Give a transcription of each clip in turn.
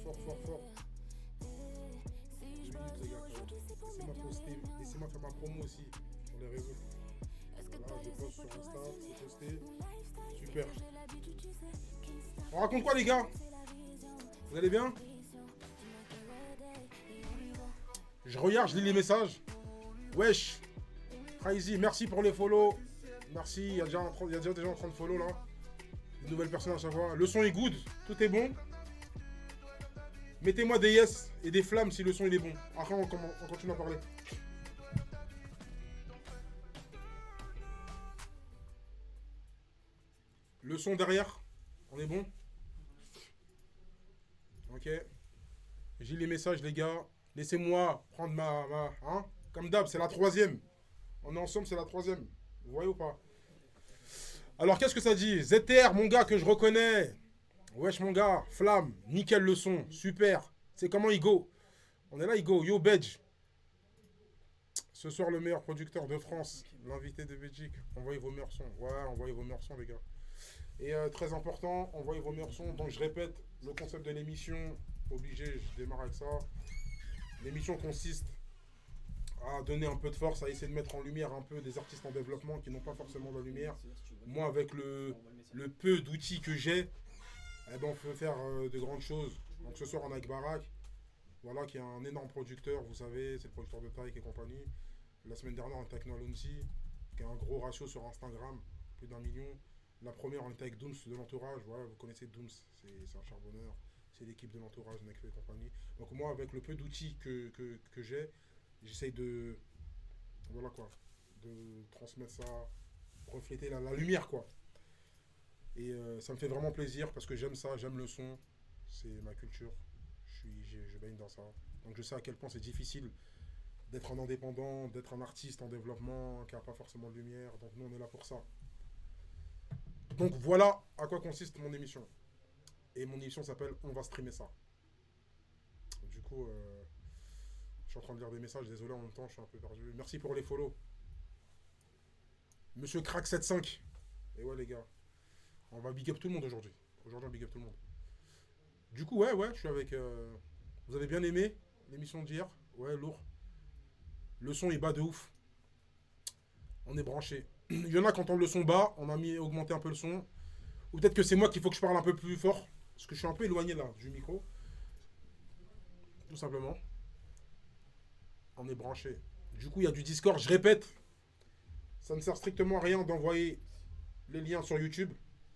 fort, fort, fort. 2 minutes, les gars, quand même. Laissez-moi poster, laissez-moi faire ma promo aussi sur les réseaux. Voilà, je poste sur Insta, c'est posté. Super. On raconte quoi, les gars? Vous allez bien? Je regarde, je lis les messages. Wesh. Crazy, merci pour les follow. Merci, il y a déjà des gens en train de follow là. Des nouvelles personnes à chaque fois. Le son est good, tout est bon. Mettez-moi des yes et des flammes si le son il est bon. Après on continue à parler. Le son derrière, on est bon? Ok. J'ai les messages les gars. Laissez-moi prendre hein? Comme d'hab, c'est la troisième. On est ensemble, c'est la troisième. Vous voyez ou pas? Alors qu'est-ce que ça dit? ZTR, mon gars que je reconnais. Wesh mon gars, flamme, nickel le son, super. C'est comment Igo? On est là Igo, yo Bedge. Ce soir le meilleur producteur de France, l'invité de Belgique. Envoyez vos meilleurs sons. Ouais, envoyez vos meilleurs sons les gars. Et très important, envoyez vos meilleurs sons. Donc je répète, le concept de l'émission, obligé, je démarre avec ça. L'émission consiste à donner un peu de force, à essayer de mettre en lumière un peu des artistes en développement qui n'ont pas forcément de lumière. Moi avec le peu d'outils que j'ai, eh ben, on peut faire de grandes choses. Donc ce soir on est avec Barak, voilà, qui est un énorme producteur, vous savez, c'est le producteur de Taïk et compagnie. La semaine dernière on était avec Noalonsi, qui a un gros ratio sur Instagram, plus d'1 million. La première on était avec Dooms de l'entourage, voilà, vous connaissez Dooms, c'est un charbonneur, c'est l'équipe de l'entourage, Nekfeu et compagnie. Donc moi avec le peu d'outils que j'ai, j'essaye de, voilà quoi, de transmettre ça, refléter la lumière quoi. Et ça me fait vraiment plaisir parce que j'aime ça, j'aime le son, c'est ma culture, je baigne dans ça. Donc je sais à quel point c'est difficile d'être un indépendant, d'être un artiste en développement qui n'a pas forcément de lumière. Donc nous on est là pour ça. Donc voilà à quoi consiste mon émission. Et mon émission s'appelle On va streamer ça. Du coup, je suis en train de lire des messages, désolé en même temps, je suis un peu perdu. Merci pour les follow. Monsieur Crack75. Et ouais les gars, on va big up tout le monde aujourd'hui. Aujourd'hui on big up tout le monde. Du coup, ouais, je suis avec. Vous avez bien aimé l'émission d'hier? Ouais, lourd. Le son est bas de ouf. On est branché. Il y en a quand on le son bas, on a augmenté un peu le son. Ou peut-être que c'est moi qu'il faut que je parle un peu plus fort. Parce que je suis un peu éloigné là du micro. Tout simplement. On est branché. Du coup, il y a du Discord. Je répète, ça ne sert strictement à rien d'envoyer les liens sur YouTube.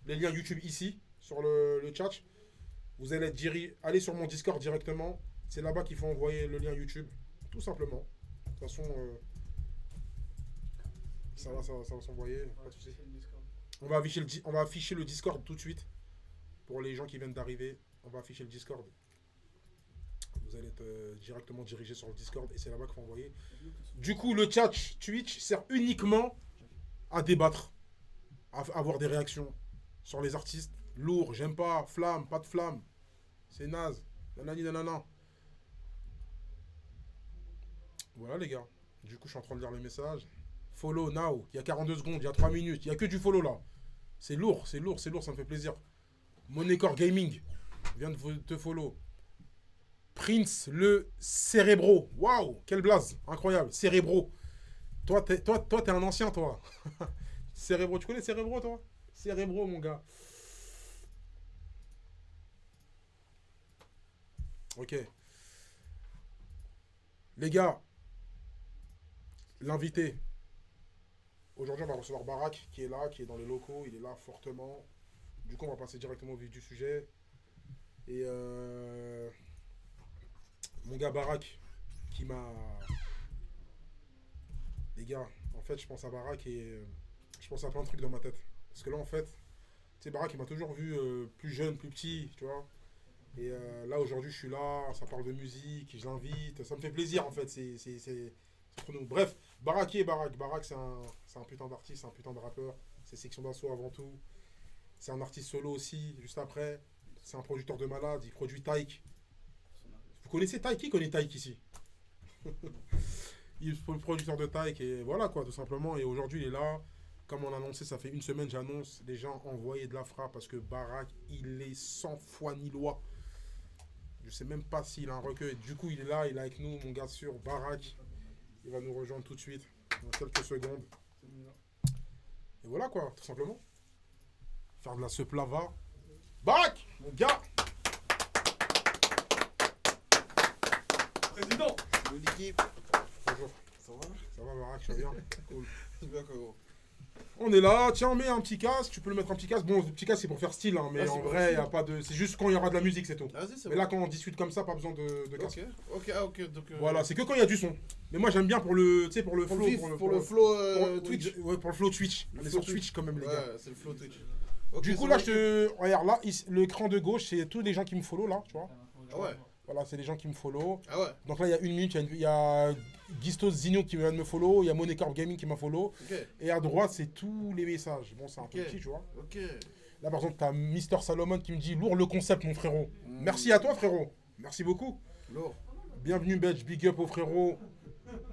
Les liens YouTube ici, sur le chat. Vous allez aller sur mon Discord directement. C'est là-bas qu'il faut envoyer le lien YouTube. Tout simplement. De toute façon, ça va s'envoyer. Pas de souci. On va afficher le Discord tout de suite. Pour les gens qui viennent d'arriver, on va afficher le Discord. Vous allez être directement dirigé sur le Discord et c'est là-bas qu'il faut envoyer. Du coup, le chat Twitch sert uniquement à débattre, à avoir des réactions sur les artistes. Lourd, j'aime pas, flamme, pas de flamme. C'est naze. Nanani nanana. Voilà les gars. Du coup, je suis en train de lire les messages. Follow now. Il y a 42 secondes, il y a 3 minutes. Il y a que du follow là. C'est lourd, ça me fait plaisir. Moneycore Gaming vient de te follow. Prince le Cérébro. Waouh, quel blaze. Incroyable. Cérébro. Toi, t'es un ancien, toi. Cérébro, tu connais Cérébro, toi? Cérébro, mon gars. Ok. Les gars, l'invité. Aujourd'hui, on va recevoir Barak qui est là, qui est dans les locaux. Il est là fortement. Du coup, on va passer directement au vif du sujet. Et mon gars Barak qui m'a... Les gars, en fait, je pense à Barak et je pense à plein de trucs dans ma tête. Parce que là, en fait, tu sais, Barak, il m'a toujours vu plus jeune, plus petit, tu vois. Et là, aujourd'hui, je suis là, ça parle de musique, je l'invite. Ça me fait plaisir, en fait. C'est entre nous. Bref, Barak qui est Barak. Barak, c'est un putain d'artiste, un putain de rappeur. C'est Section d'Assaut avant tout. C'est un artiste solo aussi, juste après. C'est un producteur de malade, il produit Taïk. Vous connaissez Taïk? Qui connaît Taïk ici? Il est producteur de Taïk et voilà quoi, tout simplement. Et aujourd'hui, il est là. Comme on a annoncé, ça fait une semaine, j'annonce. Les gens envoyaient de la frappe parce que Barak, il est 100 fois ni loi. Je sais même pas s'il a un recueil. Du coup, il est là, il est avec nous, mon gars sûr, Barak. Il va nous rejoindre tout de suite, dans quelques secondes. Et voilà quoi, tout simplement. Faire de la seplava. Barak, mon gars. Président. Bonne équipe. Bonjour. Ça va? Ça va, Barak, tu vas bien? Cool. C'est bien, gros. On est là, tiens, mets un petit casque, tu peux le mettre un petit casque. Bon, le petit casque c'est pour faire style, hein, mais Ah, c'est en pour vrai, faire y a pas de. C'est juste quand il y aura de la musique, c'est tout. Vas-y, c'est Mais bon. là, quand on discute comme ça, pas besoin de casque. Ok. Donc, Voilà, c'est que quand il y a du son. Mais moi, j'aime bien pour le, tu sais, pour le pour flow. le, vif, pour le flow pour- Twitch. Ouais, pour le flow Twitch. Le On est flow sur Twitch quand même, les gars. Ouais, c'est le flow Twitch. Ok, Du coup, c'est là, bon. regarde, là, l'écran de gauche, c'est tous les gens qui me follow, là, tu vois. Ah ouais. Voilà, c'est les gens qui me follow. Ah ouais. Donc là, il y a une minute, il y a Gistos Zino qui vient de me follow, il y a Monecorp Gaming qui m'a follow. Ok. Et à droite, c'est tous les messages. Bon, c'est un peu Ok. petit, tu vois. Ok. Là, par exemple, t'as Mister Salomon qui me dit lourd le concept, mon frérot. Mm. Merci à toi, frérot. Merci beaucoup. Lourd. Bienvenue, Belge. Big up au frérot.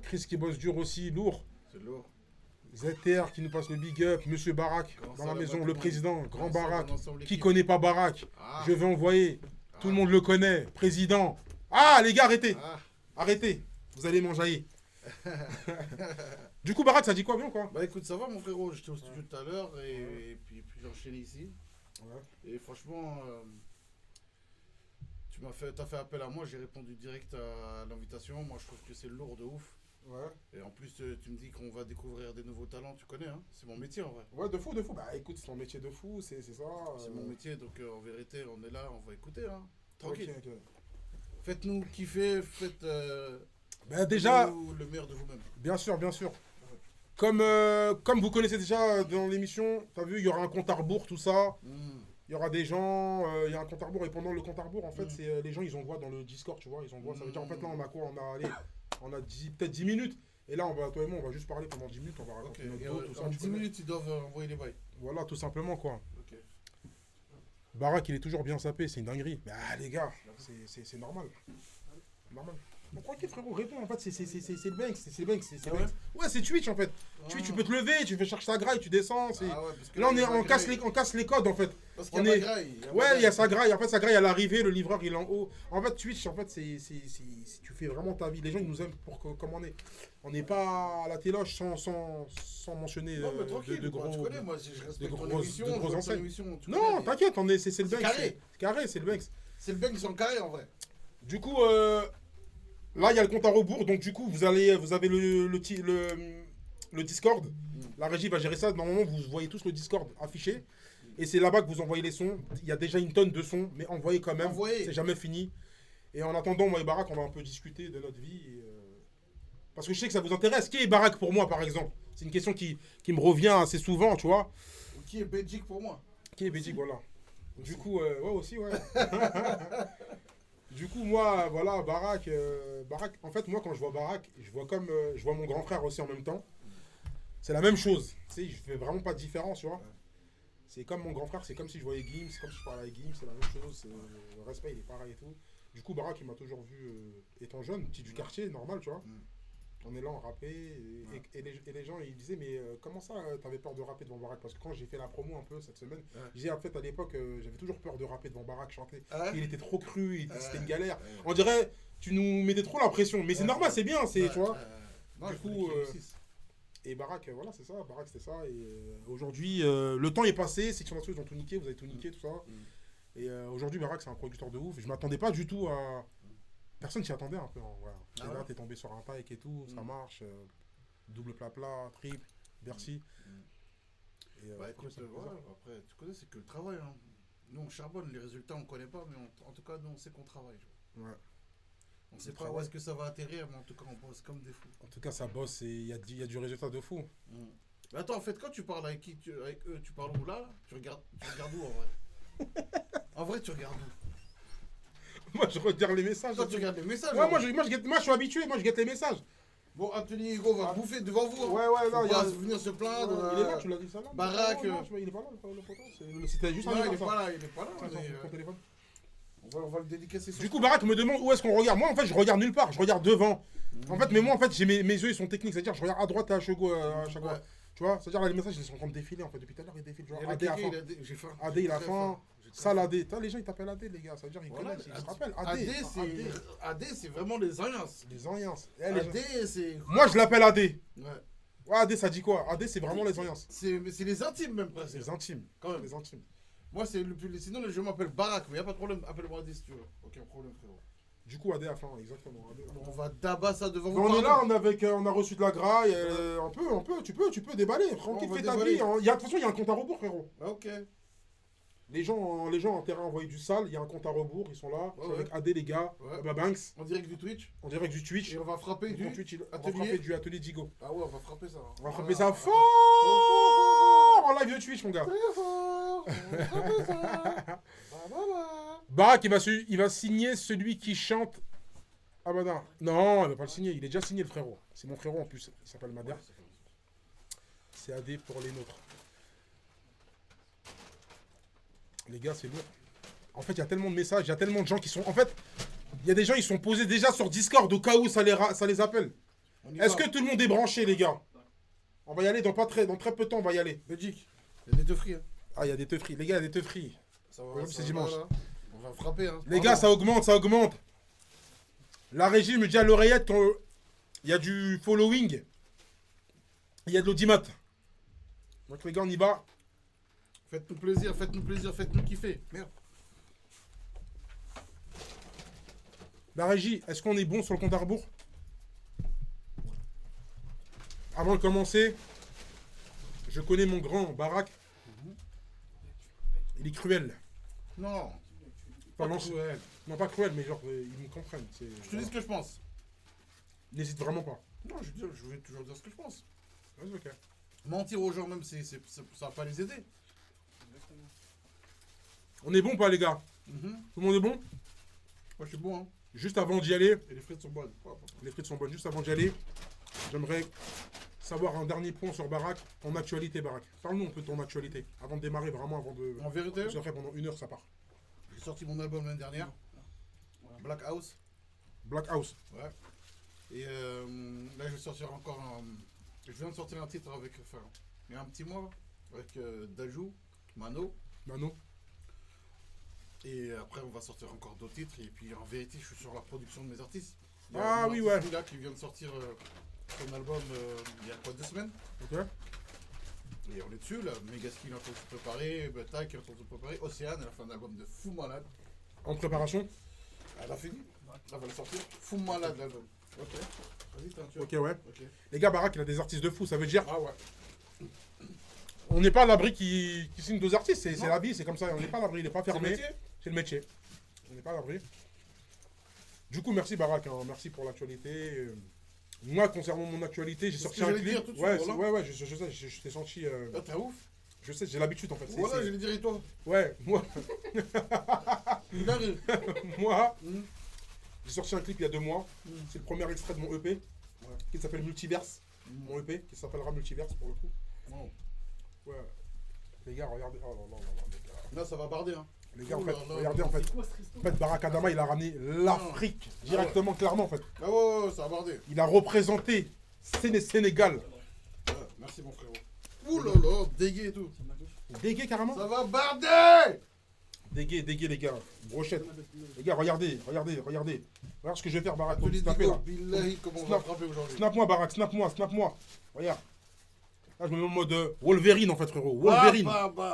Chris qui bosse dur aussi, lourd. C'est lourd. ZTR qui nous passe le big up. Monsieur Barak Comment dans ça la va, maison, tout le le monde président, grand Comment ça va Barak. dans l'ensemble, Qui l'équipe connaît pas Barak? Ah. Je vais envoyer. Tout le Ah. monde le connaît. Président. Ah, les gars, arrêtez. Ah. Arrêtez. Vous allez m'enjailler. Du coup, Barak, ça dit quoi, bien quoi? Bah écoute, ça va mon frérot, j'étais au studio tout à l'heure et puis j'ai enchaîné ici. Ouais. Et franchement, t'as fait appel à moi, j'ai répondu direct à l'invitation. Moi je trouve que c'est lourd de ouf. Ouais. Et en plus, tu me dis qu'on va découvrir des nouveaux talents, tu connais, hein? C'est mon métier en vrai. Ouais, de fou, de fou. Bah écoute, c'est ton métier de fou, c'est ça. C'est mon métier, donc en vérité, on est là, on va écouter, hein? Tranquille. Ok, ok. Faites-nous kiffer, faites Bah déjà, le meilleur de vous-même. bien sûr, bien sûr. Comme vous connaissez déjà dans l'émission, t'as vu, il y aura un compte à rebours, tout ça. Mm. Il y aura des gens, il y a un compte à rebours. Et pendant le compte à rebours, en fait, Mm. c'est les gens, ils envoient dans le Discord, tu vois. Ils envoient. Ça veut dire, en fait, là, on a quoi? On a peut-être 10 minutes. Et là, toi et moi, on va juste parler pendant 10 minutes. On va Ok, raconter notre et dos, tout ça. en tu 10 connais. minutes, ils doivent envoyer les bails. Voilà, tout simplement, quoi. Ok. Barak, il est toujours bien sapé, c'est une dinguerie. Bah, les gars, c'est normal. Normal. Bon, tranquille, frérot, réponds. En fait, c'est le Banks. C'est le Banks. Ah ouais? Ouais, c'est Twitch, en fait. Twitch, tu peux te lever, tu fais chercher ta graille, tu descends. Ah ouais, parce que Là, il y a on ma casse graille. on casse les codes, en fait. Parce qu'il y on a ma est- graille. Ouais, il y a sa graille. En fait, sa graille à l'arrivée, le livreur, il est en haut. En fait, Twitch, en fait, tu fais vraiment ta vie. Les gens, ils nous aiment comme on est. On n'est pas à la téloche sans mentionner Non, mais de tranquille, gros. tu connais, moi je respecte ton grosses- émission, de je grosses vois ton enseignes. émission, tu Non, connais, t'inquiète, c'est le C'est Banks. carré. C'est carré, c'est le Banks. C'est le Banks en carré en vrai. Du coup, là, il y a le compte à rebours. Donc, du coup, vous avez le Discord. La régie va gérer ça. Normalement, vous voyez tous le Discord affiché. Et c'est là-bas que vous envoyez les sons. Il y a déjà une tonne de sons, mais envoyez quand même. Envoyez. C'est jamais fini. Et en attendant, moi et Barak, on va un peu discuter de notre vie. Parce que je sais que ça vous intéresse. Qui est Barak pour moi, par exemple? C'est une question qui me revient assez souvent, tu vois. Qui est Belgique pour moi? Qui est Bédic, voilà. Du coup, ouais, aussi, ouais. Du coup, moi, voilà, Barak, en fait, moi, quand je vois Barak, je vois mon grand frère aussi en même temps. C'est la même chose. Tu sais, je fais vraiment pas de différence, tu vois. C'est comme mon grand frère, c'est comme si je voyais Gims, c'est comme si je parlais avec Gims, c'est la même chose. Le respect, il est pareil et tout. Du coup, Barak, il m'a toujours vu étant jeune, petit du quartier, normal, tu vois. On est là, on rappait. Et les gens, ils disaient, mais comment ça, t'avais peur de rapper devant Barak? Parce que quand j'ai fait la promo un peu cette semaine, je disais, en fait, à l'époque, j'avais toujours peur de rapper devant Barak, chanter. Il était trop cru, c'était une galère. On dirait, tu nous mettais trop la pression. Mais c'est normal, c'est bien, tu vois. Non, Du du coup, coup, Et Barak, voilà, c'est ça. Barak, c'était ça. Et aujourd'hui, le temps est passé. Section d'assaut, ils ont tout niqué. Vous avez tout niqué, tout ça. Et aujourd'hui, Barak, c'est un producteur de ouf. Je m'attendais pas du tout à. Personne s'y attendait un peu. Hein, voilà. Ah Et là, ouais. t'es tombé sur un pack et tout. Ça marche. Double plat, triple, Bercy. Et, Bah écoute, voilà, après, tu connais, c'est que le travail. Hein. Nous, on charbonne, les résultats, on connaît pas, mais en tout cas, nous, on sait qu'on travaille. Ouais. On sait Le pas où travail. est-ce que ça va atterrir, mais en tout cas, on bosse comme des fous. En tout cas, ça bosse et il y a du résultat de fou. Mais attends, en fait, quand tu parles avec qui, avec eux, tu parles où là? Tu regardes où en vrai? En vrai, tu regardes où? Moi, je regarde les messages. Toi, tu regardes les messages. Ouais, hein. moi, je suis habitué. Moi, je guette les messages. Bon, Anthony Hugo va bouffer devant vous. Ouais, ouais, non, Faut il y a. pas venir se plaindre. Il est là, tu l'as dit ça là? Barak, Non, il est pas là, le poteau. C'était juste un Non, il est message, pas ça. là, il est pas là. Attends, mais, ton téléphone. on va le dédicacer sur Du coup, Barak me demande où est-ce qu'on regarde. Moi, en fait, je regarde nulle part. Je regarde devant. En fait, mais moi, en fait, mes yeux, ils sont techniques. C'est-à-dire, je regarde à droite et à chaque fois. Ouais. Tu vois, c'est-à-dire, là, les messages, ils sont en train de défiler. En fait, depuis tout à l'heure, ils défilent. Genre, Il y a AD à la fin. j'ai faim. AD, il a Très faim. J'ai Sale AD. Putain, les gens, ils t'appellent AD, les gars. Ça veut dire qu'ils Voilà, connaissent, ils se rappellent. AD, c'est vraiment les alliances. Les alliances. Eh, les gens- AD, c'est. Moi, je l'appelle AD. Ouais. Ouais, AD, ça dit quoi? AD, c'est vraiment les alliances. C'est les intimes, même presque. C'est les intimes. Quand même. Les intimes. Moi, c'est le plus. Sinon, je m'appelle Barak, mais y a pas de problème. Appelle-moi AD si tu veux. Aucun problème, frérot. Du coup, AD à la fin, exactement. AD, On va tabac ça devant vous. on est là, pardon. on a reçu de la graille. Tu peux déballer. Tranquille, On va fais ta déballer. vie. Hein. De toute façon, il y a un compte à rebours, frérot. Ah, ok. Les gens ont intérêt à envoyer du sale. Il y a un compte à rebours. Ils sont là. Ouais, C'est avec AD, les gars. Ouais. Abba Banks. En direct du Twitch. On dirait que du Twitch. Et on va frapper Du du. Twitch, on va atelier. frapper du atelier Digo. Ah ouais, on va frapper ça. On va frapper ça fort en live de Twitch, mon gars. Très fort. On va frapper ça. Barak, il va signer celui qui chante. Ah bah non, il va pas le signer. Il est déjà signé, le frérot. C'est mon frérot en plus. Il s'appelle Madère. C'est AD pour les nôtres. Les gars, c'est lourd. En fait, il y a tellement de messages, il y a tellement de gens qui sont. En fait, il y a des gens, ils sont posés déjà sur Discord au cas où ça les appelle. Est-ce que tout le monde est branché, les gars? On va y aller dans très peu de temps, on va y aller. Belgique. Il y a des deux frits. Hein. Ah, il y a des teufries. Les gars, il y a des teufries. Ça va, Aujourd'hui, ça c'est va, dimanche. là. On va frapper. Hein. Les gars, ça augmente, ça augmente. La régie me dit à l'oreillette, il y a du following. Il y a de l'audimat. Donc les gars, on y va. Faites-nous plaisir, faites-nous kiffer. Merde. La régie, est-ce qu'on est bon sur le compte à rebours? Avant de commencer, je connais mon grand Barak. Il est cruel. Non. Enfin, non, Cruel. non, pas cruel, mais genre, ils me comprennent. Je te dis ce que je pense. N'hésite vraiment pas. Non, je vais toujours dire ce que je pense. Vas-y, ok. Mentir aux gens, même, ça va pas les aider. On est bon ou pas, les gars? Mhm. Tout le monde est bon? Moi, je suis bon. Hein. Juste avant d'y aller, Et les frites sont bonnes. les frites sont bonnes. Juste avant d'y aller, j'aimerais savoir un dernier point sur Barak. Ton actualité, Barak. Parle-nous un peu de ton actualité. Avant de démarrer, vraiment, avant de. En vérité, Parce qu'après, pendant 1 heure, ça part. j'ai sorti mon album l'année dernière. Black House. Black House. Ouais. Et là, je vais sortir encore un. Je viens de sortir un titre avec. Enfin, il y a un petit mois. Avec Dajou, Mano. Mano. Et après, on va sortir encore d'autres titres. Et puis, en vérité, je suis sur la production de mes artistes. Il y a Ah un oui, artiste, ouais. Là, qui vient de sortir son album il y a quoi, 2 semaines. Ok. Et on est dessus, là. Megaski est en train de se préparer. Bataille qui est en train de se préparer. Océane, elle a fait un album de fou malade. En préparation. Elle a fini. Elle va le sortir. Fou malade, l'album. Ok. Vas-y, t'as un tueur. Ok, ouais. Ok. Les gars, Barak, il a des artistes de fou. Ça veut dire, Ah ouais. on n'est pas à l'abri qui signe 2 artistes. C'est Non. la vie, c'est comme ça. On n'est pas à l'abri. Il n'est pas C'est le fermé. métier. C'est le métier. On n'est pas à l'abri. Du coup, merci Barak. Hein. Merci pour l'actualité. Moi, concernant mon actualité, j'ai C'est sorti ce que un j'allais clip. dire tout de suite, Ouais, voilà. ouais, je sais, je t'ai senti. Ah, t'es ouf. Je sais, j'ai l'habitude en fait. Voilà, je l'ai dit, et toi. Ouais, moi, Il arrive. moi, Mhm. j'ai sorti un clip il y a 2 mois. Mhm. C'est le premier extrait de mon EP qui s'appelle Multiverse. Mon EP qui s'appellera Multiverse pour le coup. Wow. Ouais. Les gars, regardez. Oh là là là là, les gars. Là, ça va barder. Hein. Les gars, en Oh fait, là là. regardez en fait. En fait, Barak Adama, il a ramené l'Afrique directement, clairement en fait. Ah ouais, ça va barder. Il a représenté Sénégal. Ouais, merci, mon frérot. Ouh là là, dégué et tout. Dégué carrément. Ça va barder. Dégué, les gars. Brochette. Les gars, regardez. Regarde ce que je vais faire, Barak. Tous les Snapper, là. Billahi, comment on va frapper aujourd'hui. Snap-moi, Barak, snap-moi. Regarde. Là, je me mets en mode Wolverine, en fait, frérot. Wolverine.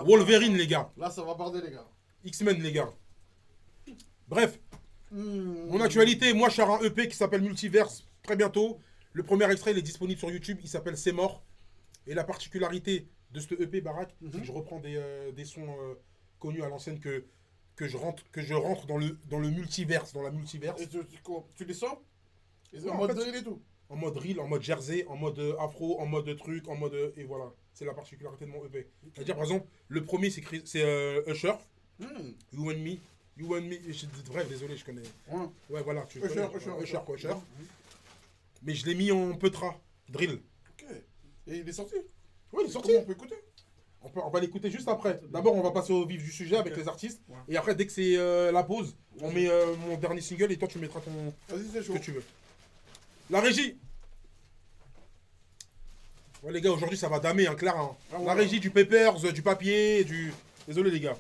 Wolverine, les gars. Là, ça va barder, les gars. X-Men, les gars. Bref, mon actualité, moi, je sors un EP qui s'appelle Multiverse très bientôt. Le premier extrait, il est disponible sur YouTube. Il s'appelle C'est mort. Et la particularité de ce EP, Barak, c'est que je reprends des sons connus à l'ancienne que je rentre dans le multiverse, dans la multiverse. Et tu les sens? Non, En en mode fait, drill et tout. En mode reel, en mode jersey, en mode afro, en mode truc, en mode... et voilà, c'est la particularité de mon EP. C'est-à-dire, par exemple, le premier, c'est Usher, You and Me. Bref, désolé, je connais. Ouais. Ouais, voilà, tu Usher, connais. Usher. Usher. Mais je l'ai mis en Petra, drill. Ok. Et il est sorti? Oui, il est sorti. Comment on peut écouter? On va l'écouter juste après. D'abord, on va passer au vif du sujet avec les artistes. Ouais. Et après, dès que c'est la pause, on met mon dernier single et toi, tu mettras Vas-y, c'est ce chaud. que tu veux. La régie. Ouais, les gars, aujourd'hui, ça va damer, hein, clair. Hein. Ah ouais. La régie, du papers, du papier, du... Désolé, les gars.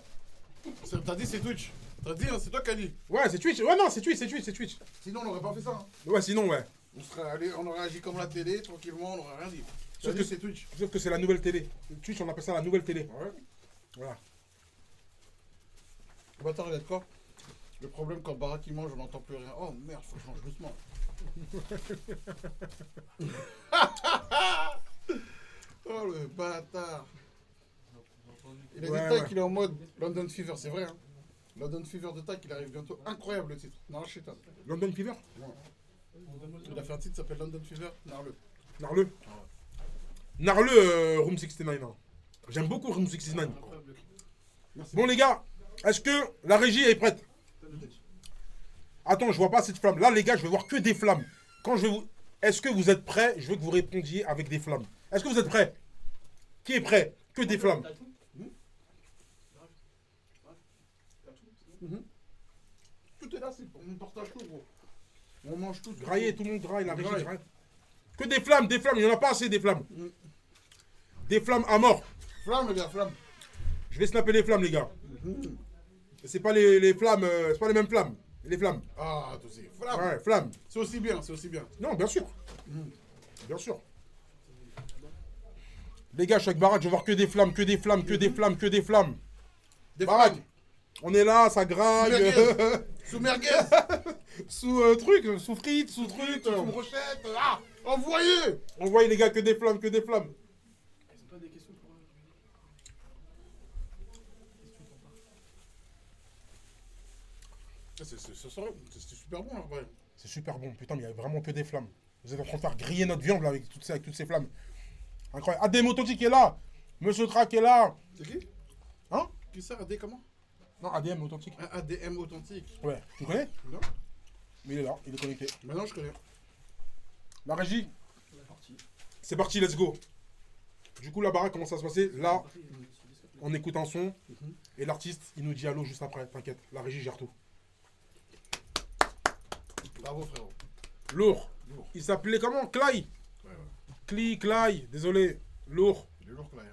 T'as dit c'est Twitch. T'as dit, hein, c'est toi qui as dit. Ouais, c'est Twitch. Ouais, non, c'est Twitch, c'est Twitch, c'est Twitch. Sinon, on n'aurait pas fait ça. Hein. Ouais, sinon, ouais. On aurait agi comme la télé, tranquillement, on n'aurait rien dit. Sauf que c'est Twitch. Sauf que c'est la nouvelle télé. Twitch, on appelle ça la nouvelle télé. Ouais. Voilà. Le bâtard, il est de quoi? Le problème, quand Barak il mange, on n'entend plus rien. Oh merde, faut que je mange doucement. Oh le bâtard. Il a dit Tac, il est en mode London Fever, c'est vrai. Hein. London Fever de Tac, il arrive bientôt. Incroyable le titre. Narle London Fever. Il a fait un titre qui s'appelle London Fever, Narle. Narle. Narle, Room 69. Hein. J'aime beaucoup Room 69. Merci. Bon les gars, est-ce que la régie est prête? Attends, je vois pas cette flamme. Là les gars, je vais voir que des flammes. Quand je vais vous... Est-ce que vous êtes prêts? Je veux que vous répondiez avec des flammes. Est-ce que vous êtes prêts? Qui est prêt? Que des flammes. Tout est là, on partage tout gros. On mange tout. Grailler, tout le monde graille, la régie Graille. graille. Que des flammes, il n'y en a pas assez des flammes. Des flammes à mort. Flamme les gars, flamme. Je vais snapper les flammes les gars. C'est pas les flammes, c'est pas les mêmes flammes. Les flammes. Ah, tout c'est flamme. Ouais, flammes. C'est aussi bien, c'est aussi bien. Non, bien sûr. Bien sûr. Les gars, chaque baraque, je vais voir que des flammes, que des flammes, que des flammes, que des flammes. Des Baraque. flammes. On est là, ça graille. Sous merguez. Sous truc, sous frites, sous truc. Sous brochette. Ah, envoyez. Envoyez les gars que des flammes, que des flammes. Ils ont pas des questions pour C'est super bon, là, ouais. C'est super bon, putain, mais il y a vraiment que des flammes. Vous êtes en train de faire griller notre viande là, avec toutes ces flammes. Incroyable. ADM Authentique est là. Monsieur Track est là. C'est qui? Hein? Qui ça, AD comment? Non, ADM Authentique. Un ADM authentique. Ouais, tu connais? Non? Mais il est là, il est connecté. Maintenant, je connais. La régie, c'est parti, let's go. Du coup, la baraque, comment ça se passer? Là, on écoute un son. Et l'artiste, il nous dit allô juste après, t'inquiète. La régie gère tout. Bravo, frérot. Lourd. Lourd. Il s'appelait comment? Clay. Ouais. Clay, désolé. Lourd. Il est lourd, là.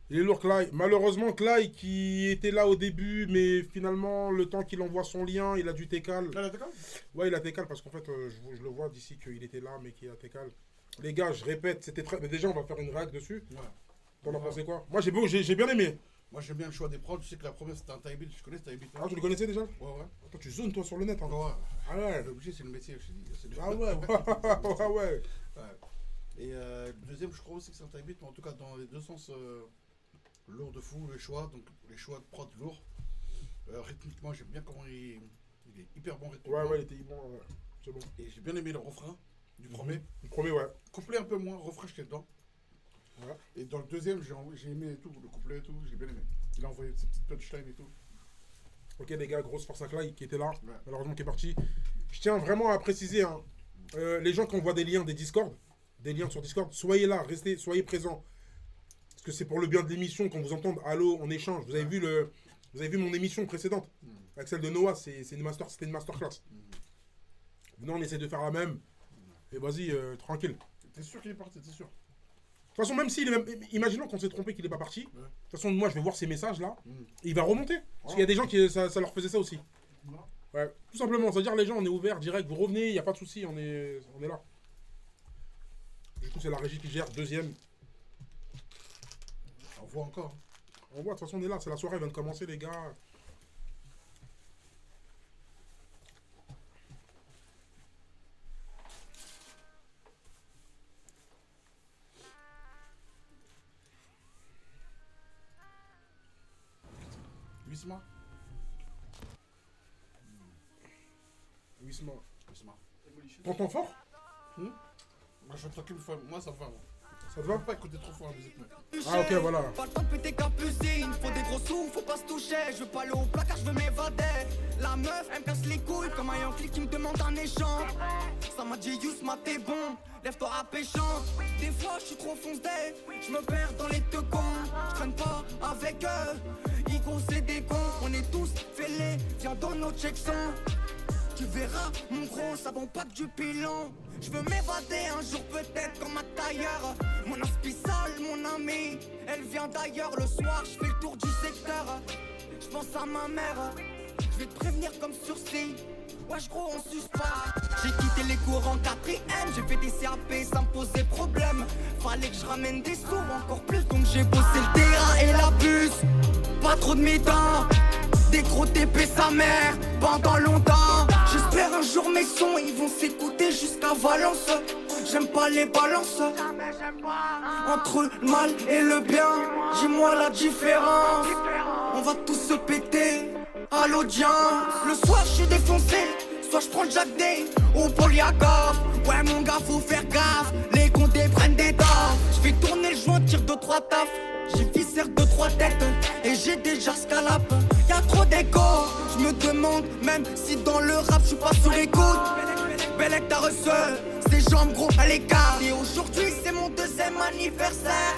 Il est lourd, Clay. Malheureusement, Clay, qui était là au début, mais finalement, le temps qu'il envoie son lien, il a dû técal. Là, t'es calme? Ouais, il a técal parce qu'en fait, je le vois d'ici qu'il était là, mais qu'il a técal. Les gars, je répète, c'était très. Mais déjà, on va faire une réac dessus. Ouais. T'en as pensé quoi? Moi, j'ai bien aimé. Moi, j'aime bien le choix des prods. Tu sais que la première, c'était un tie beat. Je connais ce tie beat. Ah, tu le connaissais déjà? Ouais, ouais. Attends, tu zones toi sur le net. Hein. Ouais. Ah ouais. L'objet, c'est le métier, je te dis. C'est le- Ah ouais, ouais, ouais. Ouais. Et le deuxième, je crois aussi que c'est un tie beat, mais en tout cas, dans les deux sens, lourd de fou, les choix. Donc, les choix de prod lourds. Rythmiquement, j'aime bien comment il est hyper bon rythmiquement. Ouais, ouais, il était bon. Ouais. C'est bon. Et j'ai bien aimé le refrain du premier. Le premier, ouais. Couplet un peu moins, refrain, j'étais dedans. Ouais. Et dans le deuxième, j'ai aimé tout, le couplet et tout, j'ai bien aimé. Il a envoyé ses petites punchlines et tout. Ok, les gars, grosse force à Clay qui était là, Ouais. malheureusement qui est parti. Je tiens vraiment à préciser, hein, les gens qui envoient des liens, des Discord, des liens sur Discord, soyez là, restez, soyez présents. Parce que c'est pour le bien de l'émission qu'on vous entende. Allô, on échange. Vous avez vu mon émission précédente avec celle de Noah, c'était une masterclass. Venez, on essaie de faire la même. Et vas-y, tranquille. T'es sûr qu'il est parti, t'es sûr? De toute façon, même s'il est même. Imaginons qu'on s'est trompé qu'il n'est pas parti. Ouais. De toute façon, moi, je vais voir ces messages là. Mm. Et il va remonter. Parce qu'il y a des gens qui. Ça leur faisait ça aussi. Ouais. Tout simplement. C'est-à-dire, les gens, on est ouvert direct. Vous revenez, il n'y a pas de souci. On est là. Du coup, c'est la régie qui gère. Deuxième. On voit encore. On voit, de toute façon, on est là. C'est la soirée, elle vient de commencer, les gars. Wisma. Wisma. Wisma. T'entends fort? Moi, je veux tranquille, moi, ça me va. Moi. Ça te Je va? veux pas écouter trop fort la musique, mec. Ah, ok, voilà. Pas le temps de péter capucine, faut des gros sous, faut pas se toucher. Je veux pas aller au placard, je veux m'évader. La meuf, elle me casse les couilles comme un Yankee qui me demande un échange. Ça m'a dit Yousma, t'es bon, lève-toi à péchante. Des fois, je suis trop foncé, je me perds dans les deux cons. Je traîne pas avec eux, Igo c'est des cons. On est tous fêlés, viens dans nos checksons. Tu verras, mon gros, ça vend pas que du pilon. Je veux m'évader un jour peut-être comme un tailleur. Mon aspi sale, mon ami, elle vient d'ailleurs. Le soir, je fais le tour du secteur. Je pense à ma mère. Je vais te prévenir comme sursis. Wesh gros on suce pas. J'ai quitté les cours en 4ème. J'ai fait des CAP, ça me posait problème. Fallait que je ramène des sous encore plus. Donc j'ai bossé le terrain et la puce. Pas trop de mi-temps. Des gros TP sa mère pendant longtemps. J'espère un jour mes sons ils vont s'écouter jusqu'à Valence. J'aime pas les balances. Entre le mal et le bien, dis-moi la différence. On va tous se péter à l'audience. Le soir je suis défoncé, soit je prends le Jack Day ou Polyakov. Ouais mon gars faut faire gaffe, les condés prennent des dents. Je fais tourner le joint, tire 2-3 taf. J'ai viscère 2-3 têtes et j'ai déjà scalap. Y'a trop d'écho, je me demande même si dans le rap je suis pas sur écoute. Bellec t'as reçu, ses jambes gros à l'écart. Et aujourd'hui c'est mon 2ème anniversaire.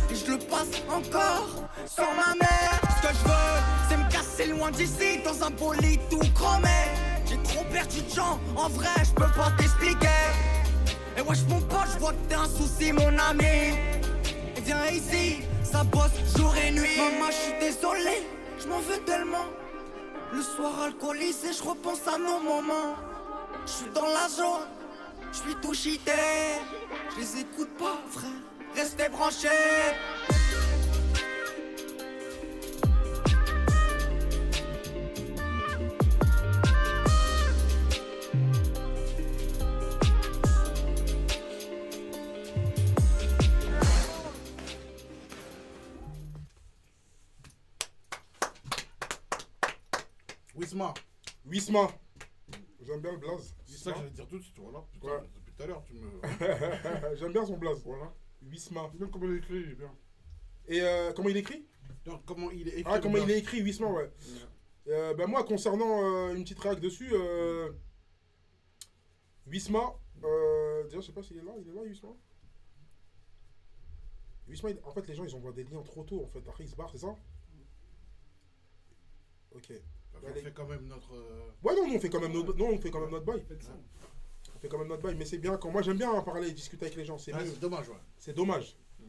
Et je le passe encore sans ma mère. Ce que je veux c'est me casser loin d'ici dans un bolide tout chromé. J'ai trop perdu de gens, en vrai je peux pas t'expliquer. Et wesh mon pote je vois que t'es un souci mon ami. Et viens ici, ça bosse jour et nuit. Maman je suis désolé, je m'en veux tellement. Le soir alcoolisé je repense à nos moments. Je suis dans la zone, je suis tout cheaté. Je les écoute pas frère, restez branchés. Wisma. Wisma. J'aime bien le blaze. C'est ça que j'allais dire tout de suite, voilà. Putain, Ouais. depuis tout à l'heure, tu me. J'aime bien son blaze. Voilà. Wisma. Même comment il est écrit, il est bien. Et comment il écrit? Donc, comment il est écrit. Ah, comment le il est écrit, Wisma, ouais. Bah moi, concernant une petite réac dessus, Wisma, déjà, je sais pas s'il est là, Wisma. Wisma, en fait, les gens, ils envoient des liens trop tôt, en fait. Après, ils se barrent, c'est ça? Ok. On fait quand même notre. Ouais, non, on fait quand même notre, non, on fait quand même notre bail. Faites ça. On fait quand même notre bail, mais c'est bien quand moi j'aime bien parler et discuter avec les gens, c'est Ah, mieux. c'est dommage, ouais. C'est dommage. Mm.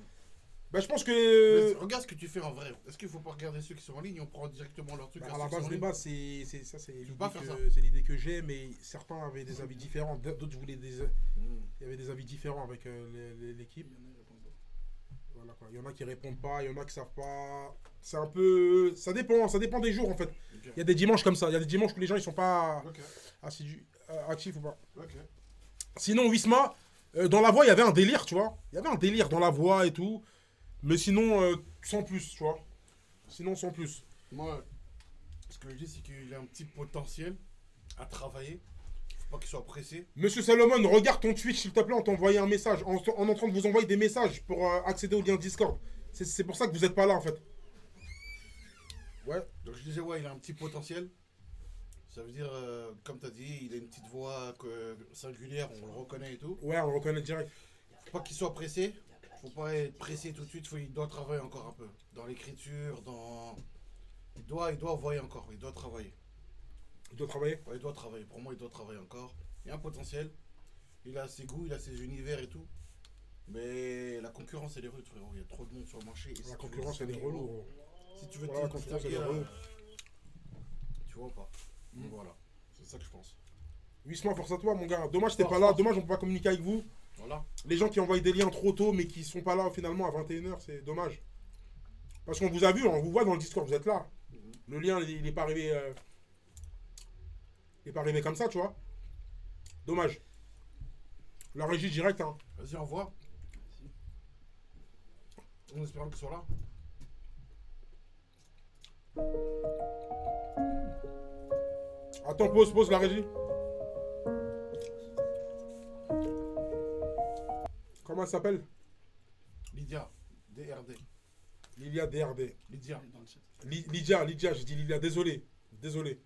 Bah, je pense Mais que. regarde ce que tu fais en vrai. Est-ce qu'il faut pas regarder ceux qui sont en ligne? On prend directement leur truc. Bah, à la base des bases, c'est l'idée pas faire ça. c'est l'idée que j'ai, mais certains avaient des avis différents. D'autres voulaient des. Il y avait des avis différents avec l'équipe. Il y en a, ils répondent pas. Voilà, quoi. Il y en a qui répondent pas, il y en a qui savent pas. C'est un peu. Ça dépend des jours en fait. Ok. Il y a des dimanches comme ça. Il y a des dimanches où les gens ils sont pas Ok. actifs ou pas. Ok. Sinon, Wisma, dans la voix, il y avait un délire, tu vois. Il y avait un délire dans la voix et tout. Mais sinon, sans plus, tu vois. Sinon, sans plus. Moi, ce que je dis, c'est qu'il a un petit potentiel à travailler. Faut pas qu'il soit pressé. Monsieur Salomon, regarde ton Twitch, s'il te plaît. On t'a envoyé un message. On est en train de vous envoyer des messages pour accéder au lien Discord. C'est pour ça que vous n'êtes pas là, en fait. Ouais. Donc je disais, ouais, il a un petit potentiel. Ça veut dire, comme tu as dit, il a une petite voix singulière, on le reconnaît et tout. Ouais, on le reconnaît direct. Faut pas qu'il soit pressé. Faut pas être pressé tout de suite. Il doit travailler encore un peu. Dans l'écriture, dans. Il doit envoyer encore. Il doit travailler. Il doit travailler. Ouais, il doit travailler. Pour moi, il doit travailler encore. Il a un potentiel. Il a ses goûts, il a ses univers et tout. Mais la concurrence, elle est rude, frérot. Il y a trop de monde sur le marché. Et si La tu veux concurrence, elle est distinguer, relou. Si tu veux Voilà, la te concurrence, distinguer, elle est relou. tu vois ou pas. Donc voilà. C'est ça que je pense. Wisma, force à toi, mon gars. Dommage, t'es Force, pas là. force. Dommage, on peut pas communiquer avec vous. Voilà. Les gens qui envoient des liens trop tôt, mais qui sont pas là finalement à 21h, c'est dommage. Parce qu'on vous a vu, on vous voit dans le Discord, vous êtes là. Le lien, il est pas arrivé. Il est pas arrivé comme ça, tu vois. Dommage. La régie directe, hein. Vas-y, envoie. En espérant qu'il soit là. Attends, pause la régie. Comment elle s'appelle? Lydia. DRD. Lilia DRD. Lydia. Dans le chat. Lydia, j'ai dit Lilia, désolé. Désolé.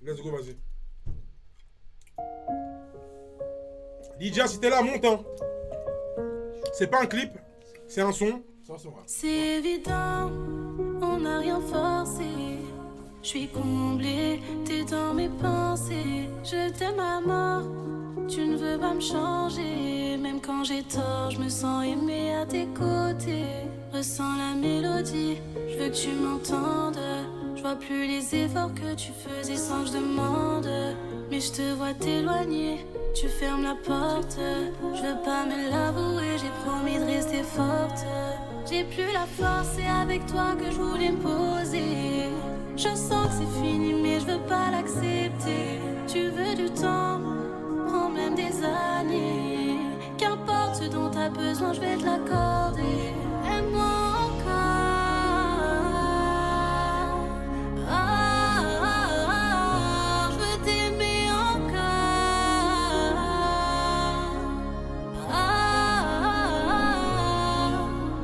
Let's go, vas-y. Lydia, si t'es là, monte, hein. C'est pas un clip, c'est un son. Ça sera. C'est évident, on n'a rien forcé. Je suis comblée, t'es dans mes pensées. Je t'aime à mort, tu ne veux pas me changer. Même quand j'ai tort, je me sens aimée à tes côtés. Ressens la mélodie, je veux que tu m'entendes. Je vois plus les efforts que tu faisais sans que je demande. Mais je te vois t'éloigner, tu fermes la porte. Je veux pas me l'avouer, j'ai promis de rester forte. J'ai plus la force, c'est avec toi que je voulais me poser. Je sens que c'est fini, mais je veux pas l'accepter. Tu veux du temps, prends même des années. Qu'importe ce dont t'as besoin, je vais te l'accorder. Aime-moi encore. Je veux t'aimer encore.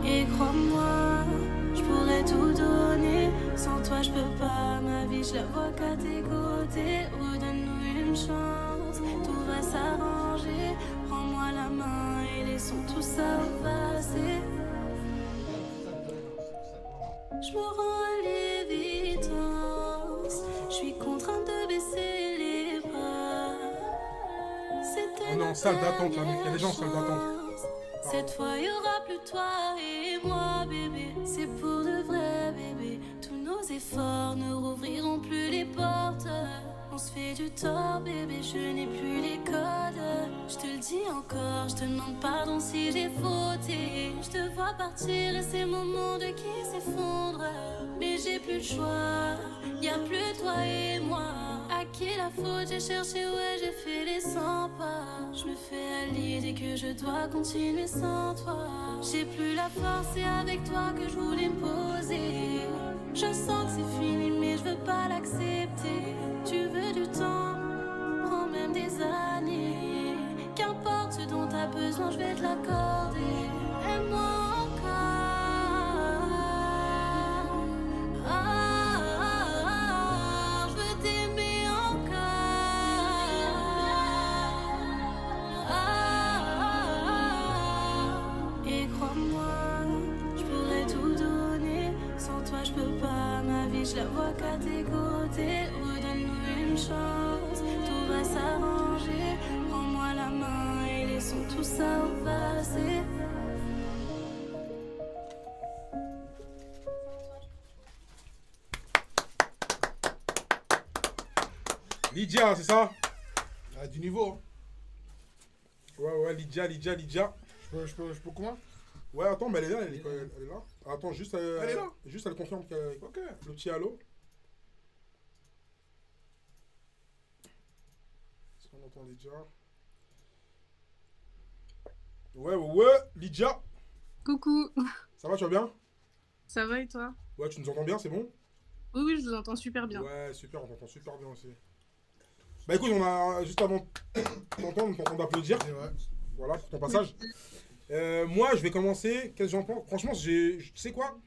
Et crois-moi, je pourrais tout donner. Sans toi, je peux pas. Ma vie, je la vois qu'à tes côtés. Redonne-nous une chance, tout va s'arranger. Prends-moi la main et laissons tout ça au passé. Je me rends à l'évidence, je suis contrainte de baisser les bras. C'était On est en salle d'attente, là, mec. Il y a des gens en salle d'attente. cette fois, il y aura plus toi et moi, bébé. C'est pour de vrai, bébé. Tous nos efforts ne rouvriront plus les portes. On se fait du tort, bébé. Je n'ai plus les codes. Je te le dis encore, je te demande pardon si j'ai fauté. Je te vois partir et c'est mon monde qui s'effondre. Mais j'ai plus le choix, y a plus toi et moi. À qui la faute, j'ai cherché, ouais, j'ai fait les 100 pas. Je me fais à l'idée que je dois continuer sans toi. J'ai plus la force, c'est avec toi que je voulais me poser. Je sens que c'est fini, mais je veux pas l'accepter. Tu veux du temps, prends même des années. Qu'importe ce dont t'as besoin, je vais te l'accorder. Aime-moi encore. Je veux t'aimer encore. Et crois-moi, je pourrais tout donner. Sans toi, je peux pas. Ma vie, je la vois qu'à tes côtés. Redonne-nous une chance, tout va s'arranger. Prends-moi la main et laissons tout ça au passé. Lydia, c'est ça? Ah, du niveau. Hein. Ouais, Lydia. Je peux comment? Ouais, attends, mais elle est là, elle est là. Attends, juste, Elle est là. juste elle confirme qu'elle... Ok. Le petit allô. Est-ce qu'on entend Lydia? Ouais, Lydia. Coucou, Ça va, tu vas bien? ça va et toi? Ouais, tu nous entends bien, c'est bon? Oui, je vous entends super bien. Ouais, super, on t'entend super bien aussi. Bah écoute, on a juste avant d'entendre, on d'applaudir. Et ouais. Voilà, pour ton passage. Moi, je vais commencer. Qu'est-ce que j'en pense? Franchement, tu sais quoi?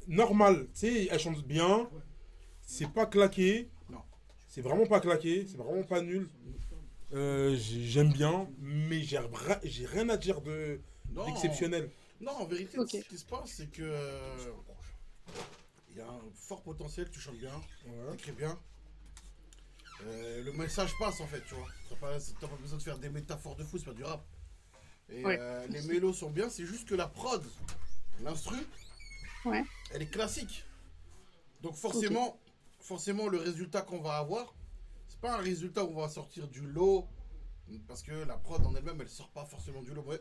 Normal. Tu sais, elle chante bien. C'est pas claqué. Non. C'est vraiment pas claqué. C'est vraiment pas nul. J'aime bien, mais j'ai rien à dire Non. d'exceptionnel. Non, en vérité, Ok. ce qui se passe, c'est que. Il y a un fort potentiel, tu chantes bien, Ouais. t'écris bien. Le message passe en fait, tu vois. T'as pas besoin de faire des métaphores de fou, c'est pas du rap. Et Ouais. les mélos sont bien, c'est juste que la prod, l'instru, Ouais. elle est classique. Donc forcément, le résultat qu'on va avoir, c'est pas un résultat où on va sortir du lot, parce que la prod en elle-même, elle sort pas forcément du lot. Ouais.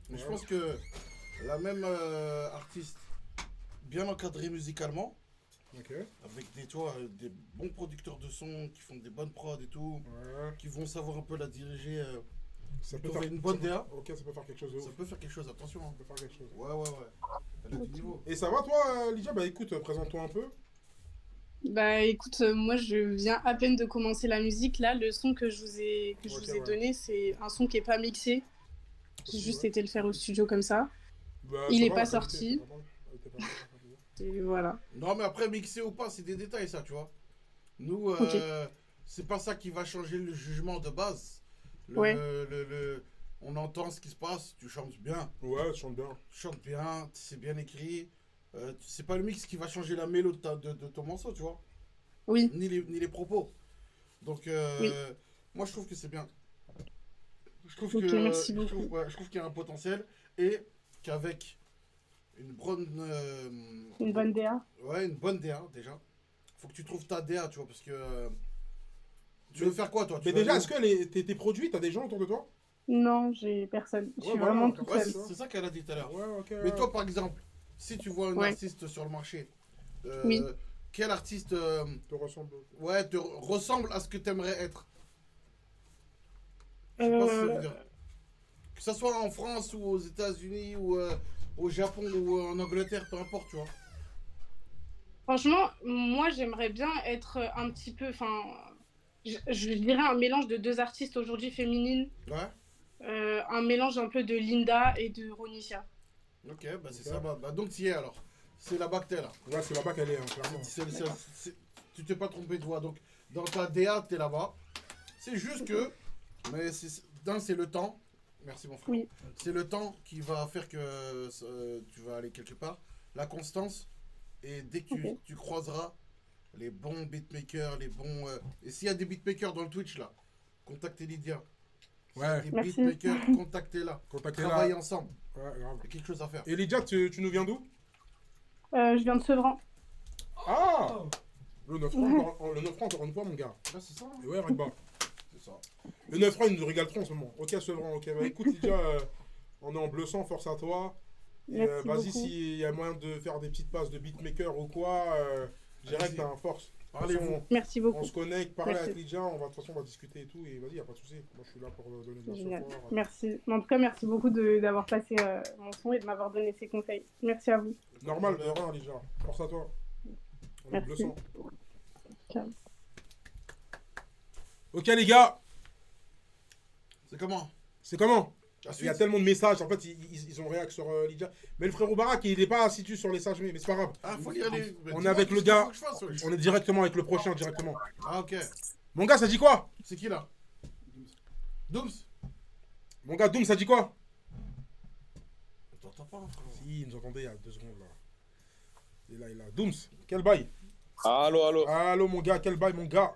Mais je Ouais. pense que la même artiste, bien encadrée musicalement, Ok. avec des bons producteurs de son qui font des bonnes prods et tout, Ouais. qui vont savoir un peu la diriger, Ça peut plutôt faire une bonne DA. Ok, ça peut faire quelque chose de ouf. Ça peut faire quelque chose, attention. Ça Hein. peut faire quelque chose. Ouais. Elle a du niveau. Et ça va toi, Lydia? Bah écoute, présente-toi un peu. Bah écoute, moi je viens à peine de commencer la musique. Là, le son que je vous ai Ouais. donné, c'est un son qui est pas mixé. J'ai juste Ouais. été le faire au studio comme ça. Bah, Il ça est va, pas la qualité, sorti. ça va. Elle était pas mal, la qualité. Et voilà. Non, mais après, mixer ou pas, c'est des détails, ça, tu vois. Nous, Ok. c'est pas ça qui va changer le jugement de base. Ouais. On entend ce qui se passe, tu chantes bien. Ouais, tu chantes bien. Tu chantes bien, c'est bien écrit. C'est pas le mix qui va changer la mélodie de ton morceau, tu vois. Oui. ni les propos. Donc, Oui. moi, je trouve que c'est bien. Je trouve Ok, que merci je trouve, beaucoup. ouais, je trouve qu'il y a un potentiel et qu'avec une bonne, Une bonne DA. ouais, une bonne DA déjà. Faut que tu trouves ta DA, tu vois, parce que tu veux faire quoi, toi? Tu Mais veux déjà, aller est-ce que tes produits, t'as des gens autour de toi? Non, j'ai personne. Je Ouais, suis voilà, vraiment toute Ouais, seule. c'est ça qu'elle a dit tout à l'heure. Ouais, ok. Mais toi, par exemple, si tu vois un Ouais. artiste sur le marché, Oui. quel artiste te ressemble. ouais, te ressemble à ce que tu aimerais être? Je sais pas si ça veut dire. Que ce soit en France ou aux États-Unis ou au Japon ou en Angleterre, peu importe, tu vois. Franchement, moi, j'aimerais bien être un petit peu... Enfin, je dirais un mélange de deux artistes aujourd'hui féminines. Ouais. Un mélange un peu de Linda et de Ronisha. Ok, bah c'est ça. Bah, donc tu y es alors. C'est là-bas que t'es là. Ouais, c'est là-bas qu'elle est, hein, clairement. Tu t'es pas trompé de voix. Donc dans ta DA, t'es là-bas. C'est juste que. Mais c'est le temps. Merci mon frère. Oui. C'est le temps qui va faire que tu vas aller quelque part. La constance. Et dès que tu croiseras les bons beatmakers, les bons. Et s'il y a des beatmakers dans le Twitch là, contactez Lydia. Ouais. Des Merci. beatmakers, contactez-la. Contactez-la. Travaillez ensemble. Ouais, grave. Il y a quelque chose à faire. Et Lydia, tu nous viens d'où? Je viens de Sevran. Ah, le 9 francs, le 9 francs, encore une fois, mon gars. Là, c'est ça. Hein. Et ouais, Ragba. C'est ça. Le 9 francs, il nous régale trop en ce moment. Ok, Sevran, ok. Bah écoute, Lydia, on est en bleu sang, force à toi. Et Merci vas-y, beaucoup. s'il y a moyen de faire des petites passes de beatmaker ou quoi, direct, t'as un force. Parlez-vous. Merci beaucoup. On se connecte, parler Merci. avec Lydia, de toute façon, on va discuter et tout. Et vas-y, y a pas de souci. Moi, je suis là pour donner de la Génial. support. Merci. En tout cas, merci beaucoup d'avoir passé mon son et de m'avoir donné ces conseils. Merci à vous. Normal, de rien, Lydia. Force à toi. On est Merci. bleu sang. Ciao. Ok, les gars, C'est comment? c'est comment? La Il y a suite. tellement de messages, en fait, ils ont réact sur Lydia. Mais le frérot Barak, il est pas assidu sur les sages, mais c'est pas grave. Ah, faut lire les. On est Dis-moi, avec le qu'est-ce gars. qu'il faut que je fasse, ouais. On est directement avec le prochain, directement. Ah, ok. Mon gars, ça dit quoi? C'est qui là? Dooms? Mon gars, Doom, ça dit quoi? On t'entend pas, frérot. Si, il nous entendait il y a 2 secondes, là. Il est là. Dooms, quel bail? Allô, allô. Allô, mon gars, quel bail, mon gars?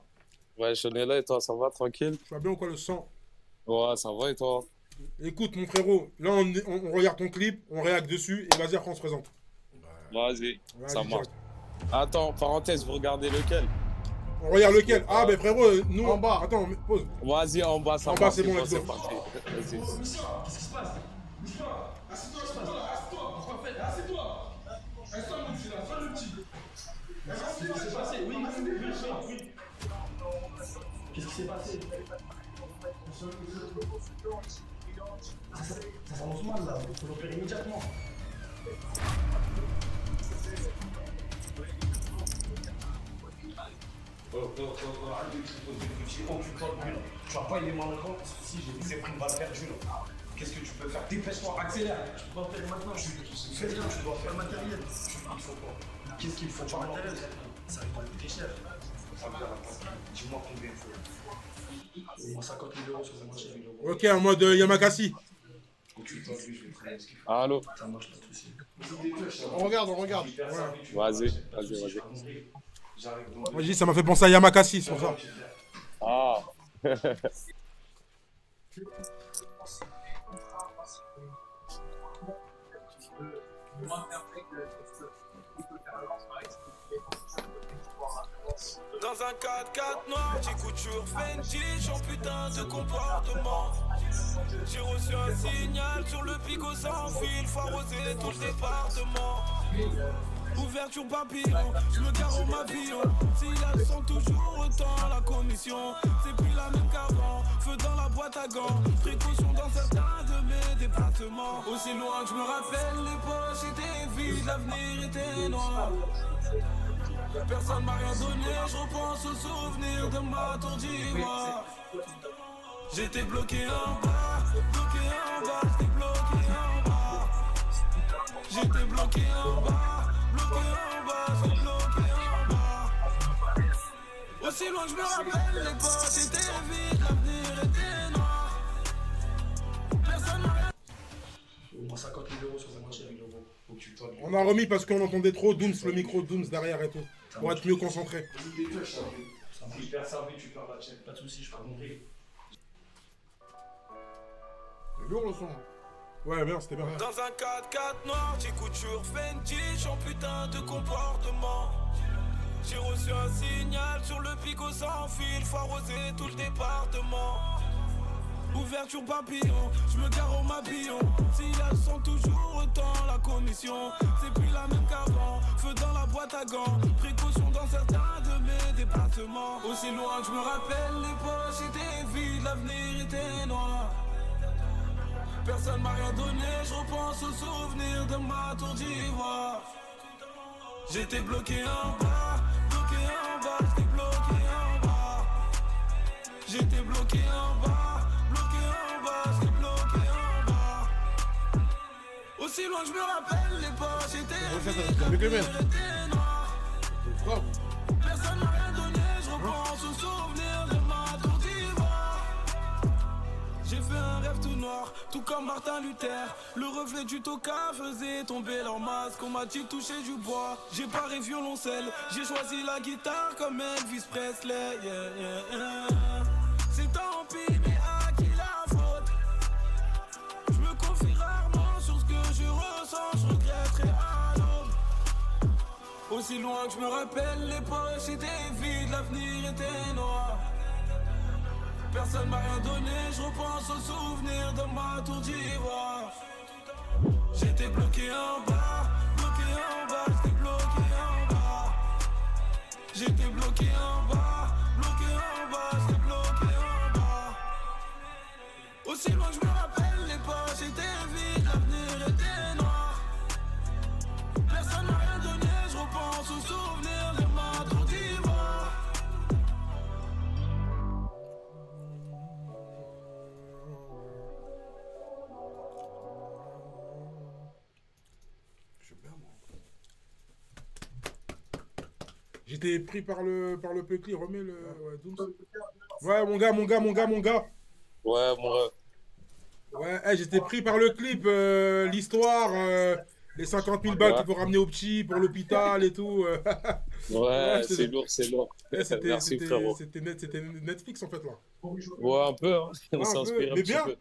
Ouais, je suis là et toi, ça va, tranquille? Tu vas bien ou quoi, le sang? Ouais, ça va et toi? Écoute, mon frérot, là, on regarde ton clip, on réacte dessus, et vas-y, après, on se présente. Vas-y, Vas-y, ça marche. direct. Attends, parenthèse, vous regardez lequel? On regarde lequel? Ah, ben frérot, nous. En bas. Attends, pause. Vas-y, en bas, ça En marche. bas, c'est bon, let's c'est go. parti. Vas-y. Qu'est-ce qui s'est passé? Ça s'annonce mal là, il faut l'opérer immédiatement. Tu vas pas aider moi encore? Si j'ai vu, j'ai pris une balle perdue là. Qu'est-ce que tu peux faire? Dépêche-toi, accélère. Je peux pas faire maintenant. Fais rien, tu dois faire le matériel. Il faut quoi? Qu'est-ce qu'il faut? Pas matériel. Ça va pas coûter cher. Dis-moi combien il faut. Au moins 50 000 euros sur le marché. Ok, en mode Yamakasi. Allô? Ça marche, pas de soucis. On regarde, on regarde. Vas-y, vas-y. Moi, je dis, ça m'a fait penser à Yamakasi, c'est pour ça. Ah. Dans un 4x4 noir, j'ai couture Fenty, j'en putain de comportement. J'ai reçu un signal sur le pico sans fil, faut arroser tout le département. Ouverture papillon, je me gare au mapillon. S'il a le son toujours autant la commission, c'est plus la même qu'avant. Feu dans la boîte à gants, précaution dans certains de mes déplacements. Aussi loin que je me rappelle, les poches étaient vides, l'avenir était noir. Personne m'a rien donné, je repense aux souvenirs de ma tour d'ivoire. J'étais bloqué en bas, j'étais bloqué en bas. J'étais bloqué en bas, j'étais bloqué en bas. Aussi loin que je me rappelle, les poches étaient vides, l'avenir était noir. Personne m'a rien. Au moins 50 000 euros sur le marché avec l'euro. Faut que tu le On a remis parce qu'on entendait trop Dooms, le micro Dooms derrière et tout. Ça pour être mieux concentré. Si je perds ça, tu perds la tienne. Pas de soucis, je pas compris. C'est lourd le son. Ouais, bien, c'était bien. Dans un 4x4 noir, j'ai couture Fenty, j'en putain de comportement. J'ai reçu un signal sur le pico sans fil, faut arroser tout le département. Ouverture papillon, je me gare au mabillon. Si elles sont toujours autant la commission, c'est plus la même qu'avant. Feu dans la boîte à gants, précaution dans certains de mes déplacements. Aussi loin que je me rappelle, les poches étaient vides, l'avenir était noir. Personne m'a rien donné, je repense aux souvenirs de ma tour d'ivoire. J'étais bloqué en bas, j'étais bloqué en bas. J'étais bloqué en bas, j'étais bloqué en bas. Aussi loin que je me rappelle, les poches étaient vides, l'avenir était noir. Personne m'a rien donné, je repense aux souvenirs de ma tour d'ivoire. J'ai fait un rêve tout noir, tout comme Martin Luther. Le reflet du toka faisait tomber leur masque. On m'a dit toucher du bois, j'ai paré violoncelle. J'ai choisi la guitare comme Elvis Presley. Yeah, yeah, yeah. C'est tant pis, mais à qui la faute? Je me confie rarement sur ce que je ressens, je regretterai à l'aube. Aussi loin que je me rappelle, les poches étaient vides, l'avenir était noir. Personne m'a rien donné, je repense aux souvenirs de ma tour d'ivoire. J'étais bloqué en bas, j'étais bloqué en bas. J'étais bloqué en bas, j'étais bloqué en bas. Aussi loin que je me rappelle, les poches étaient vides, l'avenir était noir. Personne m'a rien donné, je repense aux souvenirs de ma tour d'ivoire. J'étais pris par le Peucli, remets le. Ouais, Dooms. Ouais, mon gars. Ouais, mon ref. Ouais, j'étais pris par le clip, l'histoire, les 50 000 balles qu'il faut ramener au petit pour l'hôpital et tout. Ouais, c'était- c'est lourd. Merci, frérot. C'était Netflix en fait là. Ouais, un peu, hein. On Ouais, un s'est peu, inspiré un mais petit bien. peu.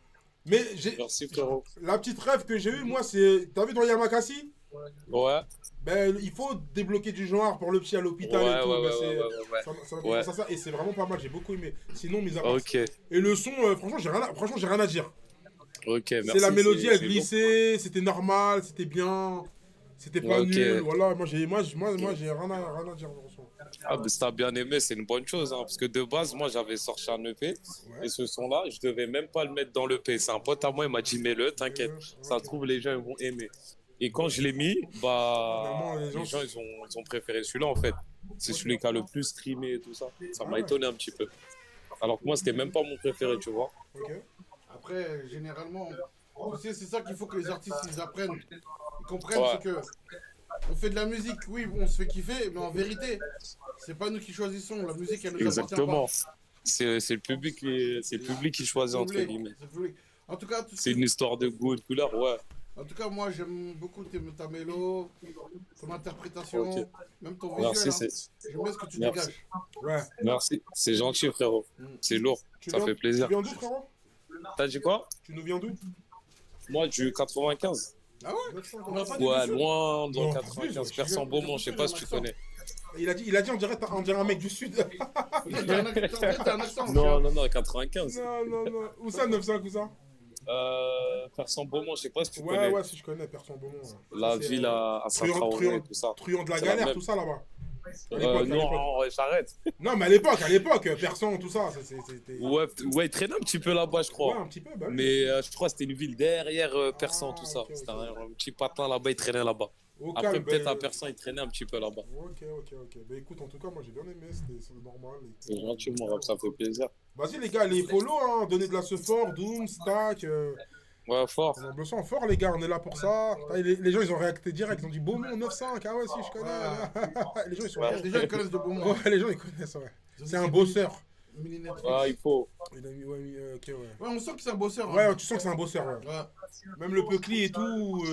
Mais Merci, frérot. la petite rêve que j'ai eue, moi, c'est. T'as vu dans Yamakasi? Ouais. Ben, il faut débloquer du genre pour le petit à l'hôpital et tout. Ben, c'est- ouais. ça me fait Ouais. penser à ça, et c'est vraiment pas mal, j'ai beaucoup aimé. Sinon, mis à part Ok, ça. Et le son, franchement, j'ai rien à dire. ok, merci. C'est la mélodie, elle c'est lourd. glissait, c'était normal, c'était bien, c'était pas Ok. nul. Voilà, moi, j'ai rien à dire dans le son. Ah, mais si t'as bien aimé, c'est une bonne chose, hein, parce que de base, moi, j'avais sorti un EP, Ouais. et ce son-là, je devais même pas le mettre dans l'EP. C'est un pote à moi, il m'a dit, mets-le, t'inquiète, ça se trouve, les gens, ils vont aimer. Et quand je l'ai mis, bah, Finalement, les gens, ils ont préféré celui-là, en fait. C'est celui qui a le plus streamé et tout ça. Ça m'a étonné un petit peu. Alors que moi, c'était même pas mon préféré, tu vois. Ok. Après, généralement, tu sais, c'est ça qu'il faut que les artistes ils apprennent. Ils comprennent, Ouais. c'est que on fait de la musique, oui, on se fait kiffer, mais en vérité, c'est pas nous qui choisissons. La musique, elle nous appartient Exactement. pas. C'est le public qui choisit, entre Public, guillemets. c'est public. En tout cas, tout ce C'est qui- une histoire de goût et de couleur, ouais. En tout cas, moi, j'aime beaucoup ta mélo, ton interprétation, Ok. même ton Merci, visuel. Hein. J'aime bien ce que tu Merci. dégages. Ouais. Merci. C'est gentil, frérot. C'est lourd. Tu Ça viens- fait plaisir. Tu viens d'où, frérot? T'as dit quoi? Tu nous viens d'où? Moi, du 95. Ah ouais? On n'a pas dit Ouais, du Sud. loin dans Non, le 95. je- Persan-Beaumont, je sais pas si tu connais. Il a dit, on dirait un mec du Sud. T'as un accent. Non, 95. Non. Où ça, 95, où ça? Persan-Beaumont, je sais pas si tu Ouais, connais. ouais, si je connais, Persan-Beaumont. Ouais. La Ça, c'est, ville à Saint-Traoré et tout ça. Truand de la C'est la galère, même. tout ça là-bas. À l'époque, à l'époque. Non, ouais, j'arrête. Non, mais à l'époque, Persan, tout ça, c'était. Ouais, il traînait un petit peu là-bas, je Ouais, crois. un petit peu, bah oui. Mais je crois que c'était une ville derrière Persan, tout ça. ok, C'était ok. un petit patin là-bas, il traînait là-bas. Au Après, calme, peut-être bah, à Persan, il traînait un petit peu là-bas. Ok. Bah écoute, en tout cas, moi j'ai bien aimé, c'est normal. C'est gentil, mon rap, ça fait plaisir. Vas-y les gars, les follow, hein, donnez de la support, Doom, Stack. Ouais, fort. On le sent fort les gars, on est là pour ça. Ah, les gens ils ont réacté direct, ils ont dit Beaumont 9-5, ah ouais si je connais. Les gens ils sont Ouais, déjà, ils connaissent de bons mots. Ouais, les gens ils connaissent, ouais. C'est un bosseur. Mini Netflix. Ah, il faut. Il a mis, ok, ouais. Ouais, on sent que c'est un bosseur. Ouais, hein. tu sens que c'est un bosseur, ouais. Ouais. Même le Peucli et tout,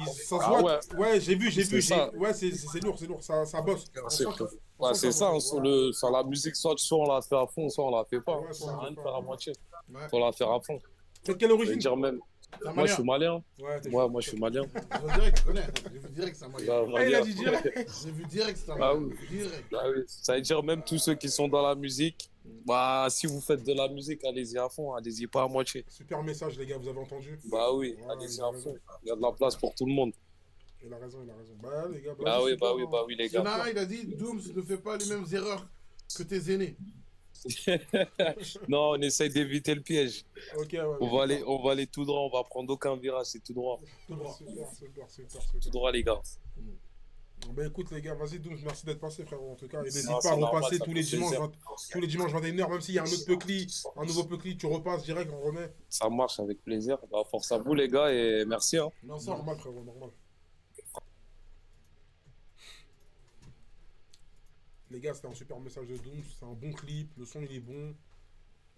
Ça se Ah voit. ouais. Ouais, j'ai vu. C'est ça. Ouais, c'est lourd. Ça bosse. On C'est sent ça. que- on Ouais, sent c'est que ça, bosse. sur la musique, soit on la fait à fond, soit on la fait pas. Ouais, Ça sert à rien de pas. faire à moitié. Ouais. Faut la faire à fond. T'es de quelle Je veux origine? dire même. C'est un Moi, je malien. suis malien. Ouais, t'es Ouais, moi, je suis malien. Je vois direct, je connais. J'ai vu direct que c'est un malien. Bah, Ah, il a malien. dit direct. J'ai vu direct que c'est un Ah malien. oui. Direct. Bah oui. Ça veut dire même tous ceux qui sont dans la musique, bah si vous faites de la musique, allez-y à fond, allez-y pas à moitié. Super message, les gars, vous avez entendu? Bah oui, Ouais, allez-y il a à raison. fond. Il y a de la place pour tout le monde. Il a raison. Bah, les gars, Ah vas-y, oui, super, bah oui, hein. bah oui, les Il y en a gars. un, il a dit Dooms ne fait pas les mêmes erreurs que tes aînés. Non, on essaye d'éviter le piège. Ok, ouais. On va aller tout droit, on va prendre aucun virage, c'est tout droit. Super. Tout droit, les gars. Bah écoute les gars, vas-y Dooms, merci d'être passé frérot en tout cas. Et n'hésite Non, pas à c'est normal, repasser ça tous fait les dimanches, plaisir. tous les dimanches 21h, même s'il y a un autre Peucli, un nouveau Peucli, tu repasses direct, on remet. Ça marche avec plaisir. Bah, force à vous, les gars, et merci. Hein. Non, C'est ça, normal frérot, normal. Les gars, c'était un super message de Dooms, c'est un bon clip, le son il est bon.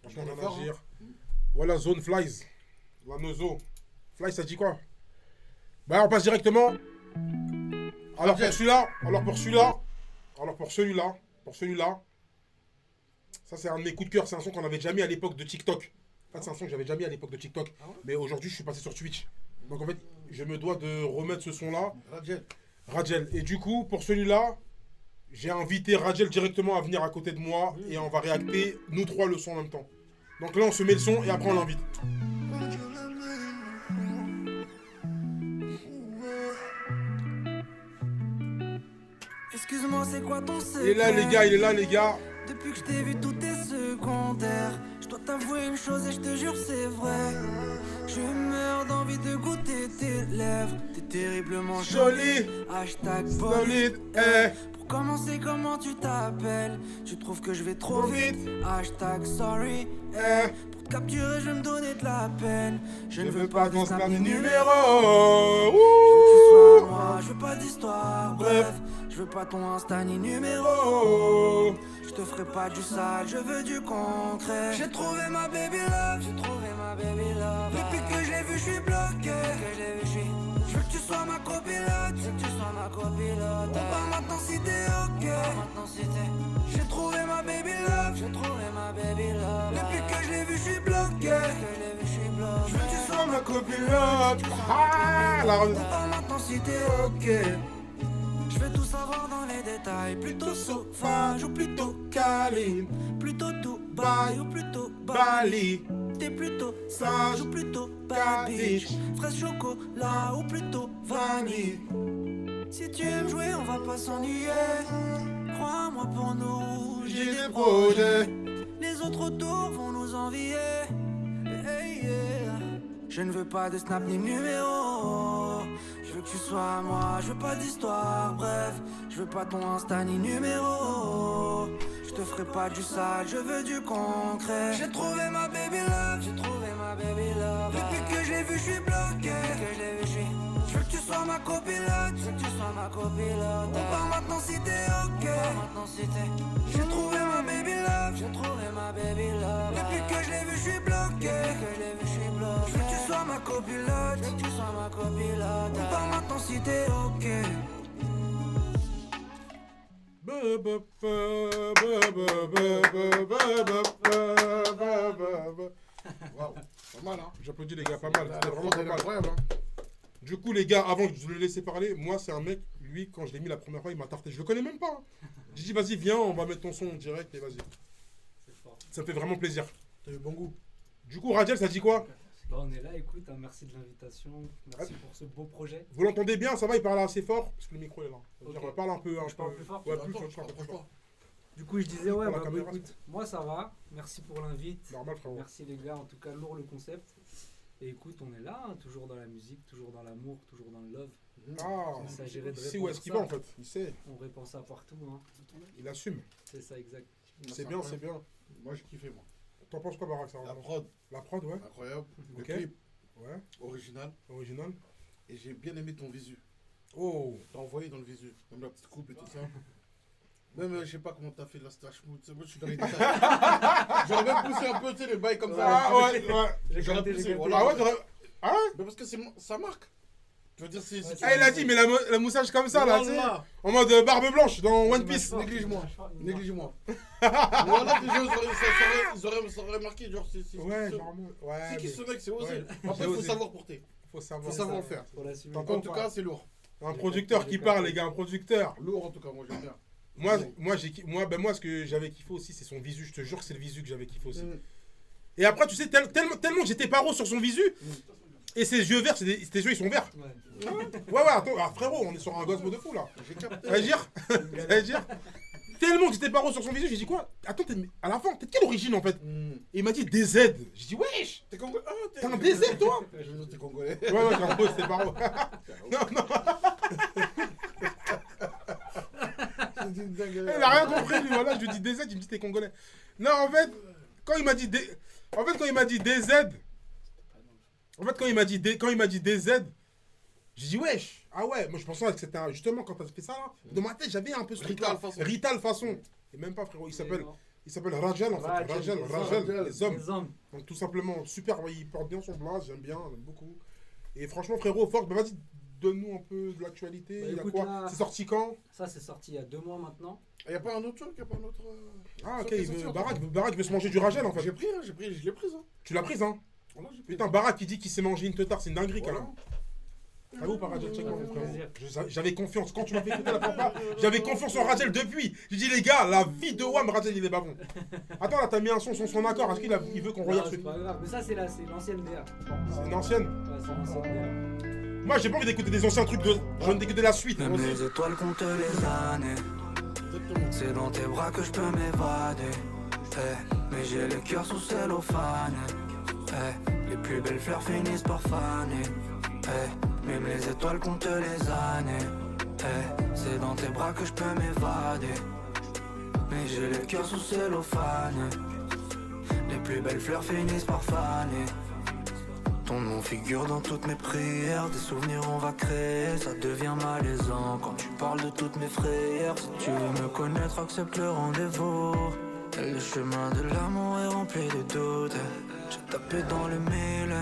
Franchement, Il est rien à fort, dire. Voilà, Zone Flies. La Nozo. Flies, ça dit quoi? Bah on passe directement. Alors pour celui-là, ça c'est un de mes coups de cœur, c'est un son qu'on avait déjà mis à l'époque de TikTok. En fait, c'est un son que j'avais déjà mis à l'époque de TikTok, mais aujourd'hui je suis passé sur Twitch. Donc en fait, je me dois de remettre ce son-là, Radiel. Et du coup, pour celui-là, j'ai invité Radiel directement à venir à côté de moi et on va réacter nous trois le son en même temps. Donc là, on se met le son et après on l'invite. Excuse-moi, c'est quoi ton secret? Il est là les gars. Depuis que je t'ai vu, tout est secondaire. Je dois t'avouer une chose et je te jure, c'est vrai. Je meurs d'envie de goûter tes lèvres. T'es terriblement jolie. Hashtag Solide, Pour commencer, comment tu t'appelles? Tu trouves que je vais trop vite? Hashtag sorry. Pour te capturer, je vais me donner de la peine. Je ne veux pas de snap ni numéro. Je veux que tu sois à moi, je veux pas d'histoire. Bref, je veux pas ton Insta ni numéro. Je te ferai pas du sale, je veux du concret. J'ai trouvé ma baby love, Depuis que je l'ai vu, je suis bloqué. Je veux que tu sois ma copilote, On part maintenant si t'es ok. J'ai trouvé ma baby love, Depuis que je l'ai vu, je suis bloqué. Je veux que tu sois ma copilote. Ah, la On part maintenant si t'es ok. Je veux tout savoir dans les détails. Plutôt sauvage ou plutôt câline. Plutôt Dubaï ou plutôt Bali. T'es plutôt sage ou plutôt bad bitch. Fraise chocolat ou plutôt vanille. Si tu aimes jouer, on va pas s'ennuyer. Crois-moi, pour nous, j'ai des projets. Les autres autour vont nous envier. Hey, yeah. Je ne veux pas de snap ni numéro. Je veux que tu sois à moi, je veux pas d'histoire. Bref, je veux pas ton Insta ni numéro. Je te ferai pas du sale, je veux du concret. J'ai trouvé ma baby love, Depuis que je l'ai vu, je suis bloqué. Je veux que tu sois ma copilote, On part maintenant si t'es ok. J'ai trouvé ma baby love, Depuis que je l'ai vu, je suis bloqué. Je veux que tu sois ma copilote, On part maintenant si t'es ok. Waouh, pas mal, hein. J'applaudis les gars, pas mal. C'était vraiment pas mal. Incroyable, hein. Du coup, les gars, avant que je le laisse parler, moi, c'est un mec, lui, quand je l'ai mis la première fois, il m'a tarté. Je le connais même pas. Hein. J'ai dit, vas-y, viens, on va mettre ton son en direct et vas-y. Ça me fait vraiment plaisir. T'as eu bon goût. Du coup, Radiel, ça dit quoi? Bah on est là, écoute, hein, merci de l'invitation, merci pour ce beau projet. Vous l'entendez bien, ça va, il parle assez fort parce que le micro est là. Ça veut dire, Ok. parle un peu. Je parle plus fort. Ouais, plus Rapproche, fort, plus fort. Du coup, je disais, ouais, Pour la bah, caméra, écoute, moi ça va, merci pour l'invite. Normal, frérot. Merci les gars, en tout cas, lourd le concept. Et écoute, on est là, hein, toujours dans la musique, toujours dans l'amour, toujours dans le love. Ah, Il s'agirait de il sait où répandre est-ce qu'il ça. va en fait. Il sait, On répand ça partout, hein. il assume. C'est ça, exact. C'est bien, c'est bien. Moi, j'ai kiffé, moi. T'en penses quoi, Barak, ça La va? prod, La prod, ouais. incroyable. Le Ok. clip, Ouais, original. original. Et j'ai bien aimé ton visu. Oh, T'as envoyé dans le visu. Même la petite coupe et tout ça. Même, je sais pas comment t'as fait la stache mood. Moi, je suis dans les détails. J'aurais même poussé un peu, tu sais, les bails comme ça. ah ouais, ouais. J'ai J'aurais capté, poussé, j'ai capté. voilà. Ah ouais, t'aurais- ah ouais? Mais parce que c'est sa marque. Tu veux dire, c'est. Ah, il a dit, mais la moustache comme ça, là, tu sais. Voilà. En mode barbe blanche dans One Piece. Néglige-moi. Néglige-moi. Voilà, les gens, ils auraient marqué, genre, c'est. Ouais, normal. Ouais. C'est qui ce mec, c'est osé. Ouais. Après, il faut savoir porter. Faut Faut savoir le faire. Faut l'assumer. T'entends En tout cas, c'est lourd. Un producteur qui parle, les gars, un producteur. Lourd, en tout cas, moi, j'aime bien. Moi, ce que j'avais kiffé aussi, c'est son visu. Je te jure que c'est le visu que j'avais kiffé aussi. Et après, tu sais, tellement que j'étais paro sur son visu. Et ses yeux verts, ses yeux, ils sont verts. Ouais, attends, alors, frérot, on est sur un gosse de fou là. Ça veut dire tellement que j'étais paro sur son visu, j'ai dit quoi? Attends, à la fin, t'es de quelle origine en fait? Et il m'a dit DZ. J'ai dit, wesh, T'es congolais? t'es un DZ toi? T'es congolais. Ouais, en gros, c'était paro. Non. Il a rien compris, lui, voilà, je lui dis DZ, il me dit t'es congolais. Non, en fait, quand il m'a dit DZ, quand il m'a dit DZ, j'ai dit wesh, ah ouais, moi je pensais que c'était justement quand t'as fait ça là, dans ma tête j'avais un peu ce truc là, Rital façon. Et même pas frérot, il s'appelle Rajel en fait, Rajel, les hommes. Donc tout simplement, super, il porte bien son blaze, j'aime beaucoup. Et franchement frérot, fort, bah vas-y, donne-nous un peu de l'actualité, il y a écoute, quoi là, c'est sorti quand? Ça, c'est sorti il y a 2 mois maintenant. Il n'y a pas un autre truc, il n'y a pas un autre. Ah ok, Barak veut se manger du Rajel en fait. J'ai pris, je l'ai prise. Tu l'as prise hein? Voilà, j'ai pris. Putain, Barak qui dit qu'il s'est mangé une teutard, c'est une dinguerie quand Voilà. même. Ah vous par Rajel, check mon frère. Plaisir. J'avais confiance, quand tu m'as fait écouter la première fois, j'avais confiance en Rajel depuis. J'ai dit les gars, la vie de Wam, Rajel il est pas bon. Attends là, t'as mis un son accord, est-ce qu'il veut qu'on Non, regarde c'est ce... pas grave, mais ça, c'est l'ancienne DA. C'est une ancienne. Ouais, c'est l'ancienne DA. Moi j'ai pas envie d'écouter des anciens trucs de... Je veux d'écouter la suite. Même les étoiles comptent les années. C'est dans tes bras que je peux m'évader. Mais j'ai le cœur sous cellophane. Les plus belles fleurs finissent par faner. Même les étoiles comptent les années. C'est dans tes bras que je peux m'évader. Mais j'ai le cœur sous cellophane. Les plus belles fleurs finissent par faner. Ton nom figure dans toutes mes prières. Des souvenirs on va créer. Ça devient malaisant quand tu parles de toutes mes frayeurs. Si tu veux me connaître, accepte le rendez-vous. Le chemin de l'amour est rempli de doutes. J'ai tapé dans le mille.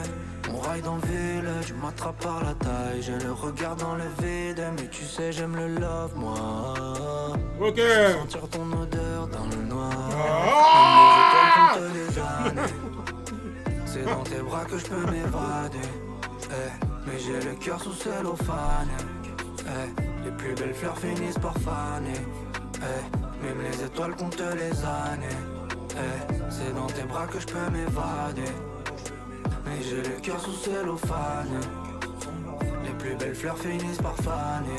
On raille dans le vide. Tu m'attrapes par la taille. J'ai le regard dans le vide. Mais tu sais j'aime le love moi. Ok. Sentir ton odeur dans le noir. Ah Même les étoiles comptent les années. C'est dans tes bras que je peux m'évader. Mais j'ai le cœur sous cellophane. Les plus belles fleurs finissent par faner. Même les étoiles comptent les années. C'est dans tes bras que je peux m'évader. Mais j'ai le cœur sous cellophane. Les plus belles fleurs finissent par faner.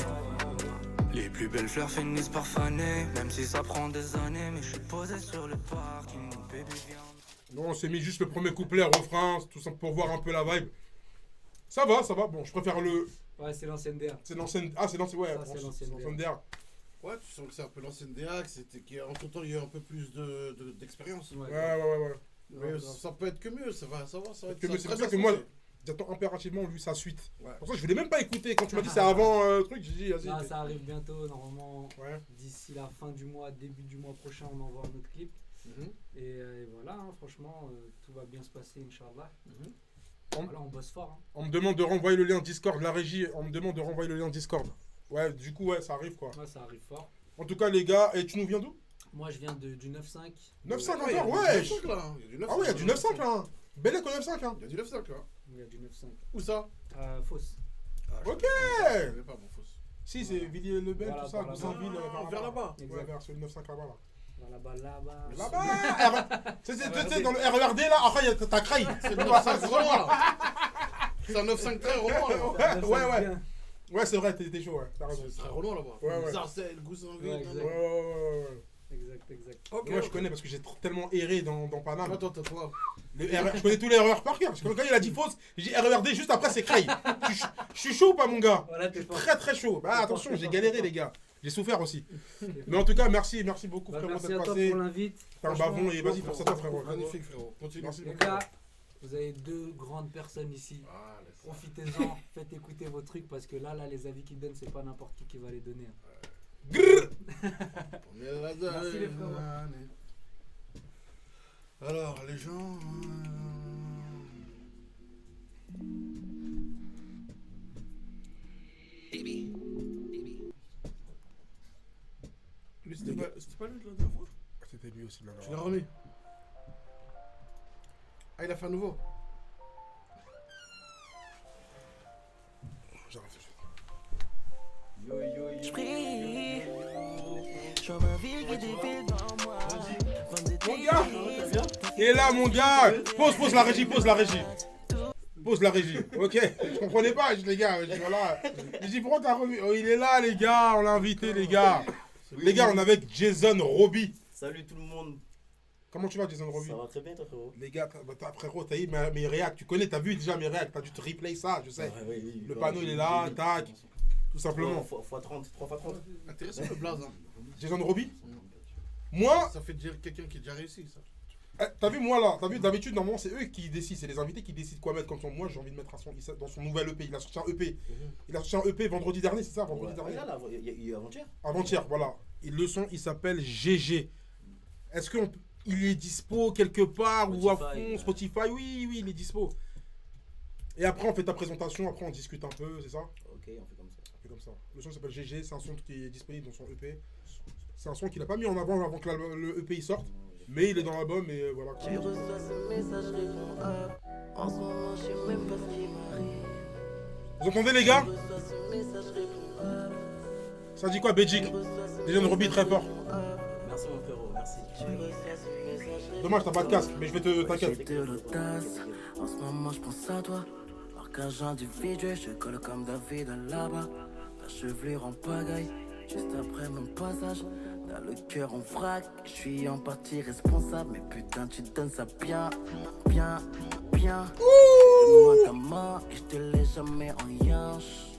Les plus belles fleurs finissent par faner. Même si ça prend des années. Mais je suis posé sur le parking. Baby viens. Non, on s'est mis juste le premier couplet, refrain, tout ça pour voir un peu la vibe. Ça va. Bon, je préfère le... Ouais, c'est l'ancienne DA. C'est l'ancienne... Ah, c'est l'ancienne... Ouais, Ça, c'est l'ancienne l'ancienne DA. Ouais, tu sens que c'est un peu l'ancienne DA, qu'entre temps il y a un peu plus d'expérience. Ouais. Mais ça peut être que mieux, ça va être C'est pour très ça que bien moi, sensé. j'attends impérativement lui sa suite. Ouais. Pour ça, je voulais même pas écouter. Quand tu m'as dit c'est avant truc, j'ai dit, vas-y. Là, ça arrive bientôt, normalement. Ouais. D'ici la fin du mois, début du mois prochain, on envoie un autre clip. Et voilà, hein, franchement, tout va bien se passer, Inch'Allah. Voilà, on bosse fort. Hein. On me demande de renvoyer le lien Discord, la régie, on me demande de renvoyer le lien Discord. Ouais, du coup, ouais, ça arrive quoi. Ouais, ça arrive fort. En tout cas, les gars, et tu nous viens d'où? Moi, je viens du 9-5. 9-5 il y a encore, du ouais. 9-5 là, hein. Il y a du 9-5, Ah ouais, il y a du 9-5 là. Bellec au 9-5 hein. Il y a du 9-5 là. Il y a du 9-5. Où ça? Fausse. Ok. Je savais pas mon fausse. Si, c'est Villiers-le-Bel, Voilà, tout ça, par là-bas. Goussainville, Vers là-bas. Ouais, vers sur le 9-5 là-bas là. Là-bas. Là-bas. Tu sais, dans le RERD là, après, il y a ta craille. C'est le 9-5 Roland là. C'est un 9-5 très Roland là. Ouais. Ouais, c'est vrai, t'es chaud, ouais. T'as raison. C'est très Roland là-bas. Ouais. Sarcelles, Goussainville. Ouais, exact. Ouais. Exact. Ok. Moi, je connais parce que j'ai tellement erré dans Paname. Attends, toi. Je connais tous les RER par cœur. Parce que quand il a dit fausse, j'ai dit RERD juste après, c'est craille. Je suis chaud ou pas, mon gars? Voilà, t'es fort. Très chaud. Bah, attention, j'ai galéré, les gars. J'ai souffert aussi. Mais en tout cas, merci beaucoup, frérot, Merci d'être à toi passé. pour l'invite. T'es un bavon et vas-y, force à toi, frérot. Magnifique frérot. Continue. Merci Les beaucoup. gars, vous avez 2 grandes personnes ici. Ah, laisse ça. Profitez-en, faites écouter vos trucs parce que là, les avis qu'ils donnent, c'est pas n'importe qui va les donner. Hein. Grrr. On est là, Merci, les frérots. Alors, les gens. Et lui aussi, là. Tu l'as remis. Ah, il a fait un nouveau. J'ai réfléchi. J'prie, je vois ma vie qui défile devant moi. Mon gars, il est là, mon gars. Pose la régie, pose la régie. Pose la régie, ok. Je comprenais pas, les gars. Je dis, voilà. Je dis, pourquoi t'as remis? Oh, il est là, les gars. On l'a invité, les gars. Les gars, on est avec Jason Roby. Salut tout le monde. Comment tu vas, Jason Roby? Ça va très bien, toi, frérot. Les gars, frérot, t'as eu mes réacts. Tu connais, t'as vu déjà mes réacts. T'as dû te replay ça, je sais. Oui, Le panneau, il est là, tac. Tout simplement. x30, 3x30. Intéressant le blaze. Hein. Jason Roby. Moi. Ça fait dire quelqu'un qui a déjà réussi, ça. T'as vu, moi là, d'habitude, normalement, c'est eux qui décident, c'est les invités qui décident quoi mettre comme son. Moi, j'ai envie de mettre dans son nouvel EP. Il a sorti un EP. Il a sorti un EP vendredi dernier, c'est ça? Vendredi dernier. Il y a eu avant-hier. Avant-hier, voilà. Le son, il s'appelle GG. Est-ce qu'il est dispo quelque part ou à fond? Spotify, oui, il est dispo. Et après, on fait ta présentation, après, on discute un peu, c'est ça? Ok, on fait comme ça. On fait comme ça. Le son s'appelle GG, c'est un son qui est disponible dans son EP. C'est un son qu'il n'a pas mis en avant que le EP il sorte. Mais il est dans l'album et voilà. Tu reçois ce message, réponds up. En ce moment, je sais même pas ce qui m'arrive. Vous entendez, les gars? Tu reçois ce message, réponds up. Ça dit quoi, Belgique? Jason Roby très fort. Merci mon frérot, merci. Dommage, t'as pas de casque, mais je vais te. T'inquiète. J'ai de l'audace. En ce moment, je pense à toi. Marquage individuel, je colle comme David là-bas. Ta chevelure en pagaille, juste après mon passage. T'as le cœur en vrac, je suis en partie responsable. Mais putain, tu donnes ça bien. Donne-moi ta main et je te laisse jamais en yinche.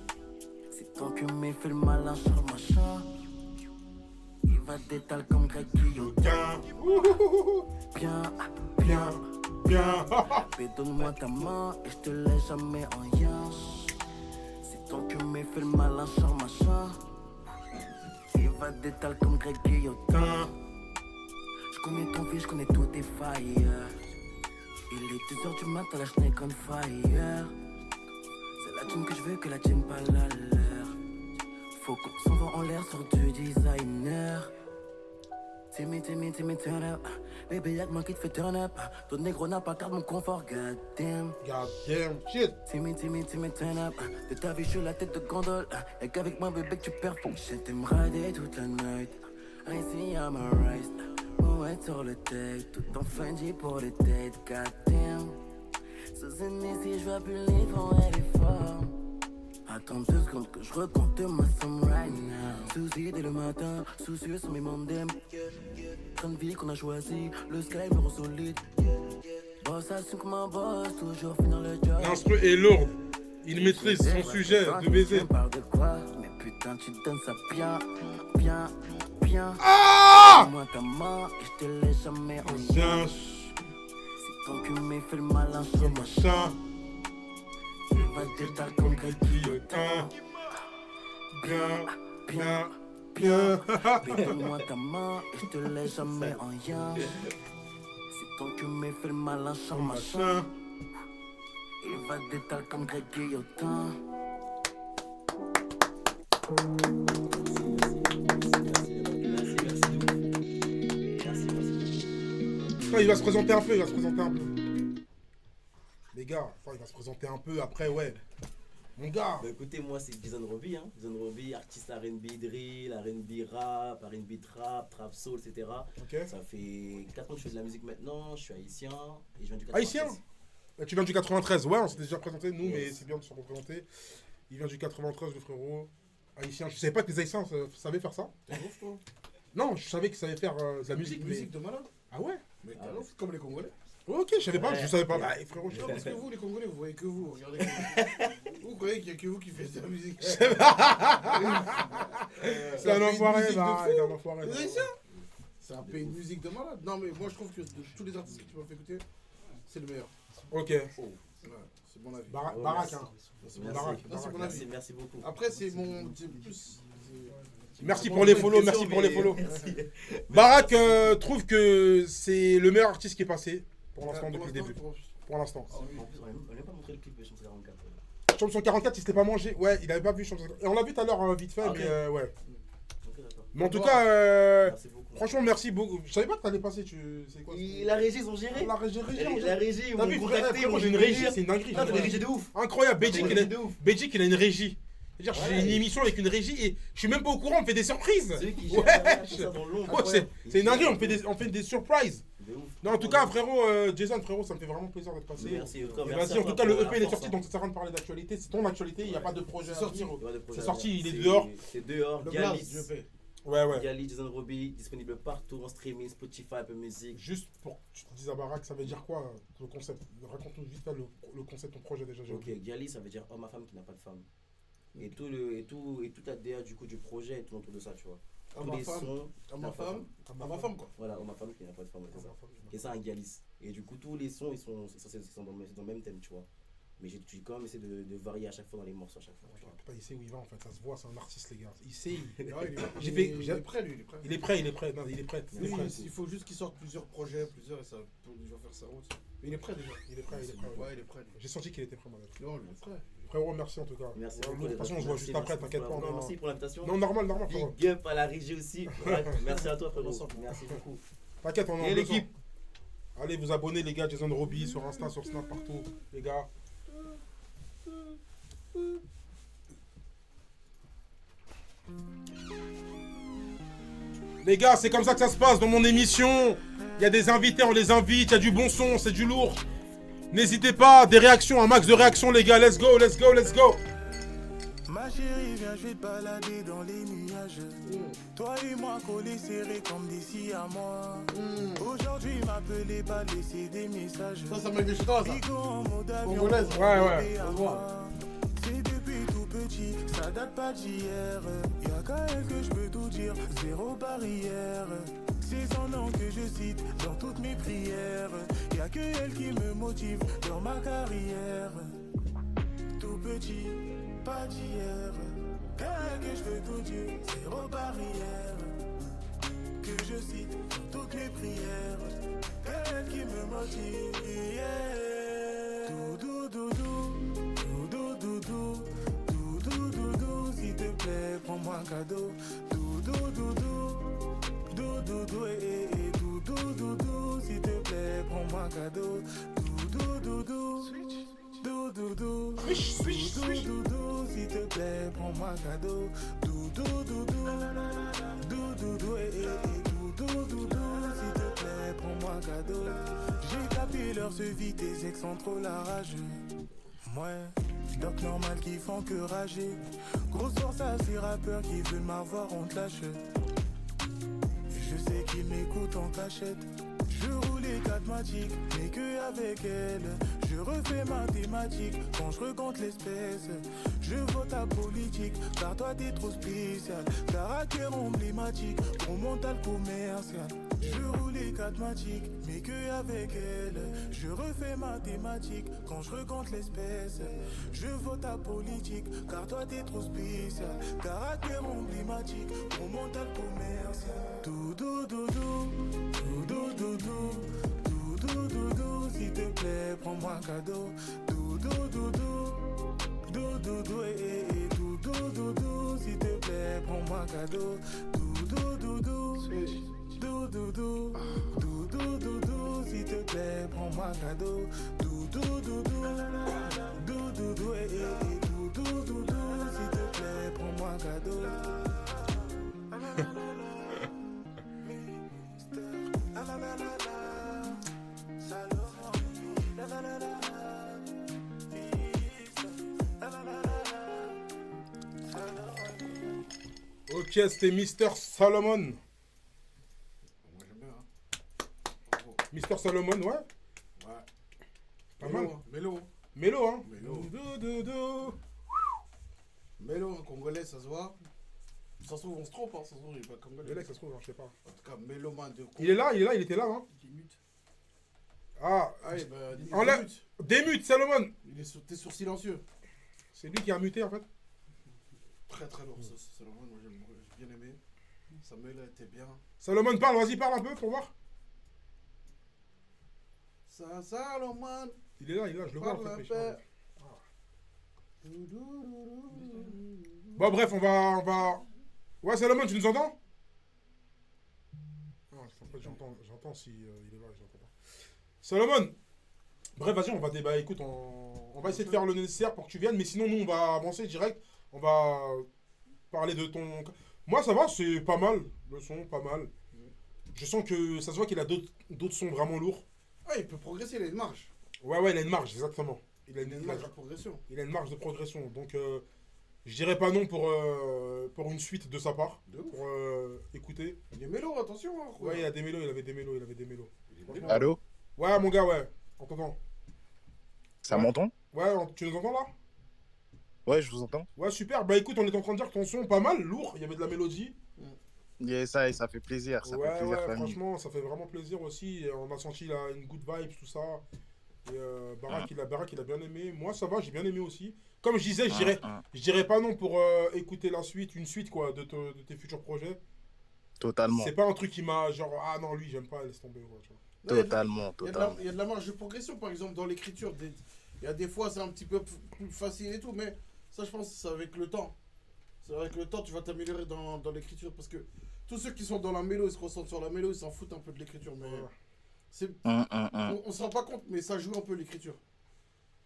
C'est ton que me fait le malin sur le machin. Il va détaler comme Greg Guillotin. Bien. Mais donne-moi ta main et je te laisse jamais en yinche. C'est ton que me fait le malin sur le machin. Il va détaler comme Greg Guillotin. Je connais ton vie, je connais toutes tes failles. Il est 2h du matin, la snake on fire. C'est la thune que je veux, que la tienne pas la leur. Faut qu'on s'envoie en l'air sur du designer. Timmy, turn up. Baby, y'a que moi qui te fait turn up. Ton négro n'a pas carte mon confort, goddamn. Goddamn, shit. Timmy, turn up. De ta vie, je suis la tête de gondole. Y'a qu'avec moi, bébé, que tu perds. Je t'aime rider toute la night. I see I'm a rise. Mouette sur le tech. Tout en Fendi pour les têtes, goddamn. Sous une ici, je vois plus les fonds et les formes. Attends 2 secondes que je recompte ma somme right now. Souci dès le matin, soucieux sur mes mandem. Train de vie qu'on a choisi, le sky me rend solide. Boss assume comme un boss, toujours finir le job. L'instru est lourde, il maîtrise son sujet de baiser. Parle de quoi? Mais putain, tu donnes ça bien. Ah! Donne-moi ta main et je te laisse jamais en Bien. C'est ton cul me fait le malin sur Le ma machin. Il va détaler comme Greg Guillotin. Bien. Mais donne-moi ta main et je te laisse jamais en yinche. C'est ton cul me fait le malin sur ma Machin. Il va détaler comme Greg Guillotin. Enfin, il va se présenter un peu, Les gars, il va se présenter un peu après, ouais. Mon gars. Bah écoutez, moi c'est Jason Roby, hein. Jason Roby, artiste R&B drill, R&B rap, R&B trap soul, etc. Ok. Ça fait 4 ans que je fais de la musique maintenant, je suis haïtien et je viens du 93. Haïtien? Tu viens du 93, ouais, on s'est déjà présenté, nous, mais c'est bien de se représenter. Il vient du 93, le frérot. Haïtien, je savais pas que les Haïtiens savaient faire ça. T'es ouf, toi? Non, je savais qu'ils savaient faire de la musique. Musique de malade. Ah ouais? Mais t'es ouf, comme les Congolais. Ok, je savais pas, je savais pas. Bah, frérot, je Non, parce que vous, les Congolais, vous voyez que vous. Regardez. Vous croyez qu'il y a que vous qui faites de la musique. C'est un enfoiré, là. C'est un enfoiré. Les Haïtiens, c'est un pays de musique de malade. Non, mais moi, je trouve que de tous les artistes que tu m'as fait écouter, c'est le meilleur. Ok. Ouais, c'est mon avis. Baraque, hein. C'est mon avis. Merci beaucoup. Après, c'est mon. C'est plus. Merci pour les follow, merci pour les follow. Baraque trouve que c'est le meilleur artiste qui est passé pour l'instant depuis le début. Pour l'instant. En plus, on n'a pas montré le clip de Champs 44. Champion 44, il s'était pas mangé. Ouais, il avait pas vu Champion 44. Et on l'a vu tout à l'heure vite fait, mais ouais. Mais en tout cas, Merci beaucoup. franchement, merci beaucoup. Je savais pas que t'allais passer. C'est quoi La régie, ils ont géré. La régie, La régie, ils T'as m'ont vu, contacté. frérot, j'ai une régie, c'est une dinguerie. Ah, t'as une régie de ouf. Incroyable, T'as une régie de ouf. Belgique, il a une régie. C'est-à-dire, Ouais. j'ai une émission avec une régie et je suis même pas au courant, on me fait des surprises. C'est eux qui Ouais, gèrent ça dans l'ombre. Oh, c'est une dinguerie, on fait des surprises. De ouf. Non, en tout cas, frérot, Jason, frérot, ça me fait vraiment plaisir d'être passé. Merci. Et Merci vas-y, à en toi tout cas, le pour la EP il est force, sorti, hein. donc ça sert à rien de parler d'actualité. C'est ton actualité, il n'y a pas de projet à sorti. sortir. Il y aura des projets C'est à sorti, venir. il est dehors. C'est dehors. Le Galis. blast, je fais. Ouais, ouais. Galis, Jason Roby, disponible partout en streaming, Spotify, Apple Music. Juste pour que tu te dises à Barak, ça veut dire quoi le concept? Raconte-nous vite fait le concept, ton projet déjà. J'ai Ok, oublié. Galis, ça veut dire homme à femme qui n'a pas de femme. Et toute la DA du coup du projet est tout autour de ça, tu vois. À Tous ma les femme, sons. à ma femme, quoi. Voilà, homme à femme qui n'a pas de femme, ouais, c'est ça. Et ça, un Galis. Et du coup, tous les sons, ils sont dans le même thème, tu vois. Mais j'ai quand même essayé de varier à chaque fois dans les morceaux, à chaque fois. tu vois. Putain, il sait où il va en fait, ça se voit, c'est un artiste, les gars. Il sait. Il est prêt, lui. Il est prêt, il est prêt. Non, il est prêt. Lui, il faut juste qu'il sorte plusieurs projets, et ça, il va faire sa route. Mais il est prêt déjà. Il est prêt, il est prêt. Ouais, il est prêt. J'ai senti qu'il était prêt, mon ami. Non, il est prêt. Frérot, merci en tout cas. Merci Ouais, beaucoup. de toute façon, on se voit juste après, t'inquiète pas. Non, Merci pour l'invitation. non, normal, frérot. Big up à la régie aussi. Ouais, merci à toi, frérot. Merci beaucoup. T'inquiète, on est en Et besoin. l'équipe. Allez vous abonner, les gars, Jason Roby sur Insta, sur Snap, partout, les gars. Les gars, c'est comme ça que ça se passe dans mon émission. Il y a des invités, on les invite, il y a du bon son, c'est du lourd. N'hésitez pas, des réactions, un max de réactions, les gars. Let's go, let's go, let's go. Ma chérie, viens, je vais te balader dans les nuages. Toi et moi collés serrés comme des scies à moi. Aujourd'hui, m'appelez pas, laisser des messages. Ça m'a chez toi, ça. Bigo en mode avion. Congolaise. Ouais. à moi. C'est depuis tout petit, ça date pas d'hier. Y'a qu'à elle que je peux tout dire, zéro barrière. C'est son nom que je cite dans toutes mes prières. Y'a que elle qui me motive dans ma carrière. Tout petit, pas d'hier. Elle que je peux tout dire, zéro barrière. Que je cite dans toutes mes prières. Elle qui me motive. Yeah. Doudou. Doudou, s'il te plaît, prends-moi un cadeau. Doudou, s'il te plaît, prends-moi un cadeau. Doudou, s'il te plaît, prends-moi un cadeau. Doudou, s'il te plaît, prends-moi un cadeau. J'ai tapé l'heure, ce vite, tes ex sont trop la rage. Ouais. Doc normal qui font que rager. Grosse force à ces rappeurs qui veulent m'avoir, on te lâche. Je sais qu'ils m'écoutent en cachette. Je roule les mathématiques, mais que avec elle. Je refais mathématiques quand je recompte l'espèce. Je vote à politique, car toi t'es trop spécial. Caractère emblématique, gros mental commercial. Je roule les mathématiques, mais que avec elle. Je refais mathématiques quand je recompte l'espèce. Je vote à politique, car toi t'es trop spécial. Caractère emblématique, gros mental commercial. Doudou, s'il te plaît, prends-moi un cadeau. Doudou, s'il te plaît, prends-moi un cadeau. Doudou, s'il te plaît, prends-moi un cadeau. Doudou, s'il te plaît, prends-moi un cadeau. Ok, c'était Mister Salomon. Moi, j'aime bien, hein. Mister Salomon, ouais. Ouais. Pas mal. Mélo. Mélo, hein. Mélo. Mélo, en congolais, ça se voit. Ça se trouve, on se trompe, hein. Ça se trouve, il est pas congolais. Le mec, ça se trouve, hein, je sais pas. En tout cas, méloman de Il est là, il était là, hein. Ah, enlève. Démute, Salomon. T'es sur silencieux. C'est lui qui a muté, en fait. Très très lourd, ça, Salomon, moi j'ai bien aimé. Samuel était bien. Salomon, parle, vas-y, parle un peu pour voir. Salomon. Il est là, je le vois en fait. Ah. Bon, bref, on va. Ouais, Salomon, tu nous entends? J'entends si il est là, j'entends pas. Salomon. Bref, vas-y, on va débattre. Écoute, on va essayer de faire le nécessaire pour que tu viennes, mais sinon, nous, on va avancer direct. On va parler de ton. Moi, ça va, c'est pas mal. Le son, pas mal. Je sens que ça se voit qu'il a d'autres sons vraiment lourds. Ouais, il peut progresser, il a une marge. Ouais, il a une marge, exactement. Il a une marge de progression. Il a une marge de progression. Donc, je dirais pas non pour une suite de sa part. Pour écouter. Il est mélo, attention. Hein, ouais, il a des mélos, il avait des mélos. Allô? Ouais, mon gars, ouais. On t'entend. Ça m'entend? Ouais, tu nous entends là? Ouais, je vous entends. Ouais, super. Bah écoute, on est en train de dire que ton son pas mal, lourd. Il y avait de la mélodie. Ça fait plaisir. Ça fait plaisir, famille. Franchement, ça fait vraiment plaisir aussi. Et on a senti là, une good vibe, tout ça. Et Barak, il a bien aimé. Moi, ça va, j'ai bien aimé aussi. Comme je disais, je dirais pas non pour écouter la suite, une suite quoi, de tes futurs projets. Totalement. C'est pas un truc qui m'a genre, ah non, lui, j'aime pas, laisse tomber. Ouais, tu vois. Totalement. Il y a de la marge de progression, par exemple, dans l'écriture. Il y a des fois, c'est un petit peu plus facile et tout, mais ça, je pense, c'est avec le temps. C'est avec le temps, tu vas t'améliorer dans l'écriture. Parce que tous ceux qui sont dans la mélo, ils se ressentent sur la mélo, ils s'en foutent un peu de l'écriture. Mais on se rend pas compte, mais ça joue un peu l'écriture.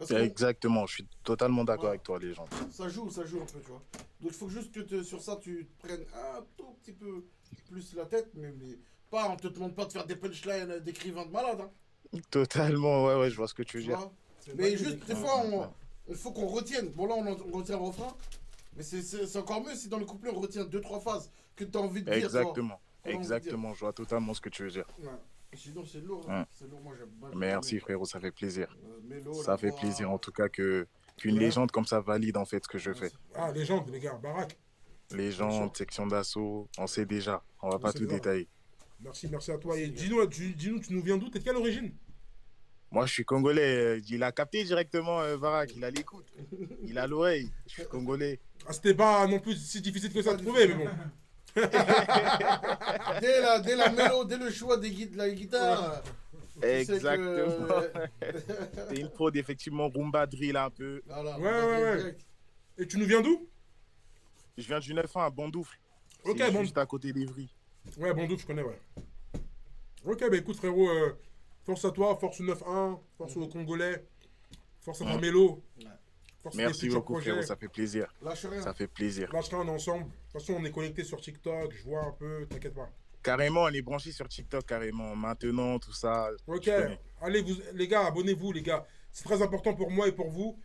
Exactement, je suis totalement d'accord avec toi, les gens. Ça joue un peu, tu vois. Donc il faut juste que sur ça, tu te prennes un tout petit peu plus la tête, mais pas, on te demande pas de faire des punchlines d'écrivains de malade. Hein. Totalement, ouais, je vois ce que tu veux dire. Mais juste, des fois, il faut qu'on retienne. Bon, là, on retient le refrain, mais c'est encore mieux si dans le couplet, on retient 2-3 phases que tu as envie de dire. Exactement, je vois totalement ce que tu veux dire. Ouais. Sinon, c'est lourd. Hein. C'est lourd, moi, j'aime bien. Merci, frérot, ça fait plaisir. Mélo, ça fait plaisir, en tout cas, qu'une légende comme ça valide, en fait, ce que je fais. Ah, légende, les gars, Barak. Légende, section d'assaut, on sait déjà. On va pas tout détailler. Merci à toi. Et dis-nous, tu nous viens d'où? T'es de quelle origine? Moi, je suis congolais. Il a capté directement, Barak. Il a l'écoute. Il a l'oreille. Je suis congolais. Ah, c'était pas non plus si difficile que ça de trouver, mais bon. dès la mélo, dès le choix de la guitare. Exactement. C'est une prod, effectivement, rumba drill un peu. Voilà, ouais. Et tu nous viens d'où? Je viens du 9-1 à Bondoufle. Ok, juste à côté d'Evry. Ouais, Bondoufle, je connais, ouais. Ok, bah écoute, frérot, force à toi, force au 9-1, force aux Congolais, force à ta mélo. Force merci beaucoup, frérot, ça fait plaisir. Lâche rien. Ça fait plaisir. Lâche rien, on est ensemble. De toute façon, on est connectés sur TikTok, je vois un peu, t'inquiète pas. Carrément, on est branchés sur TikTok, carrément. Maintenant, tout ça. Ok, allez, les gars, abonnez-vous, les gars. C'est très important pour moi et pour vous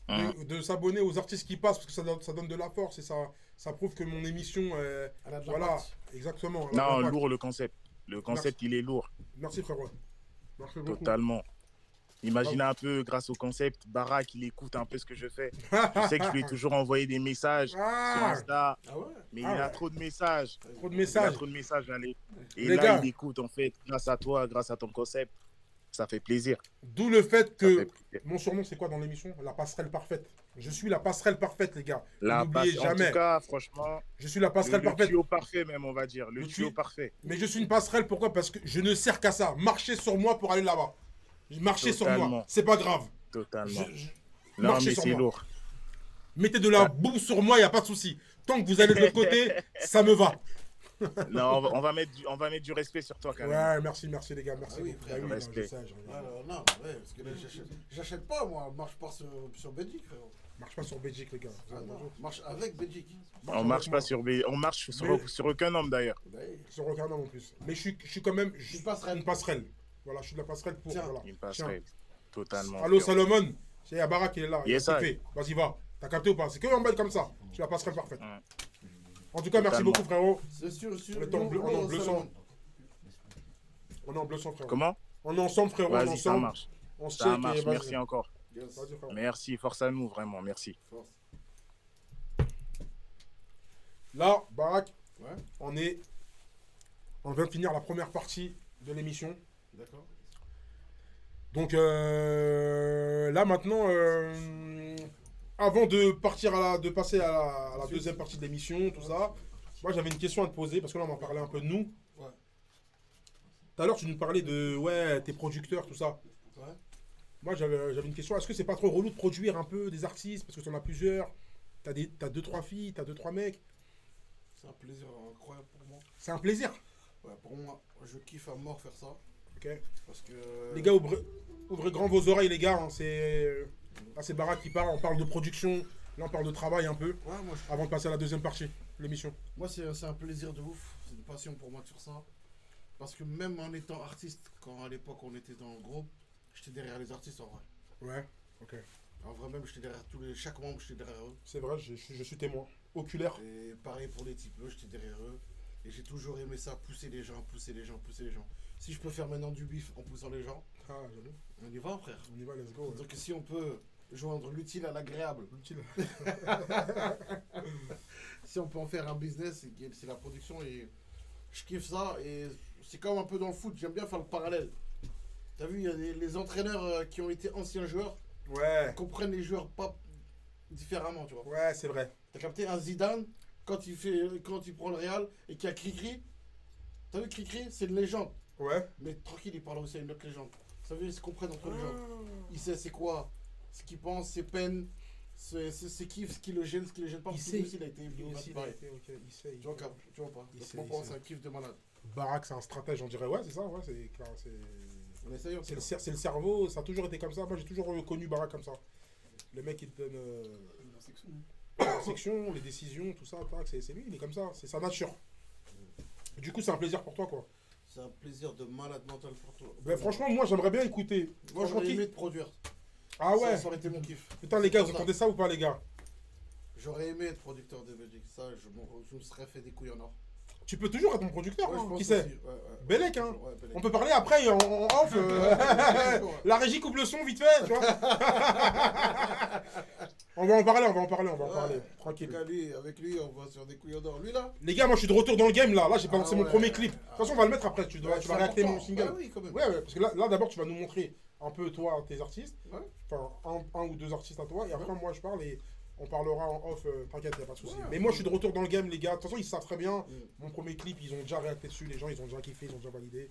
de s'abonner aux artistes qui passent parce que ça donne de la force et ça prouve que mon émission. Voilà, exactement. Non, lourd le concept. Le concept, il est lourd. Merci, frérot. Merci beaucoup. Totalement. Imaginez un peu, grâce au concept, Barak, il écoute un peu ce que je fais. Je sais que je lui ai toujours envoyé des messages sur Insta, mais il a trop de messages. Trop de messages. Il a trop de messages. Et là, il écoute, en fait, grâce à toi, grâce à ton concept. Ça fait plaisir. D'où le fait que mon surnom, c'est quoi dans l'émission? La passerelle parfaite. Je suis la passerelle parfaite, les gars. N'oubliez jamais. En tout cas, franchement, je suis la passerelle parfaite. Le tuyau parfait, même, on va dire. Le tuyau parfait. Mais je suis une passerelle, pourquoi? Parce que je ne sers qu'à ça. Marcher sur moi pour aller là-bas. Marcher sur moi, c'est pas grave. Totalement. Non, mais c'est lourd. Mettez de la boue sur moi, il n'y a pas de souci. Tant que vous allez de l'autre côté, ça me va. Non, on va mettre du respect sur toi, quand même. Ouais, merci les gars. Merci. Respect. Non, parce que là, j'achète pas, moi. Marche pas sur Belgique, frérot. Marche pas sur Belgique, les gars. Marche avec Belgique. On marche pas sur Belgique. On marche sur aucun homme, d'ailleurs. Sur aucun homme en plus. Mais je suis quand même une passerelle. Voilà, je suis de la passerelle pour. Voilà. Une passerelle. Totalement. Allô, Salomon. C'est Yabarak qui est là. Yes, vas-y, va. T'as capté ou pas? C'est que en bail comme ça. Je suis la passerelle parfaite. En tout cas, merci beaucoup, frérot. C'est sûr. On est en bleu sang. On est en bleu sang, frérot. Comment? On est ensemble, frérot. Vas-y, ça marche. Ça marche. Vas-y. Merci encore. Yes. Merci. Force à nous, vraiment. Merci. Force. Là, Barak, on vient de finir la première partie de l'émission. D'accord. Donc là maintenant, avant de passer à la deuxième partie de l'émission, tout ça, moi j'avais une question à te poser parce que là on en parlait un peu de nous. Ouais. Tout à l'heure tu nous parlais de tes producteurs, tout ça. Ouais. Moi j'avais une question, est-ce que c'est pas trop relou de produire un peu des artistes parce que tu en as plusieurs, t'as 2-3 filles, t'as 2-3 mecs. C'est un plaisir incroyable pour moi. C'est un plaisir. Ouais, pour moi, je kiffe à mort faire ça. Ok. Parce que. Les gars, ouvrez grand vos oreilles, les gars. Hein, là, c'est Barak qui parle. On parle de production. Là, on parle de travail un peu. Ouais, moi, avant de passer à la deuxième partie de l'émission. Moi, c'est un plaisir de ouf. C'est une passion pour moi de faire ça. Parce que même en étant artiste, quand à l'époque on était dans le groupe, j'étais derrière les artistes en vrai. Ouais, ok. En vrai, même j'étais derrière chaque membre, j'étais derrière eux. C'est vrai, je suis témoin. Oculaire. Et pareil pour les types, j'étais derrière eux. Et j'ai toujours aimé ça, pousser les gens, pousser les gens, pousser les gens. Si je peux faire maintenant du bif en poussant les gens, on y va, frère. On y va, let's go. Donc si on peut joindre l'utile à l'agréable. Si on peut en faire un business, c'est la production et je kiffe ça. Et c'est comme un peu dans le foot, j'aime bien faire le parallèle. T'as vu, il y a les entraîneurs qui ont été anciens joueurs. Ouais. Ils comprennent les joueurs pas différemment, tu vois. Ouais, c'est vrai. T'as capté un Zidane quand il prend le Real et qu'il y a Cricri. T'as vu Cricri, c'est une légende. Ouais. Mais tranquille, il parle aussi à une autre légende. Ça veut dire qu'ils se comprennent entre les gens. Il sait c'est quoi, ce qu'il pense, ses peines, ses kiffs, ce qui le gêne, ce qui le gêne pas. Il parce sait. Lui aussi, il a été pareil. Il sait. Tu vois pas. Donc, pour moi, c'est un kiff de malade. Barak, c'est un stratège, on dirait. Ouais, c'est ça. Ouais, on essaye. C'est le cerveau, ça a toujours été comme ça. Moi, j'ai toujours connu Barak comme ça. Le mec, il te donne la section, les décisions, tout ça. C'est lui, il est comme ça. C'est sa nature. Du coup, c'est un plaisir pour toi, quoi. C'est un plaisir de malade mental pour toi. Ben, franchement, moi, j'aimerais bien écouter. Moi, j'aurais aimé te produire. Ah ouais. Ça aurait été mon kiff. Putain, les gars, vous entendez ça ou pas, les gars? J'aurais aimé être producteur de Belgique. Ça, je me serais fait des couilles en or. Tu peux toujours être mon producteur, ouais, hein, qui sait? Ouais. Bellec, hein. Ouais, Bellec. On peut parler après en off. La régie coupe le son vite fait, tu vois. On va en parler. Tranquille. Avec lui, on va sur des couilles en or. Lui, là. Les gars, moi, je suis de retour dans le game, là. Là, j'ai balancé mon premier clip. De toute façon, on va le mettre après. Tu vas réacter mon single. Ah oui, quand même. Ouais, parce que là d'abord, tu vas nous montrer un peu, toi, tes artistes. Ouais. Enfin, un ou deux artistes à toi. Et après, moi, je parle et on parlera en off. T'inquiète, y'a pas de souci. Mais moi, je suis de retour dans le game, les gars. De toute façon, ils savent très bien. Mon premier clip, ils ont déjà réacté dessus. Les gens, ils ont déjà kiffé, ils ont déjà validé.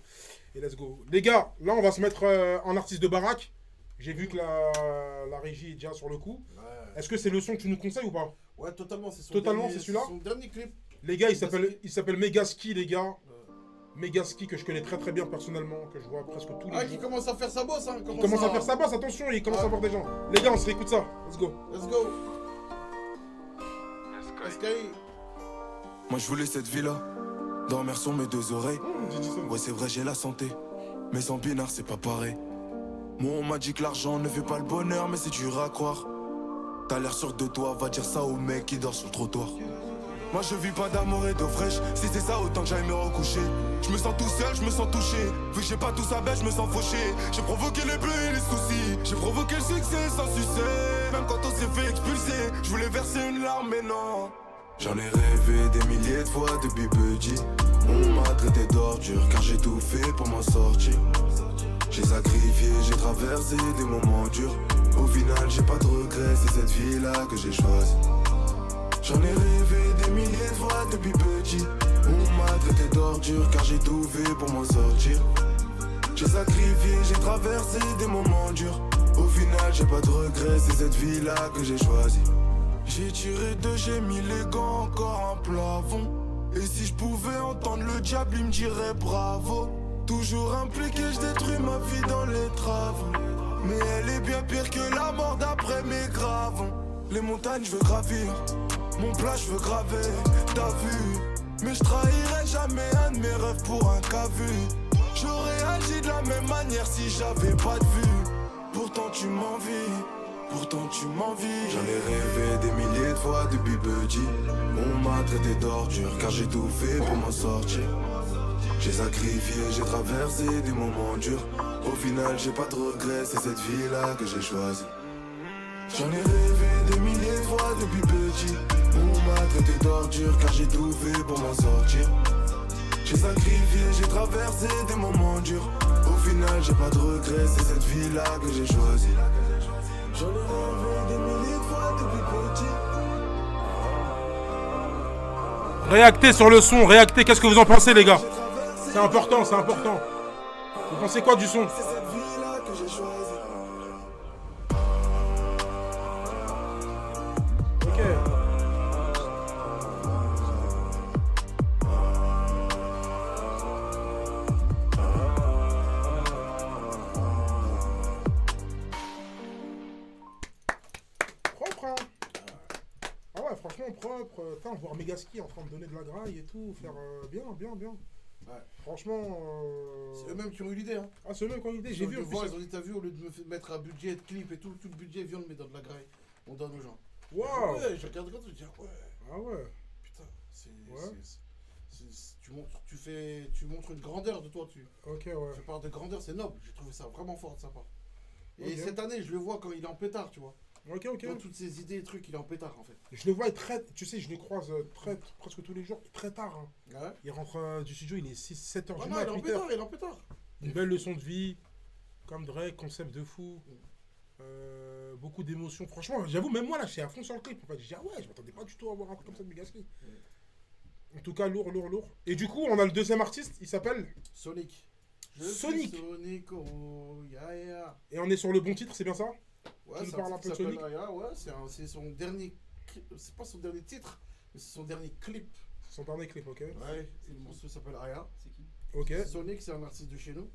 Et let's go. Les gars, là, on va se mettre en artiste de Barak. J'ai vu que la régie est déjà sur le coup. Ouais. Est-ce que c'est le son que tu nous conseilles ou pas? Ouais, totalement. C'est celui-là. Son dernier clip. Les gars, il s'appelle Megaski, les gars. Megaski, que je connais très très bien personnellement, que je vois presque tous les jours. Qui commence à faire sa bosse, hein. Il commence à faire sa bosse, attention, il commence à voir des gens. Les gars, on se réécoute ça. Let's go. Moi, je voulais cette vie-là. Dormir sur mes deux oreilles. Ouais, c'est vrai, j'ai la santé. Mais sans pinard, c'est pas pareil. Moi, on m'a dit que l'argent ne fait pas le bonheur, mais c'est dur à croire. T'as l'air sûr de toi, va dire ça au mec qui dort sur le trottoir. Moi je vis pas d'amour et d'eau fraîche. Si c'est ça, autant que j'aille me recoucher. Je me sens tout seul, je me sens touché. Vu que j'ai pas tout ça, ben je me sens fauché. J'ai provoqué les bleus et les soucis. J'ai provoqué le succès sans succès. Même quand on s'est fait expulser, je voulais verser une larme mais non. J'en ai rêvé des milliers de fois depuis petit. On m'a traité d'ordure car j'ai tout fait pour m'en sortir. J'ai sacrifié, j'ai traversé des moments durs. Au final j'ai pas de regrets, c'est cette vie-là que j'ai choisie. J'en ai rêvé des milliers de fois depuis petit. On m'a traité d'ordure car j'ai tout fait pour m'en sortir. J'ai sacrifié, j'ai traversé des moments durs. Au final j'ai pas de regrets, c'est cette vie-là que j'ai choisie. J'ai tiré deux, j'ai mis les gants, encore un plafond. Et si je pouvais entendre le diable, il me dirait bravo. Toujours impliqué, je détruis ma vie dans les travaux. Mais elle est bien pire que la mort d'après mes gravons. Les montagnes je veux gravir, mon plat je veux graver, t'as vu. Mais je trahirais jamais un de mes rêves pour un cas vu. J'aurais agi de la même manière si j'avais pas de vue. Pourtant tu m'envies, pourtant tu m'envies. J'en ai rêvé des milliers de fois depuis petit. On m'a traité d'ordure car j'ai tout fait pour m'en sortir. J'ai sacrifié, j'ai traversé des moments durs. Au final j'ai pas de regrets, c'est cette vie-là que j'ai choisie. J'en ai rêvé des milliers de fois depuis petit. On m'a traité d'ordure car j'ai tout fait pour m'en sortir. J'ai sacrifié, j'ai traversé des moments durs. Au final j'ai pas de regrets, c'est cette vie-là que j'ai choisie. J'en ai rêvé des milliers de fois depuis petit. Réactez sur le son, réactez, qu'est-ce que vous en pensez les gars? C'est important, c'est important. Vous pensez quoi du son? C'est cette vie-là que j'ai choisie. propre, hein. Ah ouais, franchement propre. Putain, voir Megaski en train de donner de la graille et tout, faire bien. Ouais. Franchement. C'est eux-mêmes qui ont eu l'idée. Hein. Ah, c'est eux-mêmes qui ont eu l'idée, j'ai vu. Ils ont dit, t'as vu, au lieu de me mettre un budget de clip et tout le budget, viens, on le met dans de la graille. On donne aux gens. Waouh! Ouais, je regarde quand je dis, ouais. Ah ouais. Putain, Ouais. Tu montres une grandeur de toi, Ok, ouais. Tu parles de grandeur, c'est noble. J'ai trouvé ça vraiment fort de sa part. Et Ok. cette année, je le vois quand il est en pétard, tu vois. Ok. Dans toutes ses idées et trucs, il est en pétard en fait. Je le vois tu sais, je le croise presque tous les jours, très tard. Hein. Ouais. Il rentre du studio, il est 7 heures Ah du non, mat, il est en 8 pétard, heures. il est en pétard. Une belle leçon de vie, comme Drake, concept de fou. Beaucoup d'émotions. Franchement, j'avoue, même moi là, je suis à fond sur le clip. En fait, je dis, ah ouais, je m'attendais pas du tout à voir un truc comme ça de Megaski. En tout cas, lourd. Et du coup, on a le deuxième artiste, il s'appelle Sonic. Sonic. Sonic, oh, yeah. Et on est sur le bon titre, c'est bien ça? Ouais, Tu nous c'est parles un peu de Sonic? Ouais, c'est son dernier. C'est pas son dernier titre, mais c'est son dernier clip. Son dernier clip, ok. Ouais, le morceau s'appelle Aya. C'est qui? Ok. Sonic, c'est un artiste de chez nous.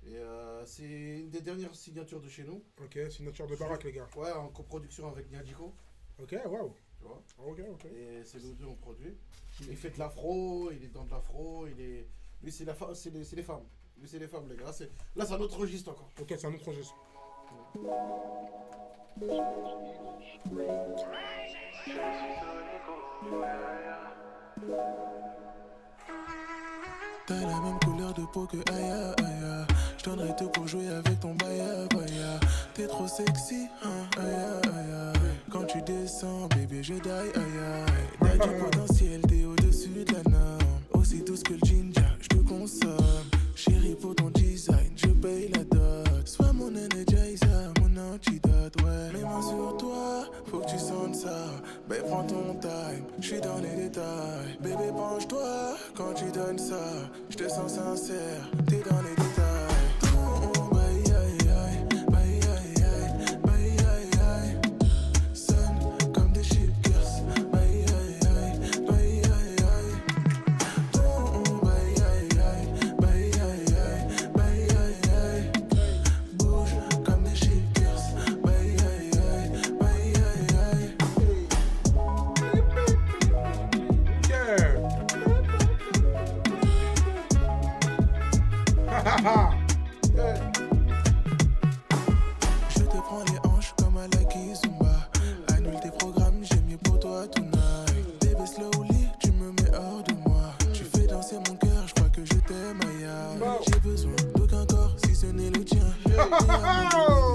Et c'est une des dernières signatures de chez nous. Ok, signature de baraque, les gars. Ouais, en coproduction avec Niadiko. Ok, waouh. Tu vois? Ok. Et c'est nous deux on produit. Il fait de l'afro, il est dans de l'afro, il est. Lui c'est les femmes. Lui c'est les femmes les gars. Là c'est un autre registre encore. Ok, c'est un autre registre. T'as la même couleur de peau que Aya, Aya. J'donnerais tout pour jouer avec ton baya, baya. T'es trop sexy, hein, Aya, Aya. Quand tu descends, bébé, je die, Aya. T'as du potentiel, t'es au-dessus de la norme. Aussi douce que le ginger, j'te consomme. Chérie, pour ton design, je paye la dot. Sois mon energizer, mon antidote, ouais. Mes mains sur toi, faut que tu sentes ça. Babe, prends ton time, j'suis dans les détails. Bébé, penche-toi quand tu donnes ça. J'te sens sincère, t'es dans les détails. Ton bail, aïe, aïe, bail, aïe, aïe, bail, aïe, aïe. Sonne comme des shakers, bail, aïe, aïe, bail, aïe, aïe. Ton bail, aïe, aïe, bail, aïe, aïe, bail, aïe, aïe. Bouge comme des shakers, bail, aïe, aïe, bail, aïe, aïe. Je te prends les hanches comme à la Kizumba. Annule tes programmes, j'ai mieux pour toi tonight. Baby slowly, tu me mets hors de moi. Tu fais danser mon cœur, je crois que je t'aime, Aya. J'ai besoin d'aucun corps si ce n'est le tien. Du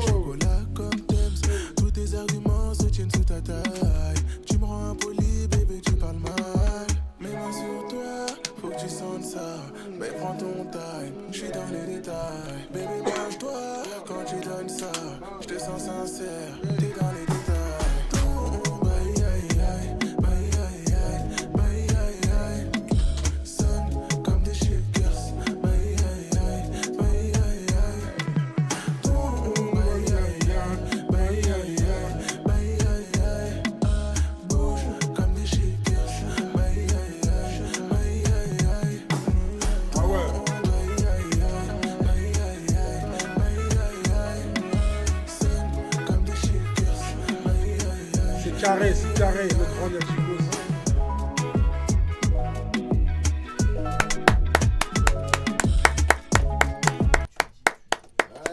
chocolat comme Thames. Tous tes arguments se tiennent sous ta taille. Tu me rends impoli, bébé, tu parles mal. Mes mains sur toi, faut que tu sentes ça. Mais prends ton time, j'suis dans les détails. Bébé, mange-toi quand tu donnes ça. J'te sens sincère, t'es dans les détails. Ton bail, aïe, aïe, bail, aïe, aïe, bail, aïe, aïe. Sonne comme des shakers, bail, aïe, aïe, bail, aïe, aïe. Ton bail, aïe, aïe, bail, aïe, aïe, bail, aïe, aïe. Bouge comme des shakers, bail, aïe, aïe, bail, aïe, aïe. Ah ouais. C'est carré, le grand Niadiko.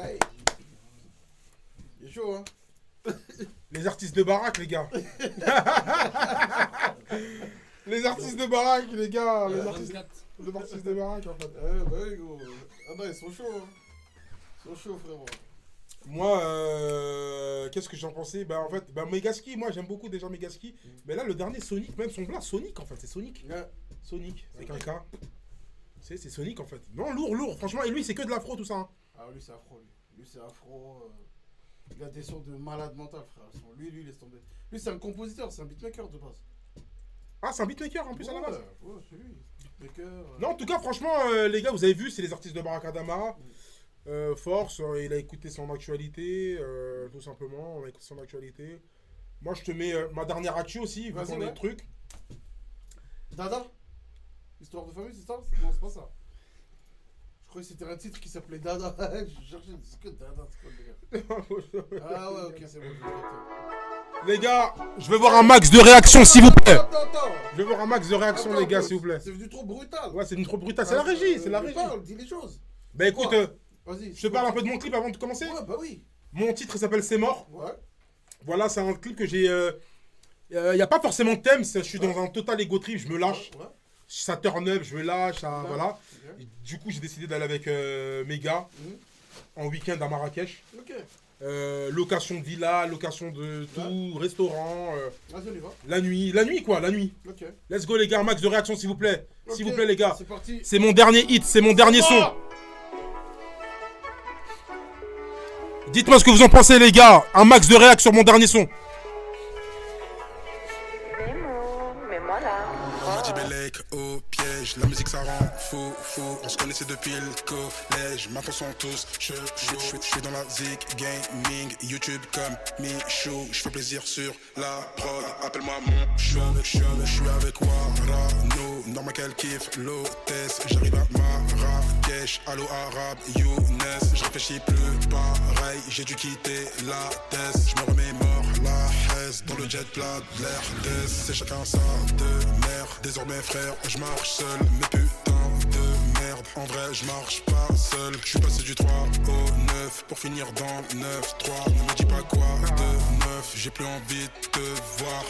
Aïe. Il est chaud hein. Les artistes de baraque, les gars. Les artistes de baraque, les gars. Les artistes de baraque, en fait. Bah oui, gros. Ah non, ils sont chauds hein. Ils sont chauds frérot. Moi, qu'est-ce que j'en pensais? Bah en fait, Megaski, moi j'aime beaucoup déjà Megaski. Mais là, le dernier Sonic, même son blast, Sonic en fait, c'est Sonic. Ouais. Sonic, avec un K. C'est Sonic en fait. Non, lourd, franchement. Et lui, c'est que de l'afro tout ça. Hein. Ah lui c'est afro, lui c'est afro. Il a des sons de malade mental frère. Lui laisse tomber. Lui c'est un compositeur, c'est un beatmaker de base. Ah, c'est un beatmaker en plus à la base. Ouais, c'est lui. Beatmaker. Non, en tout cas, franchement, les gars, vous avez vu, c'est les artistes de Barakadama. Force, il a écouté son actualité, tout simplement. On a écouté son actualité. Moi, je te mets ma dernière actu aussi, vu qu'on a le truc. Dada? Histoire de famille, c'est ça? Non, c'est pas ça. Je croyais que c'était un titre qui s'appelait Dada. Je cherchais, c'est que Dada, c'est quoi le délire? Ah ouais, ok, c'est bon, je Les gars, je veux voir un max de réaction, s'il vous plaît. Attends. Je veux voir un max de réaction, Attends, les gars, s'il vous plaît. C'est devenu trop brutal. Ouais, c'est une trop brutale. C'est la régie, c'est la régie. Parle, dis les choses. Bah écoute, Vas-y. je te parle un peu de mon clip avant de commencer. Ouais, bah oui. Mon titre s'appelle C'est mort. Ouais. Voilà, c'est un clip que j'ai. Il n'y a pas forcément de thème, je suis dans un total ego trip, je me lâche. Ouais. Ça turn up, je me lâche, ça, Ouais. voilà. Ok. Et du coup, j'ai décidé d'aller avec mes gars en week-end à Marrakech. Ok. Location de villa, location de tout, restaurant. Vas-y, on y va. La nuit, la nuit. Ok. Let's go les gars, max de réaction s'il vous plaît. S'il Ok, vous plaît les gars. c'est parti. C'est mon dernier hit, c'est mon dernier son. Dites-moi ce que vous en pensez les gars. Un max de réaction sur mon dernier son. On m'a dit Bellec au piège, la musique ça rend fou. On se connaissait depuis le collège, maintenant sont tous je suis dans la zik gaming, YouTube comme Michou. Je fais plaisir sur la prod, appelle-moi mon show. Je suis avec Warano, normal qu'elle kiffe l'hôtesse. J'arrive à Marrakech, allo arabe, Younes. Je réfléchis plus pareil, j'ai dû quitter la thèse. Je me remémore la haise dans le jet plat de l'air d'Est. C'est chacun sa de merde. Désormais frère, je marche seul, mais putain de merde. En vrai, je marche pas seul. Je suis passé du 3 au 9 pour finir dans 9-3. Ne me dis pas quoi de neuf, j'ai plus envie de te voir.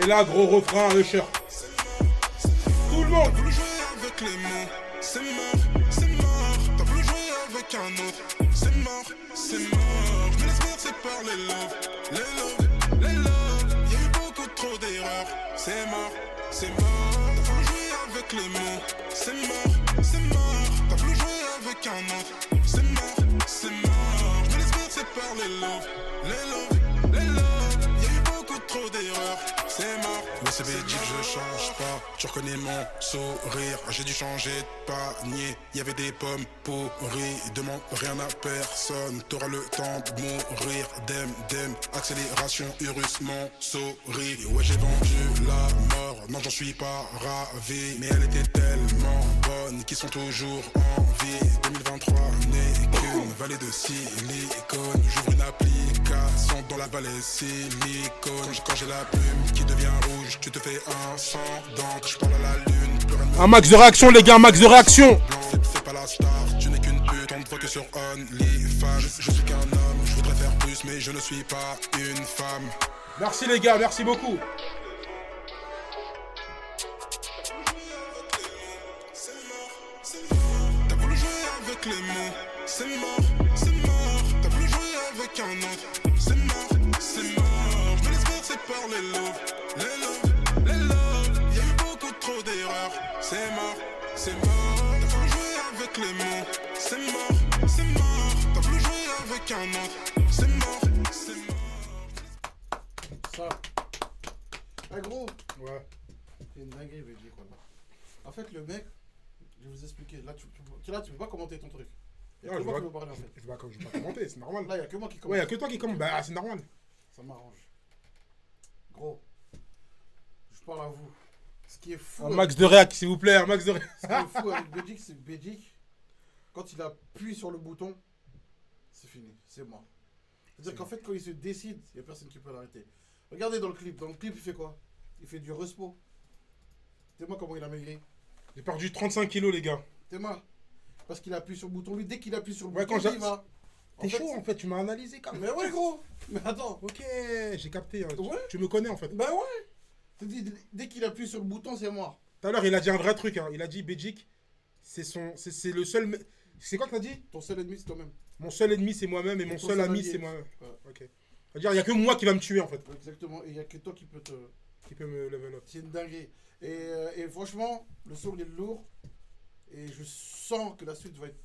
Et là, gros refrain, Usher. Tout le monde. T'as voulu jouer avec les mots, c'est mort. T'as voulu jouer avec un autre, c'est mort. Je me laisse bercer par les loves, Y'a eu beaucoup trop d'erreurs, c'est mort. T'as voulu jouer avec les mots, c'est mort. T'as voulu jouer avec un autre, c'est mort. Je me laisse bercer par les loves, Y'a eu beaucoup trop d'erreurs, c'est mort. Ouais, c'est dit que je change pas, tu reconnais mon sourire. J'ai dû changer de panier, y'avait des pommes pourries. Demande rien à personne, t'auras le temps de mourir. Dem, accélération, Urus, mon souris. Ouais, j'ai vendu la mort, non j'en suis pas ravi. Mais elle était tellement bonne qu'ils sont toujours en vie. 2023 n'est qu'une vallée de silicone. J'ouvre une application dans la vallée silicone. Quand j'ai la plume qui devient rouge, tu te fais un sang d'encre. Je parle à la lune, plus rien ne me Un max de réaction les gars, un max de réaction. fais pas la star, tu n'es qu'une pute, on te voit que sur OnlyFans. Je suis qu'un homme, je voudrais faire plus, mais je ne suis pas une femme. Merci les gars, merci beaucoup. T'as voulu jouer avec les mots, c'est mort. T'as voulu jouer avec un autre, c'est mort. Je me laisse bercer par les loves, Y'a eu beaucoup trop d'erreurs, c'est mort. T'as voulu jouer avec les mots, c'est mort. T'as voulu jouer avec un autre, c'est mort. Ça. Ah gros. Ouais. C'est une dinguerie, Belgique, quoi. En fait, le mec, je vais vous expliquer. Là, tu peux pas commenter ton truc. Y'a Non, que je moi vais qui veux parler, en fait. Je vais pas commenter, c'est normal. Là, y'a que moi qui commente. Ouais, y'a que toi qui commente. Bah, c'est normal. Ça m'arrange. Gros. Je parle à vous. Ce qui est fou. Un max de réac, s'il vous plaît, un max de réac. Ce qui est fou avec Belgique, c'est que Belgique, quand il appuie sur le bouton, c'est fini, c'est mort. C'est-à-dire qu'en fait, quand il se décide, il n'y a personne qui peut l'arrêter. Regardez dans le clip. Dans le clip, il fait quoi? Il fait du respo. Dis-moi comment il a maigri. J'ai perdu 35 kilos, les gars. Dis-moi. Parce qu'il appuie sur le bouton. Lui, dès qu'il appuie sur le Ouais, bouton, quand il va. T'es chaud, en fait, tu m'as analysé quand même. Mais ouais, gros. Mais attends. Ok, j'ai capté. Hein. Ouais. Tu me connais, en fait. Bah ouais. Je te dis, dès qu'il appuie sur le bouton, c'est mort. Tout à l'heure, il a dit un vrai truc. Hein. Il a dit, Belgique, c'est le seul... C'est quoi que t'as dit? Ton seul ennemi, c'est toi-même. Mon seul ennemi, c'est moi-même, et mon ton seul seul ami, allié. c'est moi-même. Ouais. Ok. C'est-à-dire, il n'y a que moi qui va me tuer, en fait. Exactement. Et il n'y a que toi qui peut te... Qui peut me level up. C'est une dinguerie. Et franchement, le son il est lourd. Et je sens que la suite va être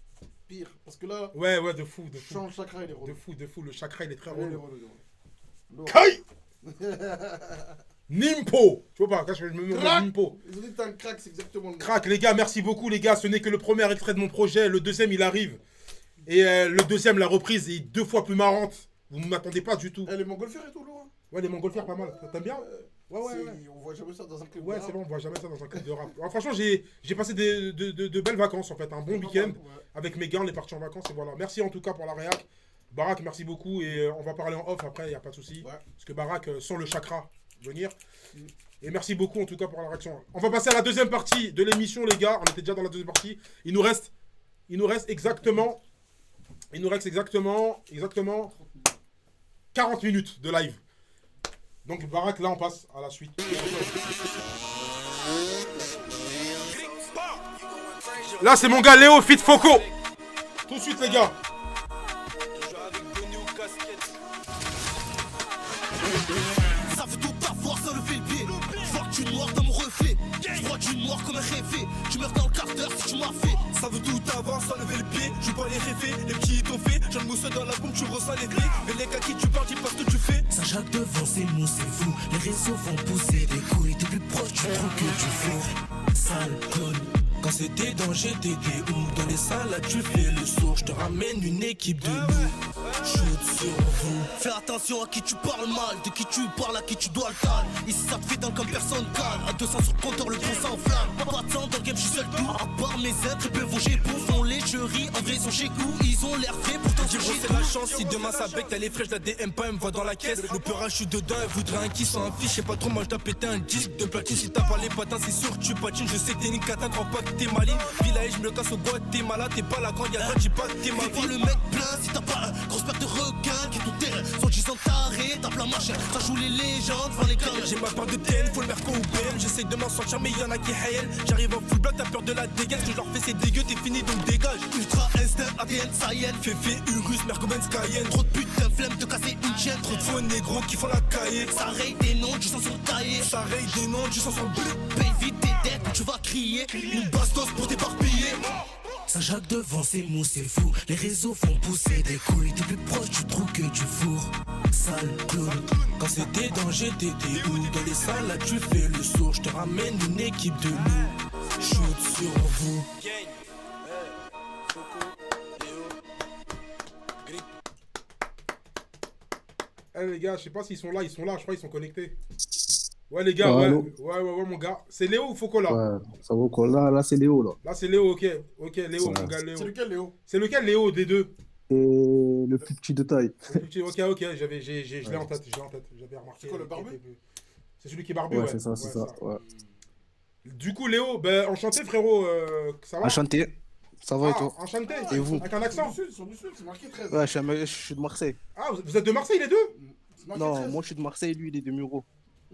pire. Parce que là, Ouais, de fou, de fou. change le chakra, il est relou. De fou. Le chakra, il est très Il est relou. relou, il est relou. Kai Nimpo. Tu vois pas, quand je me mets Crac. Nimpo. Ils ont dit que t'es un crack, c'est exactement le mot. Crac, les gars, merci beaucoup, les gars. Ce n'est que le premier extrait de mon projet. Le deuxième, il arrive. Et le deuxième, la reprise, est 2 fois plus marrante. Vous ne m'attendez pas du tout. Les montgolfières et tout, lourd. Ouais, les montgolfières, pas mal. T'aimes bien? On voit jamais ça dans un club de Ouais, rap. c'est bon, on voit jamais ça dans un club de rap. Alors, franchement, j'ai passé de belles vacances en fait, un bon week-end avec mes gars, on est partis en vacances et voilà. Merci en tout cas pour la réac. Barak, merci beaucoup et on va parler en off après, il n'y a pas de souci. Parce que Barak sent le chakra venir. Et merci beaucoup en tout cas pour la réaction. On va passer à la deuxième partie de l'émission les gars, on était déjà dans la deuxième partie. Il nous reste exactement 40 minutes de live. Donc Barak, là on passe à la suite. Là c'est mon gars Léo Fit Foco. Tout de suite les gars. Ça veut tout avoir sans lever le pied. Je vois que tu noir dans mon reflet. Je crois que tu noir comme un rêvé. Tu meurs dans le quart d'heure si tu m'as fait. Ça veut tout avoir sans lever le pied. Je vois les rêver, les petits t'ont fait. J'en mousse dans la bombe, tu ressens les faits. Mais les gars qui tu parles, dis pas ce que tu fais. Saint-Jacques devant, c'est nous, c'est vous. Les réseaux vont pousser des couilles. T'es plus proche du trou que du four. Sale clown. Quand c'est des dangers, t'es où? Dans les salles, là tu fais le sourd. Je te ramène une équipe de loups. Shoot sur vous. Fais attention à qui tu parles mal, de qui tu parles, à qui tu dois le calme. Ici ça te fait dans comme personne calme. À 200 sur le compteur, le bon s'enflamme. Pas de temps dans le game, je suis seul tout. À part mes êtres, peu vont j'ai bouffons les juries. En vrai, ils sont chez nous, ils ont l'air frais, pourtant J'ai c'est la chance, si demain ça bec, t'as les fraîches, la DM pas, elle me voit dans la caisse. Le peur, je suis dedans, elle voudrait un kiss sans un fiche. Je sais pas trop, moi je dois péter un disque de platine. Si t'as pas les patins, c'est sûr que tu patines. Je sais que t'es une cata, crois pas que t'es maline. Village, je me le casse au Guatemala, t'es pas la grande, y'a pas, dis pas que t'es ma vie. le mec plein si t'as pas un grosse paire de requins qui tout terrain. Sont 10 ans tarés, tape la marche, ça joue les légendes, devant les gangs. J'ai ma part de TN, faut le merco ou BM. J'essaye de m'en sortir, mais y'en a qui haïl. J'arrive en full block, t'as peur de la dégaine. Ce que je leur fais, c'est dégueu, t'es fini donc dégage. Ultra instinct, ADN, Saiyan. Féfé, Urus, Merco Benz, Cayenne. Trop de putain, flemme de casser une chaîne. Trop de faux négros qui font la cahier. Ça raye des noms, du sang sur le taillé. Ça raye des noms, du sang sur le bleu. Paye vite tes dettes, tu vas crier. Une bastos pour t'éparpiller. Saint-Jacques devant, c'est mou, c'est fou. Les réseaux font pousser des couilles. T'es plus proche du trou que du four. Sale clown. Quand c'est des dangers, t'es où? Dans les salles, là tu fais le sourd. Je te ramène une équipe de loups. Shoot sur vous. Eh les gars, je sais pas s'ils sont là, je crois qu'ils sont connectés. Ouais les gars, ouais, mon gars. C'est Léo ou Foco là? Ouais, ça vaut quoi? Là c'est Léo là. Là c'est Léo, ok. Ok, Léo, mon gars, Léo. C'est lequel, Léo? C'est lequel, Léo, des deux? Et le plus petit de taille. Ok, je l'ai en tête, j'avais remarqué. C'est quoi, le barbu? C'est celui qui est barbu, Ouais, ouais. c'est ça, c'est ça. Ouais. Du coup, Léo, ben, enchanté frérot, ça va? Enchanté. Ça va et toi? Enchanté. Et vous? Avec un accent? Ils sont du sud, c'est marqué 13. Ouais, je suis de Marseille. Ah, vous êtes de Marseille les deux? Non, moi je suis de Marseille, lui il est de Muro.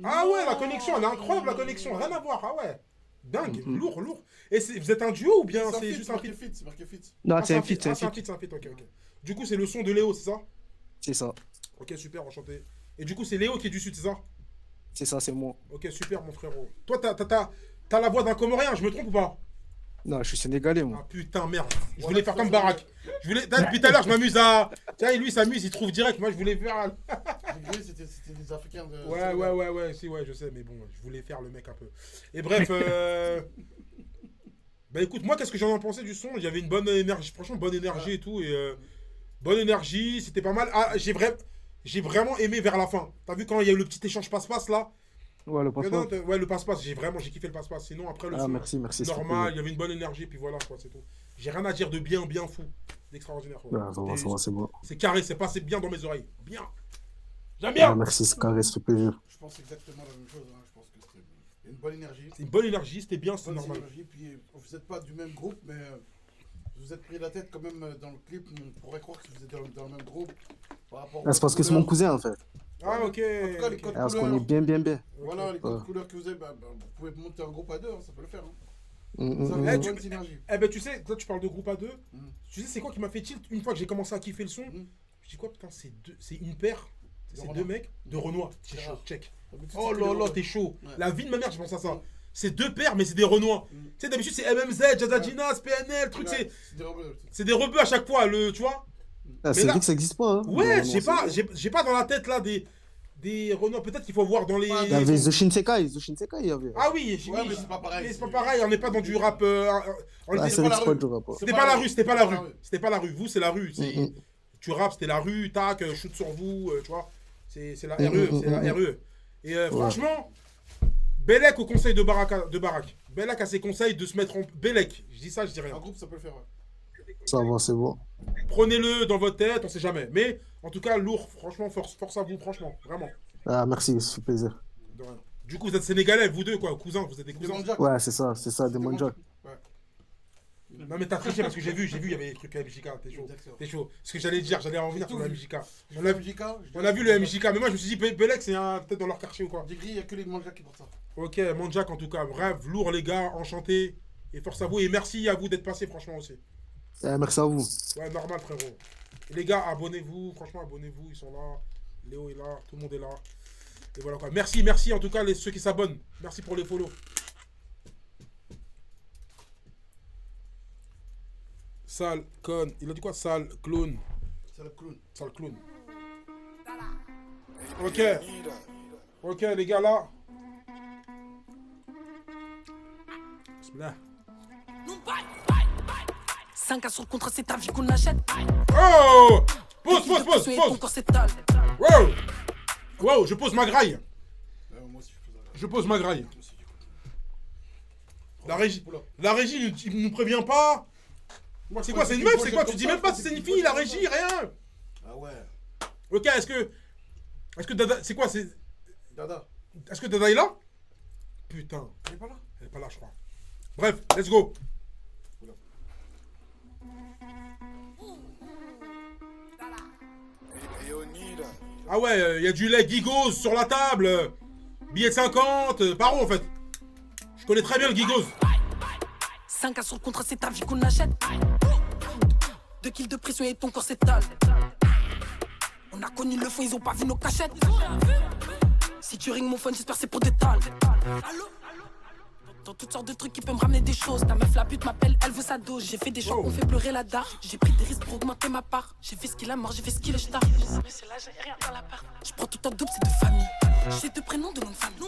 Ah ouais, la connexion, elle est incroyable la connexion, rien à voir, ah ouais. Dingue, lourd. Et vous êtes un duo ou bien c'est juste un feat? C'est marqué fit. Non, c'est un feat, feat, c'est un feat, ok. Du coup, c'est le son de Léo, c'est ça? C'est ça. Ok, super, enchanté. Et du coup, c'est Léo qui est du sud, c'est ça? C'est ça, c'est moi. Ok, super, mon frérot. Toi, t'as la voix d'un Comorien, je me trompe ou pas? Non, je suis sénégalais, moi. Ah putain, merde. Je voulais faire comme Barak. Depuis tout à l'heure, je m'amuse à. Tiens, lui, il s'amuse, il trouve direct. Moi, je voulais faire. C'était des Africains de. Ouais, si, ouais, je sais, mais bon, je voulais faire le mec un peu. Et bref, bah écoute, moi, qu'est-ce que j'en ai pensé du son? Il y avait une bonne énergie, franchement, bonne énergie et tout. Et bonne énergie, c'était pas mal. Ah, j'ai vraiment aimé vers la fin. T'as vu quand il y a eu le petit échange passe-passe là? Ouais, le passe-passe. Ouais, le passe-passe, j'ai kiffé le passe-passe. Sinon, après le son, merci, normal, il y avait une bonne énergie, puis voilà, quoi, c'est tout. J'ai rien à dire de bien fou, d'extraordinaire. Ouais, ça va, c'est bon. C'est carré, c'est passé bien dans mes oreilles. Bien. J'aime bien. Ah, merci, c'est carré, ça fait plaisir. Je pense exactement la même chose, hein. Je pense que c'était une bonne énergie. C'est une bonne énergie, c'était bien, c'est normal. Énergie, puis vous n'êtes pas du même groupe, mais vous êtes pris la tête quand même dans le clip. On pourrait croire que vous êtes dans le même groupe. C'est parce que c'est mon cousin en fait. Ah, ok. En tout cas, les codes Parce couleurs. qu'on est bien. Voilà, les codes couleurs que vous avez, vous pouvez monter un groupe à deux, hein, ça peut le faire. Hein. Eh ben, tu sais, toi tu parles de groupe à deux. Tu sais, c'est quoi qui m'a fait tilt une fois que j'ai commencé à kiffer le son? Je dis quoi, putain, c'est une paire. C'est deux mecs de Renoir. C'est chaud, check. Oh là là, t'es chaud. La vie de ma mère, je pense à ça. C'est deux paires, mais c'est des Renois. Tu sais, d'habitude, c'est MMZ, Jazzaginas, PNL, truc, c'est des rebeux à chaque fois, tu vois. Ah, c'est vrai que ça existe pas. Hein. Ouais, j'ai pas dans la tête là des Renois. Peut-être qu'il faut voir dans les. Il y avait The Shinsekai, il y avait. Ah oui, mais c'est pas pareil. Mais c'est pas pareil, on n'est pas dans du rap. C'était pas la rue. Vous, c'est la rue. Tu rappes, c'était la rue, tac, shoot sur vous, tu vois. C'est la RE, c'est la RE. Et franchement, Bellec au conseil de Barak. Bellec a ses conseils de se mettre en... Bellec, je dis ça, je dis rien. Un groupe, ça peut le faire, ouais. Ça va, c'est bon. Prenez-le dans votre tête, on sait jamais. Mais en tout cas, lourd, franchement, force à vous, franchement, vraiment. Ah, merci, ça fait plaisir. De rien. Du coup, vous êtes sénégalais, vous deux, quoi, cousins, vous êtes des cousins. Ouais, c'est ça, des Mandjak. Non, mais t'as triché parce que j'ai vu, il y avait des trucs à MJK, t'es chaud. Ce que j'allais dire, j'allais en revenir sur le MJK. On a vu le MJK, mais moi je me suis dit, Bellec, c'est peut-être dans leur quartier ou quoi. Il n'y a que les Mandjak qui portent ça. Ok, Mandjak en tout cas, bref, lourd les gars, enchanté. Et force à vous, et merci à vous d'être passés, franchement aussi. Merci à vous. Ouais, normal, frérot. Et les gars, abonnez-vous, franchement, abonnez-vous, ils sont là. Léo est là, tout le monde est là. Et voilà quoi. Merci en tout cas, ceux qui s'abonnent. Merci pour les follow. Sale con. Il a dit quoi? Sale clown. Sale clown. Ok. Ok, les gars, là. Bismillah. 5 sur le contrat, c'est ta vie qu'on achète. Oh! Pause. Wow, je pose ma graille. Je pose ma graille. La régie ne nous prévient pas. C'est quoi, c'est une meuf, c'est quoi? Tu dis même pas si c'est une fille, la régie, rien. Ah ouais. Ok, est-ce que Dada, c'est quoi, c'est... Dada. Est-ce que Dada est là? Putain. Elle est pas là? Elle est pas là, je crois. Bref, let's go. Ah ouais, il y a du lait Gigos sur la table. Billet de 50, paro en fait. Je connais très bien le Gigos. 5 sur le contrat, c'est ta vie qu'on achète. 2 kills de pression et ton corps s'étale. On a connu le fond, ils ont pas vu nos cachettes. Si tu rings mon phone, j'espère c'est pour des tales. Dans toutes sortes de trucs qui peuvent me ramener des choses. Ta meuf la pute m'appelle, elle veut sa dose. J'ai fait des choix, on fait pleurer la dard. J'ai pris des risques pour augmenter ma part. J'ai fait ce qu'il a mort, j'ai fait ce qu'il est star. Mais c'est là, j'ai rien dans la part. Je prends tout en double, c'est de famille. J'ai deux prénoms de nom de famille.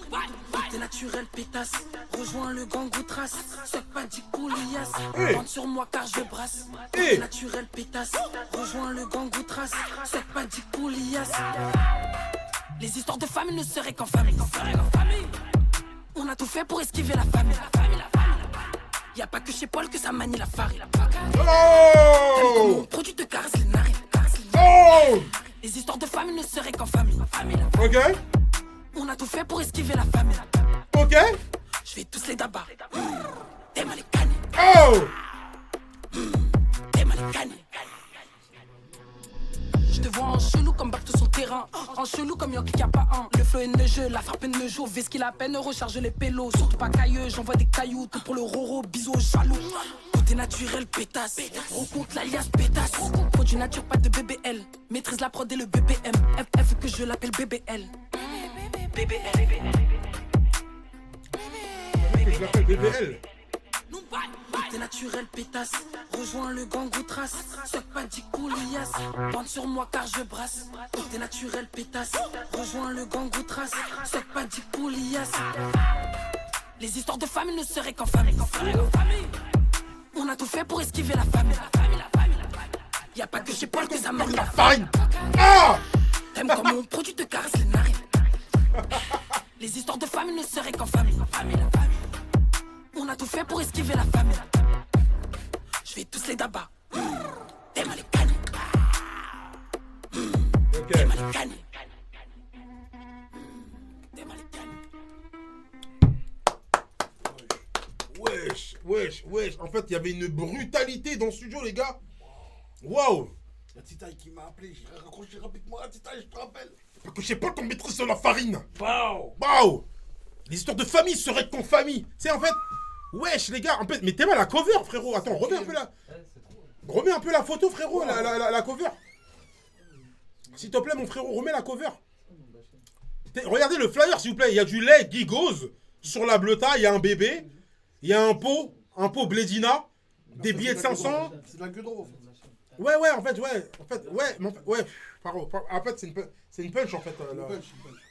T'es naturel, pétasse. Rejoins le gang ou trace. Sois pas dit coulias. Rentre sur moi car je brasse. T'es naturel, pétasse. Rejoins le gang ou trace. Sois pas dit coulias. Les histoires de famille ne seraient qu'en famille. On a tout fait pour esquiver la famille. Y'a pas que chez Paul que ça manie la farine. Oh! Mon produit de caresse les narines. Oh! Les histoires de famille ne seraient qu'en famille. Ok. On a tout fait pour esquiver la famille. Ok. Je vais tous les dabas. T'es mal les cannes. Oh! T'es mal les cannes. Je te vois en chelou comme Bacto son terrain. En chelou comme Yankee y a pas un. Le flow est neigeux, la frappe est neigeux. Vis qu'il a peine, recharge les pélos. Surtout pas cailleux, j'envoie des cailloux. Tout pour le roro, bisous aux jaloux. Côté naturel, pétasse. Rencontre l'alias pétasse. Produit nature, pas de BBL. Maîtrise la prod et le BPM. Elle veut que je l'appelle BBL. BBL. Je l'appelle BBL. T'es naturel, pétasse. Rejoins le gang ou trace. Sois pas dit coulias. Bande sur moi car je brasse. T'es naturel, pétasse. Rejoins le gang ou trace. Sois pas dit coulias. Les histoires de famille ne seraient qu'en famille. On a tout fait pour esquiver la famille. Y'a pas que chez Paul que ça manie la farine. T'aimes comme on produit de caresse les narines. Les histoires de famille ne seraient qu'en famille. On a tout fait pour esquiver la famille. Je vais tous les dabas. T'es mal les cannes. T'es mal les cannes. T'es mal les cannes. Wesh. En fait, il y avait une brutalité dans ce studio, les gars. Waouh. La Titaille qui m'a appelé, j'ai raccroché rapidement la Titaille, je te rappelle. Parce que je sais pas qu'on maîtrise sur la farine. Waouh. Les histoires de famille seraient qu'en famille. C'est en fait... Wesh les gars, en fait, mais t'es mal la cover frérot. Attends, remets un peu la photo frérot, la cover. S'il te plaît mon frérot, remets la cover. Regardez le flyer s'il vous plaît, il y a du lait Gigos sur la bleuta, il y a un bébé, il y a un pot Blédina, des billets de 500. C'est de la gueule d'eau. Ouais, en fait, paro. En fait, c'est une punch en fait.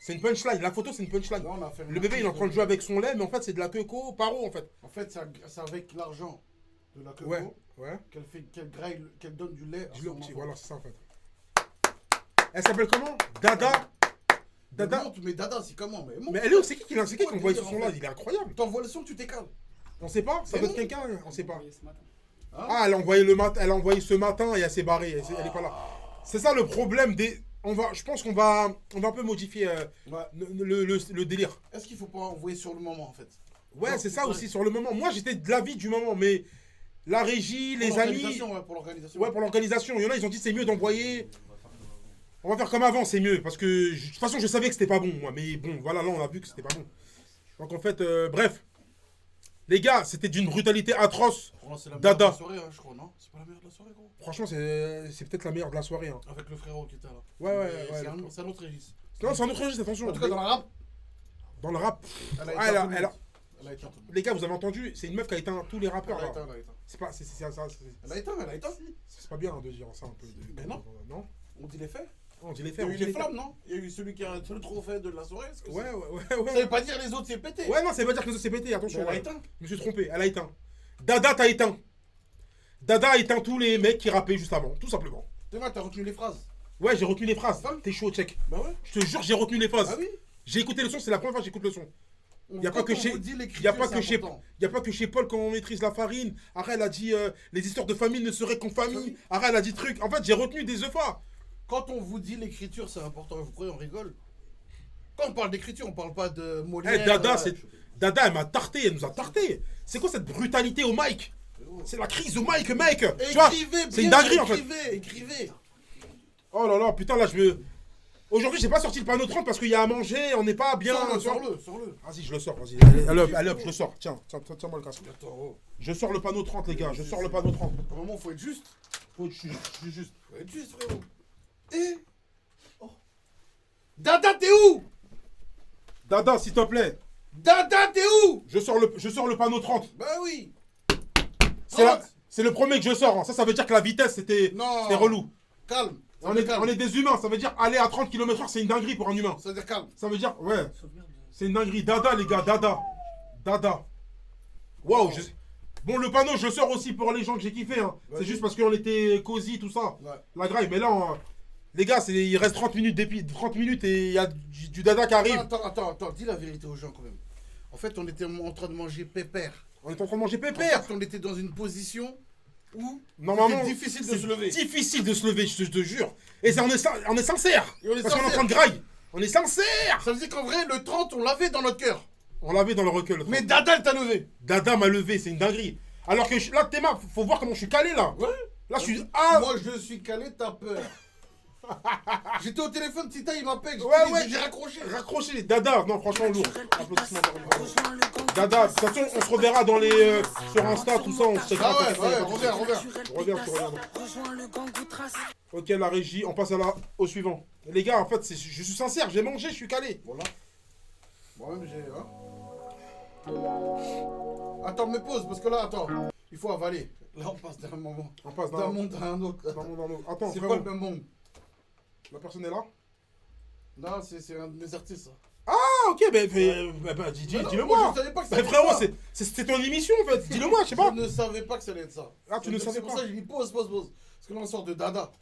C'est une punchline. La photo, c'est une punchline. Le bébé, il est en train de jouer avec son lait, mais en fait, c'est de la queco paro en fait. En fait, c'est avec l'argent de la queco qu'elle donne du lait. Voilà, c'est ça en fait. Elle s'appelle comment? Dada. Dada. Mais Dada, c'est comment? Mais elle est où? C'est qui qui envoie ce son-là? Il est incroyable. T'envoies le son, tu t'écales. On sait pas? Ça doit être quelqu'un, on sait pas. Hein? Ah, elle a envoyé ce matin et elle s'est barrée. Elle est pas là. C'est ça le problème des. Je pense qu'on va un peu modifier le délire. Est-ce qu'il faut pas envoyer sur le moment en fait? Ouais, c'est ça aussi, sur le moment. Moi, j'étais de l'avis du moment, mais la régie, les amis. Ouais, pour l'organisation. Ouais, pour l'organisation. Il y en a, ils ont dit c'est mieux d'envoyer. On va faire comme avant, c'est mieux. Parce que, de toute façon, je savais que c'était pas bon, moi. Mais bon, voilà, là, on a vu que c'était pas bon. Donc, en fait, bref. Les gars, c'était d'une brutalité atroce. C'est la meilleure Dada. de la soirée, hein, je crois, non? C'est pas la meilleure de la soirée, gros? Franchement, c'est peut-être la meilleure de la soirée. Hein. Avec le frérot qui était là. Ouais. C'est un autre registre. Non, c'est un autre registre, attention. En tout cas, dans le rap. Dans le rap. Elle a éteint tout le monde. Les gars, vous avez entendu, c'est une meuf qui a éteint tous les rappeurs. Elle a là. éteint. C'est pas. Elle a éteint. C'est pas bien hein, de dire ça un peu. Mais non. Non. On dit les faits. On dit les faits. Il y a eu les flammes, non? Il y a eu celui qui a le trophée de la soirée. Ouais. Ça veut pas dire les autres c'est pété. Ouais, non, ça veut pas dire que les autres c'est pété, attention. Elle a éteint. Je me suis trompé, elle a éteint. Dada t'a éteint. Dada a éteint tous les mecs qui rappaient juste avant, tout simplement. T'as retenu les phrases? Ouais, j'ai retenu les phrases. T'es chaud, check. Bah ouais. Je te jure, j'ai retenu les phrases. Ah oui? J'ai écouté le son, c'est la première fois que j'écoute le son. Il n'y a pas que chez Paul quand on maîtrise la farine. Arrête, elle a dit les histoires de famille ne seraient qu'en famille. Arrête, elle a dit truc. En fait, j'ai retenu des EFA. Quand on vous dit l'écriture, c'est important. Vous croyez, on rigole? Quand on parle d'écriture, on parle pas de Molière. Dada, elle m'a tarté, elle nous a tarté. C'est quoi cette brutalité au mic? C'est la crise au mic, mec. Tu vois, c'est une dinguerie en fait. Écrivez. Oh là là, putain, là je me. Aujourd'hui, j'ai pas sorti le panneau 30 parce qu'il y a à manger, on n'est pas bien. Sors-le. Vas-y, je le sors, vas-y. Allez hop, je le sors. Tiens-moi le casque. Je sors le panneau 30, les gars, je sors le panneau 30. Au moment, faut être juste. Faut être juste. Faut être juste, frérot. Et. Oh. Dada, t'es où? Dada, s'il te plaît. Dada, t'es où? Je sors le panneau 30. Bah oui. C'est le premier que je sors. Hein. Ça veut dire que la vitesse, c'était relou. Calme. On est des humains, ça veut dire aller à 30 km/h, c'est une dinguerie pour un humain. Ça veut dire calme. Ça veut dire, ouais. C'est une dinguerie. Dada, les gars, Dada. Waouh. Bon, le panneau, je le sors aussi pour les gens que j'ai kiffé. Hein. C'est juste parce qu'on était cosy, tout ça. Ouais. La graille, mais là, les gars, il reste 30 minutes et il y a du Dada qui arrive. Attends, dis la vérité aux gens quand même. En fait, on était en train de manger pépère. On était en train de manger pépère. En fait, on était dans une position où normalement c'est difficile de se lever. Difficile de se lever, je te jure. Et on est sincère. Parce qu'on est en train de graille. On est sincère. Ça veut dire qu'en vrai, le 30, on l'avait dans notre cœur. On l'avait dans le recueil. Mais Dada, elle t'a levé. Dada m'a levé, c'est une dinguerie. Alors que là, Théma, faut voir comment je suis calé là. Ouais. Là, je suis. Moi, je suis calé, t'as peur. J'étais au téléphone, Tita, il m'appelle. J'ai raccroché. Raccroché. Dada, non, franchement, lourd. Applaudissements. Dada, de toute façon, on se reverra dans les. Sur Insta, tout ça, on se reviens. Reviens. Ok, la régie, on passe au suivant. Les gars, en fait, je suis sincère, j'ai mangé, je suis calé. Voilà. Moi-même, j'ai. Attends, mais pause, parce que là, attends, il faut avaler. Là, on passe d'un moment. On passe d'un monde à un autre. Attends, c'est pas le même monde. La personne est là? Non, c'est un de mes artistes, ça. Ah, ok, dis-le moi. Je savais pas que ça allait être ça. Frérot, c'est ton émission, en fait. Dis-le moi, je sais pas. Je ne savais pas que ça allait être ça. Ah, tu ne savais pas. C'est pour ça que j'ai dit pause. Parce que là, on sort de Dada.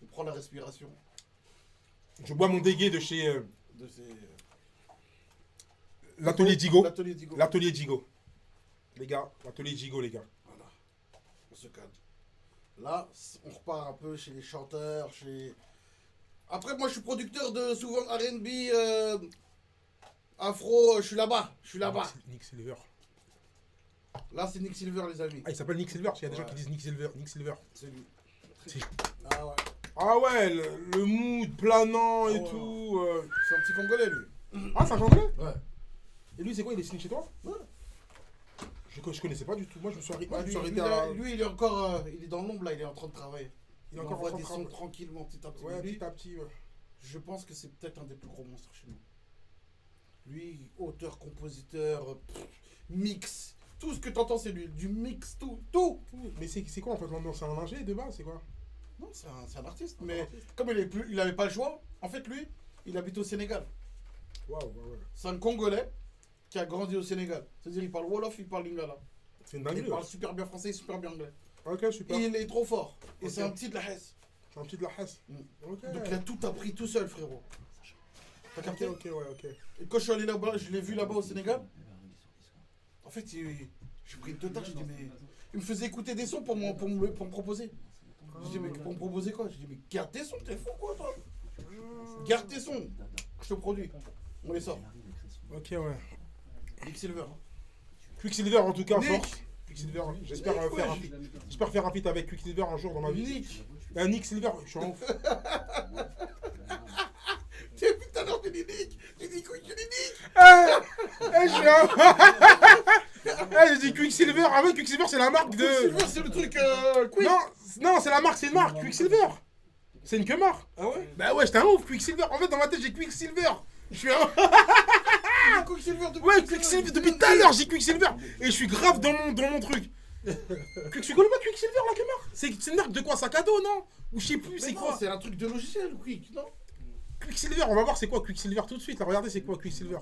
On prend la respiration. Je bois mon dégué de chez... L'atelier Digo. L'atelier Digo. Les gars, l'atelier Digo, les gars. Voilà. On se calme. Là, on repart un peu chez les chanteurs, Après, moi, je suis producteur de souvent R&B, afro, je suis là-bas. Nick Silver. Là, c'est Nick Silver, les amis. Ah, il s'appelle Nick Silver, parce qu'il y a des gens qui disent Nick Silver. C'est lui. Ah ouais. Ah ouais, le mood planant et tout. C'est un petit Congolais, lui. Ah, c'est un Congolais? Ouais. Et lui, c'est quoi? Il est signé chez toi? Ouais. Je connaissais pas du tout. Moi, je me suis arrêté. Lui, il est encore. Il est dans l'ombre, là, il est en train de travailler. Il est encore en train de travailler. Des sons tranquillement, petit à petit. Ouais, petit à petit, ouais. Je pense que c'est peut-être un des plus gros monstres chez nous. Lui, auteur, compositeur, mix. Tout ce que t'entends, c'est lui. Du mix, tout. Mais c'est quoi en fait maintenant? C'est un ingé de base, c'est quoi? Non, c'est un artiste. Mais comme il avait pas le choix, en fait, lui, il habite au Sénégal. Waouh, ouais. C'est un Congolais qui a grandi au Sénégal. C'est-à-dire, il parle Wolof, il parle Lingala. C'est une dinguerie. Il parle super bien français et super bien anglais. Ok, super. Et il est trop fort. Et c'est un petit de la Hesse. Un petit de la Hesse. Ok. Donc il a tout appris tout seul, frérot. T'as capté? Ok, ouais, ok. Et quand je suis allé là-bas, je l'ai vu là-bas au Sénégal. En fait, j'ai pris une totale, j'ai dit, mais. Il me faisait écouter des sons pour me proposer. J'ai dit, mais pour me proposer quoi? J'ai dit, mais garde tes sons, t'es fou quoi, toi? Garde tes sons, je te produis. On les sort. Ok, ouais. Quicksilver. Quicksilver, en tout cas, Nick. force. Quicksilver, j'espère Nick, faire un wesh. feat. J'espère faire un feat avec Quicksilver un jour dans ma vie. Nick. Nick Silver, je suis en ouf. T'es putain d'heure, tu dis Nick. Tu dis quoi? Tu dis Nick. Je suis j'ai dit Quicksilver. Ah ouais, Quicksilver, c'est la marque de. Quicksilver, c'est le truc. Quick. Non, c'est la marque, c'est une marque. Quicksilver. C'est une que marque. Ah ouais? Bah ouais, j'étais un ouf, Quicksilver. En fait, dans ma tête, j'ai Quicksilver. Je suis un. Quicksilver depuis Ouais, Quicksilver, depuis tout à l'heure, j'ai Quicksilver. Et je suis grave dans mon truc. Tu connais pas Quicksilver, la que marque? C'est une marque de quoi? Sac à dos, non? Ou je sais plus, c'est quoi? C'est un truc de logiciel, Quick, non? Quicksilver, on va voir c'est quoi Quicksilver tout de suite. Là, regardez, c'est quoi Quicksilver?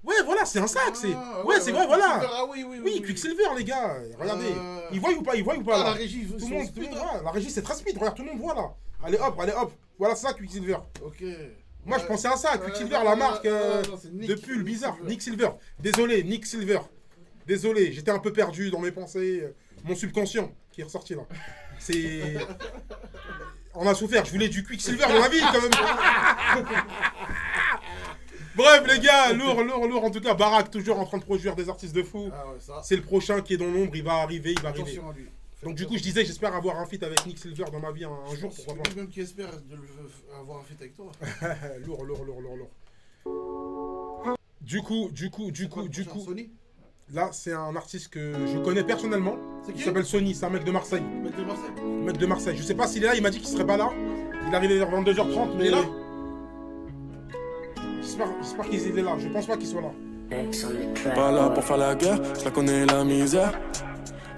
Ouais, voilà, c'est un sac, c'est. Ouais, c'est vrai, voilà. Ah oui, oui, Oui, Quicksilver, les gars. Regardez. Ils voient ou pas? Ah, là la régie, tout le monde voit. La régie, c'est très speed. Regarde, tout le monde voit là. Allez hop. Voilà ça, Quicksilver. Ok. Moi, je pensais à ça, Quicksilver, la marque de pull bizarre. Nick Silver. Désolé, Nick Silver. Désolé, j'étais un peu perdu dans mes pensées. Mon subconscient qui est ressorti là. C'est. On a souffert, je voulais du Quicksilver dans la vie quand même. Bref les gars, lourd en tout cas. Barack toujours en train de produire des artistes de fou. Ah ouais, ça. C'est le prochain qui est dans l'ombre, il va arriver. Attention à lui. Donc du coup je disais j'espère avoir un feat avec Nick Silver dans ma vie un jour. C'est lui-même qui espère avoir un feat avec toi. Lourd. Du coup, Sony. là c'est un artiste que je connais personnellement. C'est qui? Il s'appelle Sony, c'est un mec de Marseille. Mec de Marseille. Je sais pas s'il est là, il m'a dit qu'il serait pas là. Il est arrivé vers 22h30, mais il est là. J'espère qu'il est là, je pense pas qu'il soit là. Pas là pour faire la guerre, je la connais la misère.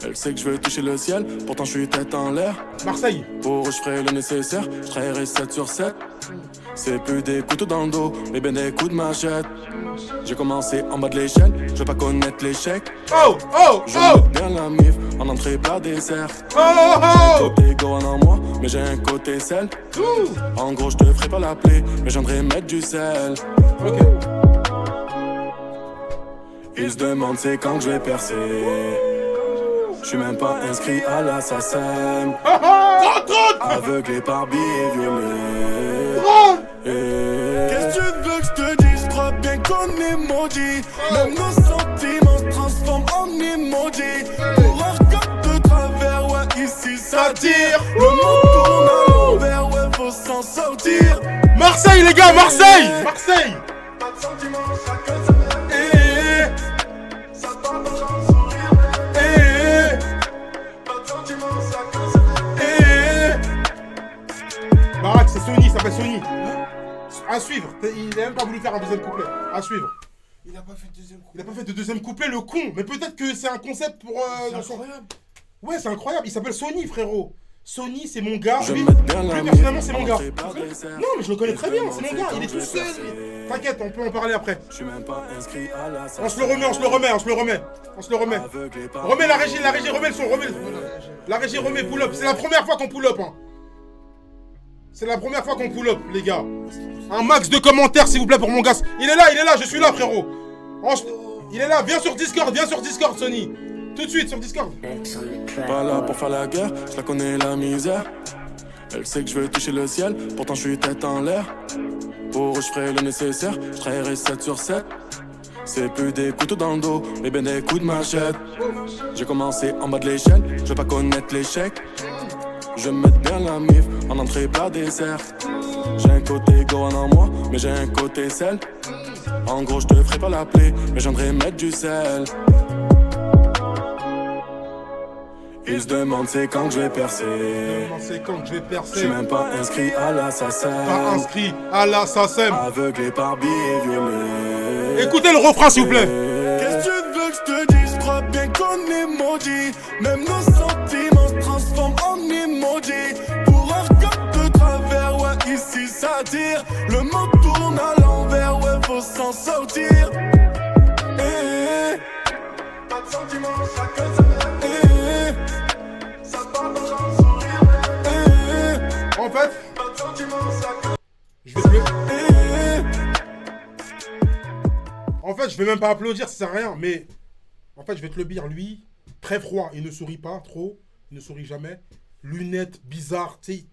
Elle sait que je veux toucher le ciel, pourtant je suis tête en l'air. Marseille. Pour eux je ferai le nécessaire, je travaillerai 7 sur 7. C'est plus des couteaux dans le dos, mais bien des coups de machette. J'ai commencé en bas de l'échelle, je veux pas connaître l'échec. Je mets bien la mif, en entrée plat dessert. J'ai un côté Gohan en moi, mais j'ai un côté sel. En gros je te ferai pas l'appeler, mais j'aimerais mettre du sel. Ils se demandent c'est quand que je vais percer. Je suis même pas inscrit à l'assassin. Aveuglé par billets violets. Qu'est-ce que tu veux que je te dise? Je crois bien qu'on est maudit. Même nos sentiments se transforment en emoji. Pour un regard de travers, ouais, ici ça tire. Le monde tourne à l'envers, ouais, faut s'en sortir. Marseille, les gars, Marseille. Marseille. Pas de sentiments, chacun sa mère. Ça parle dans le sourire. Pas de sentiments, chacun sa mère. Barack, c'est Sony, ça s'appelle Sony. À suivre. Il a même pas voulu faire un deuxième couplet. À suivre. Il a pas fait de deuxième couplet. Il a pas fait de deuxième couplet, le con. Mais peut-être que c'est un concept pour. C'est incroyable. Ouais, c'est incroyable. Il s'appelle Sony, frérot. Sony, c'est mon gars. Je Lui, mets bien la personnellement, c'est mon gars. mif, Non, mais je le connais très bien. C'est mon gars. Il est tout seul. T'inquiète, on peut en parler après. Je suis même pas inscrit à la. On se le remet. Remets la régie, remets le son, La régie remet pull up. C'est la première fois qu'on pull up, hein. C'est la première fois qu'on pull up, les gars. Un max de commentaires, s'il vous plaît, pour mon gars. Il est là, je suis là, frérot. Il est là, viens sur Discord, Sony. Tout de suite sur Discord. Pas là pour faire la guerre, je la connais la misère. Elle sait que je veux toucher le ciel, pourtant je suis tête en l'air. Pour eux je ferai le nécessaire, je travaillerai 7 sur 7. C'est plus des couteaux dans le dos, mais bien des coups de machette. J'ai commencé en bas de l'échelle, je veux pas connaître l'échec. Je mets bien la mif, en entrée plat dessert. J'ai un côté Gohan en moi, mais j'ai un côté sel. En gros je te ferai pas l'appeler, mais j'aimerais mettre du sel. Ils se demandent c'est quand que je vais percer. Je suis même pas inscrit à l'assassin. Aveuglé par billets violets. Écoutez le refrain s'il vous plaît. Qu'est-ce que tu veux que je te dise? Je crois bien qu'on est maudit. Même nos sentiments se transforment en emoji. Pour un regard de travers, ouais, ici ça tire. Le monde tourne à l'envers, ouais, faut s'en sortir. Pas de sentiments, chacun sa mère. Ça parle dans le sourire. En fait, fait, je vais même pas applaudir, ça sert à rien. Mais en fait, je vais te le dire, lui, très froid, il ne sourit pas trop, il ne sourit jamais. Lunettes bizarres, tu sais,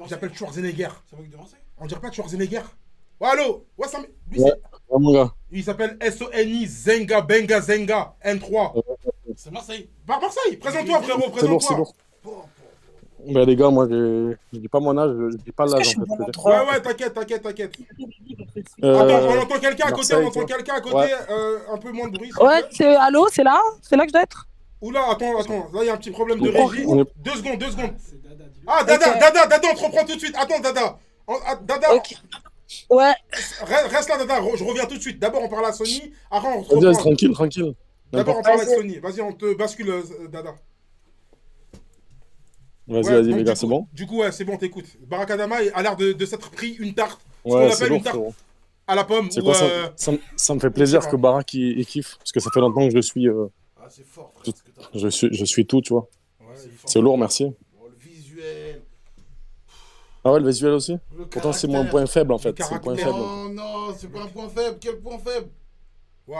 j'appelle Schwarzenegger. C'est un mec de Marseille. On dirait pas Schwarzenegger. Oh, allô, ouais, ça, lui, Ouais, mon gars. il s'appelle SONI Zenga Benga Zenga N3. C'est Marseille. Par Marseille, présente-toi, frérot, C'est lourd, c'est présente-toi. lourd. Ben les gars, moi je dis pas mon âge, je dis pas l'âge en fait. Ouais, t'inquiète. Attends, on entend quelqu'un à côté, Ouais. Un peu moins de bruit. Ouais, c'est allô, c'est là que je dois être. Oula, attends, là il y a un petit problème de Oh, régie. on est- 2 secondes. Ah, Dada, on te reprend tout de suite. Attends, Dada. Dada. Ouais. Reste là, Dada, je reviens tout de suite. D'abord, on parle à Sony. Après, on te Vas-y, reprend. tranquille. D'abord, on parle avec Sony. Vas-y, on te bascule, Dada. Vas-y, Ouais, les donc, gars, c'est bon. Du coup, ouais, c'est bon, t'écoutes. Barak Adama a l'air de s'être pris une tarte. Ce Ouais, qu'on c'est appelle lourd, une tarte frérot. à la pomme. C'est ou, quoi ça me fait plaisir que Barak il kiffe, parce que ça fait longtemps que je suis. Ah, c'est fort, je suis tout, tu vois. C'est lourd, merci. Le visuel. Ah ouais, le visuel aussi. Pourtant, c'est mon point faible en fait. C'est le point faible. Non, c'est pas un point faible. Quel point faible?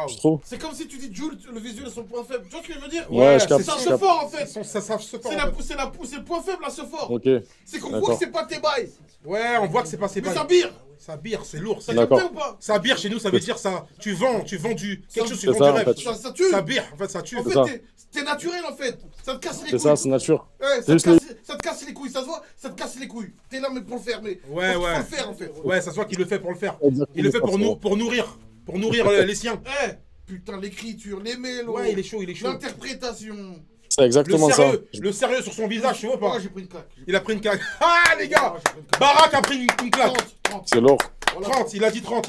Je trouve. C'est comme si tu dis Jules, le visuel est son point faible. Tu vois ce que je veux dire? Ouais, je capte, ça je se capte. fort en fait. Ça se fort. C'est le point faible à ce fort. Ok. C'est qu'on voit D'accord. que c'est pas tes bails. Ouais, on voit que c'est pas ses Mais bails. ça bire. Ça bire, c'est lourd. Ça D'accord. capté ou pas? Ça bire chez nous, ça veut dire ça. Tu vends du. Quelque chose, tu C'est vends ça, du en rêve. fait. Ça tue. Ça bire, en fait, ça tue. En C'est fait, ça. t'es naturel en fait. Ça te casse les couilles. C'est ça, c'est nature. Ouais, C'est juste les- ça te casse les couilles, ça se voit, ça te casse les couilles. T'es là mais pour le faire, mais Ouais, faut ouais. le faire en fait. Ouais, ça se voit qu'il le fait pour le faire. Exactement, Il le fait pour nourrir. Pour nourrir les siens. Eh, putain, l'écriture, les mélos. Ouais, il est chaud. L'interprétation. C'est exactement ça. Le sérieux sur son visage, tu vois pas? Ouais, j'ai pris une claque. Il a pris une claque. Ah, les gars! Barak a pris une claque. C'est lourd. 30, il a dit 30.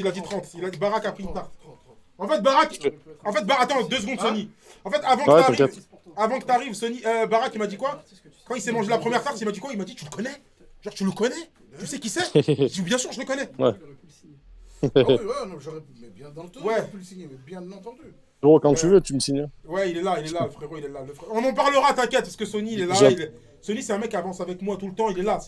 Barak a pris une tarte. En fait, Barak. Attends, 2 secondes, Sony. En fait, avant que t'arrives, Sony, Barak, il m'a dit quoi? Quand il s'est mangé la première tarte, il m'a dit quoi? Il m'a dit, tu le connais? Genre, tu le connais? Tu sais qui c'est? J'ai dit, bien sûr, je le connais. Ouais. Ah oui, ouais, non, j'aurais mais bien dans le temps, Ouais. j'aurais pu le signer, mais bien entendu. Gros, quand tu veux, tu me signes. Ouais, il est là, le frérot, il est là. On en parlera, t'inquiète, parce que Sony, il est là. Sony, c'est un mec qui avance avec moi tout le temps, il est là.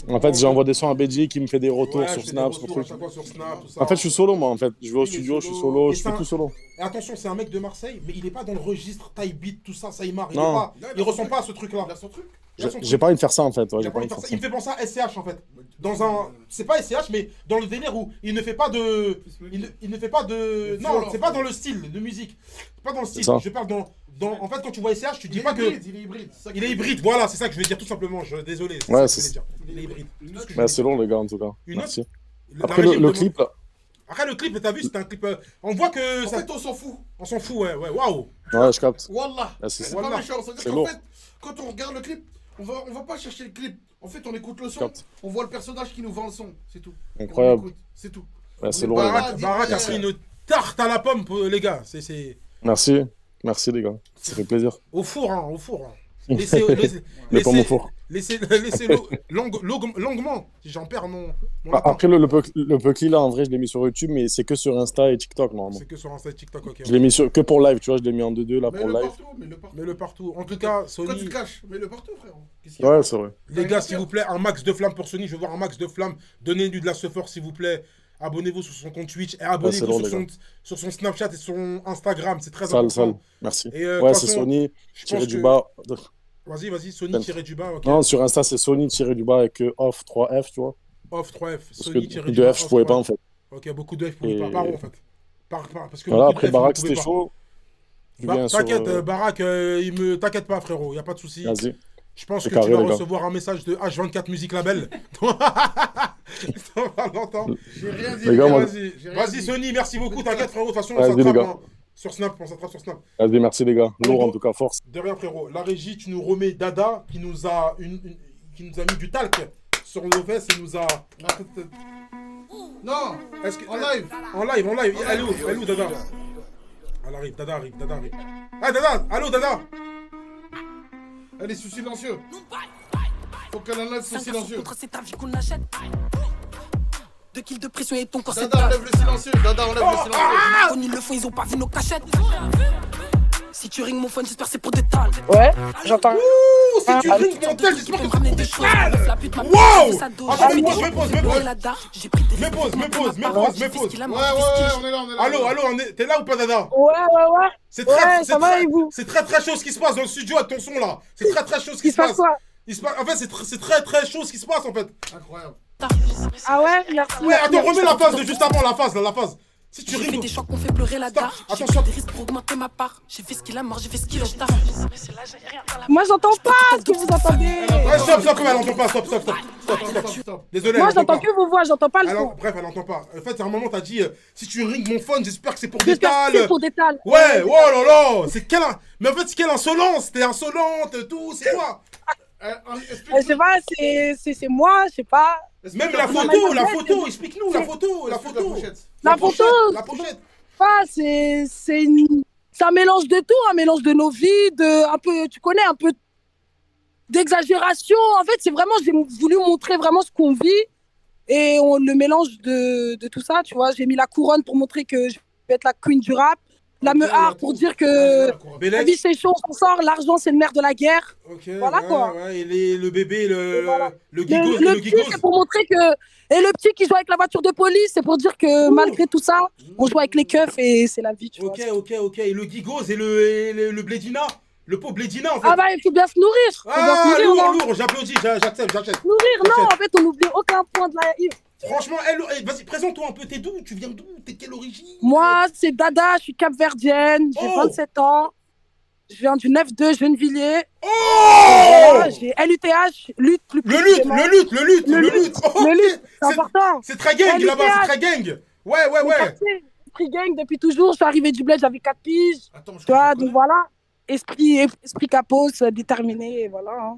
En fait, j'envoie des sons à BJ qui me fait des retours Ouais, sur je fais des Snap, sur retours truc. à chaque fois sur Snap, tout ça. En fait, je suis solo, moi, en fait. Je vais au Il est studio, je suis solo. solo, Et je c'est fais tout solo. Et attention, c'est un mec de Marseille, mais il est pas dans le registre taille beat, tout ça, Saïmar. Il, Non. est pas, il ressemble pas à ce truc-là. Il a son truc. J'ai pas envie de faire ça, en fait. Ouais, Il j'ai a pas pas envie de envie de faire faire ça. ça. Il me fait penser à SCH en fait. Dans un. C'est pas SCH, mais dans le délire où il ne fait pas de. Il ne fait pas de. Non, c'est pas dans le style de musique. C'est pas dans le style. ça. Je parle dans. En fait, quand tu vois SCH, tu dis Il pas est que. hybride, il est hybride. Il est hybride, voilà, c'est ça que je vais dire tout simplement. Désolé. Ouais, ça que je c'est- voulais dire. Il est hybride. C'est tout ce que je Bah, voulais c'est dire. long, les gars, en tout cas. Une Merci. autre Après, La régie me le demande- clip, là. Après, le clip, t'as vu, c'était un clip. On voit que. En fait, on s'en fout. On s'en fout, ouais, waouh. Ouais, je capte. Wallah. Ah, c'est C'est ça. pas méchant. Ça veut C'est dire qu'en lourd. fait, quand on regarde le clip, on va pas chercher le clip. En fait, on écoute le son. Capte. On voit le personnage qui nous vend le son. C'est tout. Incroyable. On écoute, c'est tout. Ouais, c'est On est lourd, pas les gars. là, Barak a pris une tarte à la pomme, les gars. C'est. Merci. Merci, les gars. Ça fait plaisir. Au four, hein, au four. hein. Les pommes au four. Laissez-le longuement. J'en perds mon Ah, après, le Puckly, là, en vrai, je l'ai mis sur YouTube, mais c'est que sur Insta et TikTok, normalement. C'est que sur Insta et TikTok, ok. Je l'ai mis que pour live, tu vois, je l'ai mis en 2-2 là pour Mets-le live. partout, mets-le partout. Mets-le partout. En tout cas, Quand Sony. tu te caches, mets-le partout, frérot. Qu'est-ce qu'il y a Ouais, c'est vrai. Les gars, s'il vous plaît, un max de flammes pour Sony. Je veux voir un max de flammes. Donnez-lui de la support, s'il vous plaît. Abonnez-vous sur son compte Twitch et c'est abonnez-vous long, les sur son Snapchat et son Instagram. C'est très Sale, important. sale. Merci. Et, de Ouais, toute c'est façon, Sony, je tiré pense du que- bas. Vas-y, Sony tiré du bas. Ok. Non, sur Insta, c'est Sony tiré du bas avec off 3F, tu vois. Off 3F. Parce Sony que tiré beaucoup du de bas. F, je off pouvais pas, 3F. en fait. Ok, beaucoup de F, vous pouvez Et- pas. Pardon, en fait. Parce que Voilà, beaucoup de après F, Barak, vous pouvez c'était pas. chaud. Tu viens sur, T'inquiète, Barak, t'inquiète pas, frérot, y a pas de souci. Vas-y. Je pense C'est que carré, tu vas les gars. recevoir un message de H24 Musique Label. Dans pas longtemps. J'ai rien dit. Les gars, moi- Vas-y, Sony, merci beaucoup. T'inquiète, frérot. De toute façon, on Vas-y, les s'attrape gars. hein, sur Snap. On s'attrape sur Snap. Vas-y, merci, les gars. Lourd, en tout cas, force. De rien, frérot. La régie, tu nous remets Dada qui nous a mis du talc sur nos fesses et nous a. Non, Est-ce que... en live. En live. Elle est où, Dada? Elle arrive, Dada arrive. Ah, Dada, allô, Dada. Elle est sous silencieux. Faut qu'elle enlève son silencieux. C'est ta vie qu'on achète. 2 kills de pression et ton corps c'est Dada, enlève le silencieux. Dada, enlève le silencieux. Connus le fond, ils ont pas vu nos cachettes. Si tu rings mon phone, j'espère c'est pour des tales. Ouais, j'entends. Ouh, si tu rings mon tel, j'espère que c'est pour des tales. Wow. Attends, me pose. Ouais, on est là. Allô, t'es là ou pas, Dada? Ouais. C'est Ouais, ça va et vous? C'est très chaud ce qui se passe dans le studio avec ton son là. C'est très chaud ce qui se passe. Quoi? En fait, c'est très chaud ce qui se passe en fait. Incroyable. Ah ouais, merci. Ouais, attends, remets la phase de juste avant, la phase. Si tu J'ai fait rigoles. des chocs qu'on fait pleurer la dard. J'ai pris des risques pour augmenter ma part. J'ai fait ce qu'il a marre, j'ai fait ce qu'il a tard. Moi, j'entends pas ce que vous entendez. Ouais, stop, elle entend pas, stop. Désolé. Moi, elle entend j'entends pas. que vos voix, j'entends pas le son. Bref, elle entend pas. En fait, à un moment, t'as dit si tu rings mon phone, j'espère que c'est pour des J'espère que tales. c'est pour des tales. Ouais, oh là là. Mais en fait, c'est quelle insolence. T'es insolente, tout, c'est quoi? Je sais pas, c'est moi, je sais pas. Même la photo, explique-nous la photo. La pochette. C'est un mélange de tout, un mélange de nos vies, un peu, tu connais, un peu d'exagération. En fait, c'est vraiment, j'ai voulu montrer vraiment ce qu'on vit et le mélange de tout ça, tu vois. J'ai mis la couronne pour montrer que je vais être la queen du rap. La mehar pour dire que la vie c'est chaud, on sort, l'argent c'est le nerf de la guerre. Voilà quoi. Ouais, et le bébé, le gigos. Le petit c'est pour montrer que... Et le petit qui joue avec la voiture de police, c'est pour dire que malgré tout ça, on joue avec les keufs et c'est la vie, tu vois. Ok. Et le gigos et le blédina. Le pauvre blédina en fait. Ah bah il faut bien se nourrir. Lourd, j'applaudis, j'accepte. Nourrir, non, en fait on n'oublie aucun point de la... Franchement, vas-y, présente-toi un peu, t'es d'où? Tu viens d'où? T'es quelle origine? Moi, c'est Dada, je suis capverdienne, j'ai 27 ans. Je viens du 9-2, Gennevilliers. Oh, j'ai LUTH, lutte plus Le lutte, c'est important. C'est très gang là-bas, c'est très gang. Ouais. Esprit gang depuis toujours, je suis arrivé du bled, j'avais 4 piges. Tu vois, donc voilà. Esprit capos, déterminé, voilà. Hein.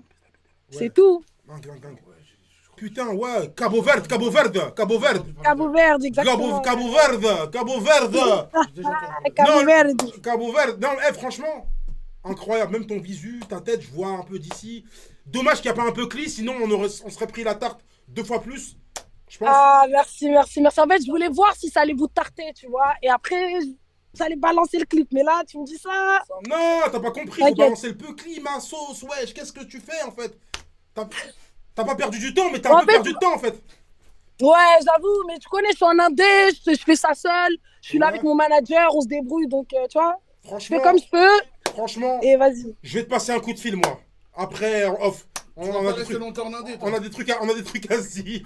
Ouais. C'est tout. Putain, ouais, Cabo Verde, exactement. Cabo Verde. Cabo Verde. Non, franchement, incroyable. Même ton visu, ta tête, je vois un peu d'ici. Dommage qu'il n'y a pas un peu clean, sinon on serait pris la tarte 2 fois plus. Je pense. Ah, merci. En fait, je voulais voir si ça allait vous tarter, tu vois. Et après, vous allez balancer le clip. Mais là, tu me dis ça. Non, t'as pas compris. Faut balancer le peu clip, ma sauce. Wesh, qu'est-ce que tu fais en fait? T'as pas perdu du temps, mais t'as un peu perdu de temps en fait. Ouais, j'avoue, mais tu connais, je suis en indé, je fais ça seul. Je suis là avec mon manager, on se débrouille, donc tu vois. Je fais comme je peux. Franchement, et vas-y. Je vais te passer un coup de fil, moi. Après, off. On a des trucs à se dire.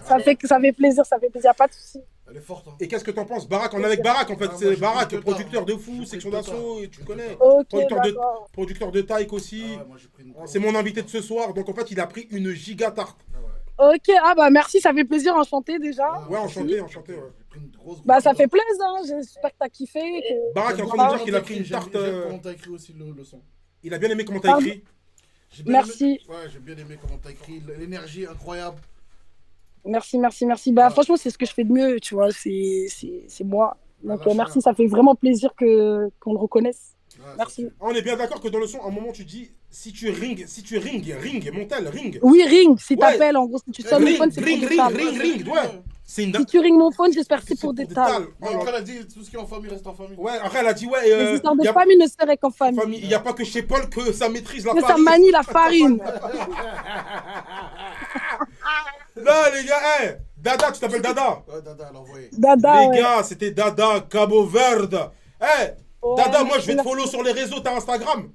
Ça fait plaisir, pas de soucis. Elle est forte. Hein. Et qu'est-ce que t'en penses? Barak, on est avec Barak en fait. C'est Barak, producteur de fou, section d'assaut, tu connais. Producteur de Taïk aussi. C'est mon invité de ce soir. Donc en fait, il a pris une giga tarte. Ok, bah merci, ça fait plaisir, enchanté déjà. Ouais, enchanté, ouais. Bah ça fait plaisir, hein. J'espère que t'as kiffé. Barak est en train de dire qu'il a pris une tarte. Comment t'as écrit aussi le son. Il a bien aimé comment t'as écrit. Merci. Ouais, j'ai bien aimé comment t'as écrit, l'énergie incroyable. Merci. Bah franchement, c'est ce que je fais de mieux, tu vois, c'est moi. Donc merci, ça fait vraiment plaisir qu'on le reconnaisse. Ouais, merci. On est bien d'accord que dans le son, à un moment tu dis si tu ring, Montel, ring. Oui, ring, si t'appelles, en gros, si tu sonnes mon phone, c'est pour des tales. Ring, ouais. Si tu ring mon phone, j'espère que c'est pour des tales. Après, elle a dit tout ce qui est en famille reste en famille. Ouais, après, elle a dit ouais. Les histoires de famille ne seraient qu'en famille. Il n'y a pas que chez Paul que ça maîtrise la farine. Que ça manie la farine. Non, les gars, Dada, tu t'appelles Dada? Ouais, Dada, elle a envoyé. Dada, les gars, c'était Dada, Cabo Verde. Dada, moi, je vais te follow sur les réseaux, t'as Instagram?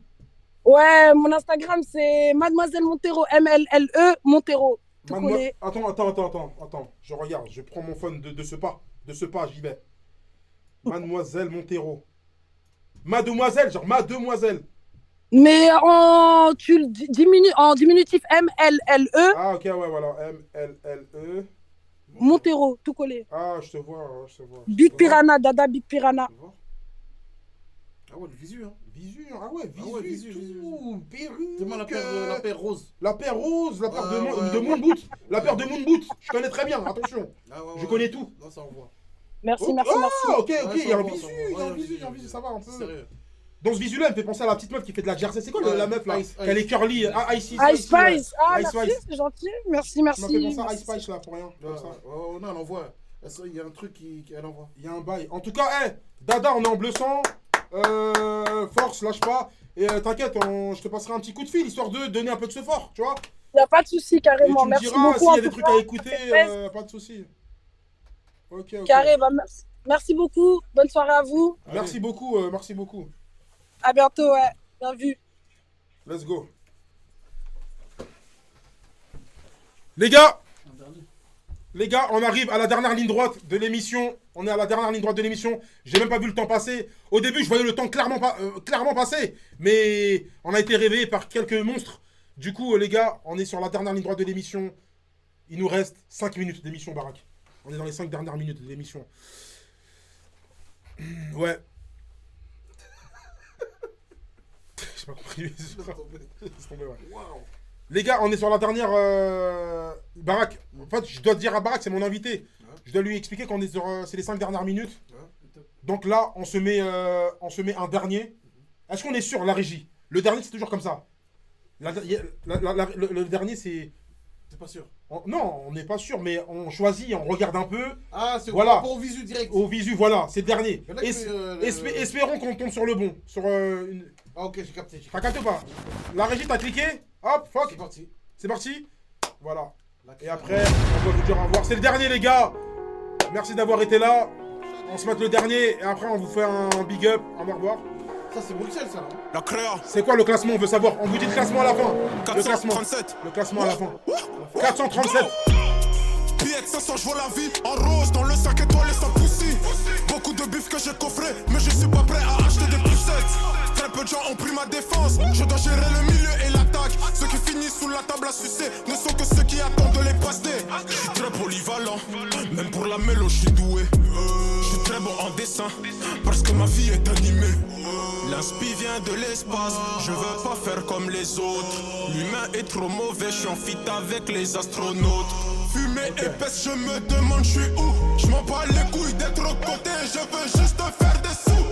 Ouais, mon Instagram, c'est Mademoiselle Montero, MLLE Montero. Attends, je regarde, je prends mon phone de ce pas, j'y vais. Mademoiselle Montero. Mademoiselle, genre Mademoiselle. Mais en diminutif MLLE. Ah, ok, ouais, voilà, MLLE. Montero, tout collé. Ah, je te vois. Big Piranha, Dada Big Piranha. Ah ouais, le visu, hein. Visu, tout, perruque. La paire rose. La paire rose, la paire de Moonboot. La paire de Moonboot, je connais très bien, attention. Je connais tout. Non, ça envoie. Merci. Ah, ok, il y a un visu, ça va un peu. Sérieux. Dans ce visu-là, elle me fait penser à la petite meuf qui fait de la jersey. C'est quoi la meuf là? Elle est curly. Ice Spice. Ah, merci, c'est gentil. Merci. Tu m'as fait penser à Ice Spice là pour rien. Non, elle envoie. Il y a un truc qu'elle envoie. Il y a un bail. En tout cas, Dada, on est en bleu sang. force, lâche pas. Et t'inquiète, je te passerai un petit coup de fil, histoire de donner un peu de ce fort, tu vois. Il n'y a pas de souci, Et carrément. tu me Merci diras beaucoup. s'il en y a des tout trucs cas. à écouter, pas de souci. Ok, ok. Carré, bah, merci beaucoup. Bonne soirée à vous. Merci beaucoup, merci beaucoup. À bientôt, ouais. Bien vu. Let's go. Les gars, on arrive à la dernière ligne droite de l'émission. On est à la dernière ligne droite de l'émission. J'ai même pas vu le temps passer. Au début, je voyais le temps clairement passer. Mais on a été réveillé par quelques monstres. Du coup, les gars, on est sur la dernière ligne droite de l'émission. Il nous reste 5 minutes d'émission, Barak. On est dans les 5 dernières minutes de l'émission. Ouais. J'ai pas compris. Laisse tomber, ouais. Les gars, on est sur la dernière Barak. En fait, je dois dire à Barak, c'est mon invité. Je dois lui expliquer qu'on est sur c'est les 5 dernières minutes. Donc là, on se met un dernier. Est-ce qu'on est sûr, la régie? Le dernier, c'est toujours comme ça. Le dernier, c'est... T'es pas sûr? Non, on n'est pas sûr, mais on choisit, on regarde un peu. Ah, c'est voilà. par rapport au visu direct. Au visu, voilà, c'est le dernier. Il y en a qui fait, Espérons qu'on tombe sur le bon. Sur une... Ah, ok, j'ai capté. T'as capté ou pas? La régie, t'as cliqué? Hop, fuck. C'est parti. C'est parti? Voilà. Et après, on va vous dire au revoir. C'est le dernier, les gars. Merci d'avoir été là. On se met le dernier et après, on vous fait un big up, un au revoir. Ça, c'est Bruxelles, ça. Hein. La créa. C'est quoi le classement? On veut savoir. On vous dit le classement à la fin. 437. Le classement à la fin. 437. Billet de 500, je vois la vie en rose dans le 5 étoiles et sans poussi. Beaucoup de bif que j'ai coffré, mais je suis pas prêt à acheter des poussettes. Très peu de gens ont pris ma défense. Je dois gérer le milieu et l'attaque. Ceux qui finissent sous la table à sucer ne sont que ceux qui attendent de les passer. Je suis très polyvalent, même pour la mélo, je suis doué. Je suis très bon en dessin, parce que ma vie est animée. L'inspi vient de l'espace, je veux pas faire comme les autres. L'humain est trop mauvais, je suis en fit avec les astronautes. Fumée épaisse, je me demande je suis où. Je m'en bats les couilles d'être au côté, je veux juste faire des sous.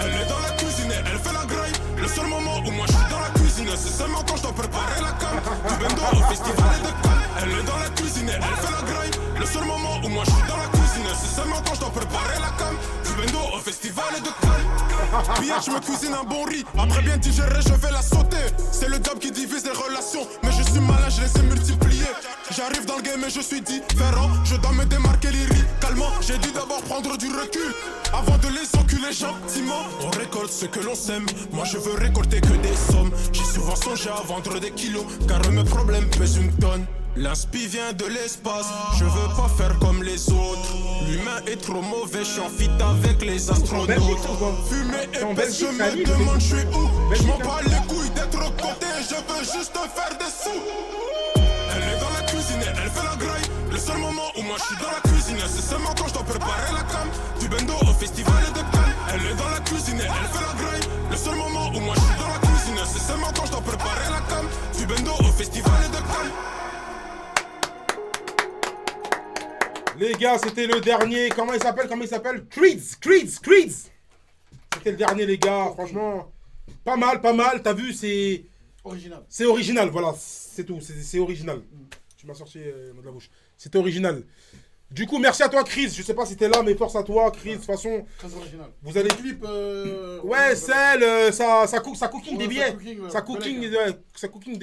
Elle est dans la cuisine et elle fait la graille. Le seul moment où moi je suis dans la cuisine, c'est seulement quand je dois préparer la cam. Du bendo au festival et de Cannes. Elle est dans la cuisine et elle fait la graille. Le seul moment où moi je suis dans la cuisine, c'est seulement quand je dois préparer la cam. Du bendo au festival et de Cannes. Hier je me cuisine un bon riz, après bien digéré je vais la sauter. C'est le job qui divise les relations, mais je suis malin, je les ai multipliés. J'arrive dans le game et je suis différent, je dois me démarquer lyricalement. J'ai dû d'abord prendre du recul, avant de les enculer gentiment. On récolte ce que l'on sème, moi je veux récolter que des sommes. J'ai souvent songé à vendre des kilos, car mes problèmes pèsent une tonne. L'inspi vient de l'espace, je veux pas faire comme les autres. L'humain est trop mauvais, je suis en fit avec les astronautes. Fumée épaisse, je me demande je suis où. Je m'en bats les couilles d'être au côté, je veux juste faire des sous. Elle est dans la cuisine et elle fait la graille. Le seul moment où moi je suis dans la cuisine, c'est seulement quand je dois préparer la cam. Du bendo au festival et de Cannes. Elle est dans la cuisine et elle fait la graille. Le seul moment où moi je suis dans la cuisine, c'est seulement quand je dois préparer la cam. Du bendo au festival et de Cannes. Les gars, c'était le dernier. Comment il s'appelle? Creeds. C'était le dernier, les gars. Franchement, pas mal. T'as vu, c'est... Original. C'est original, voilà. C'est tout. C'est original. Tu m'as sorti de la bouche. C'est original. Du coup, merci à toi, Chris. Je sais pas si t'es là, mais force à toi, Chris. De toute façon, très original. Vous allez... clip, ouais, celle, ça cooking des billets. Ça cooking des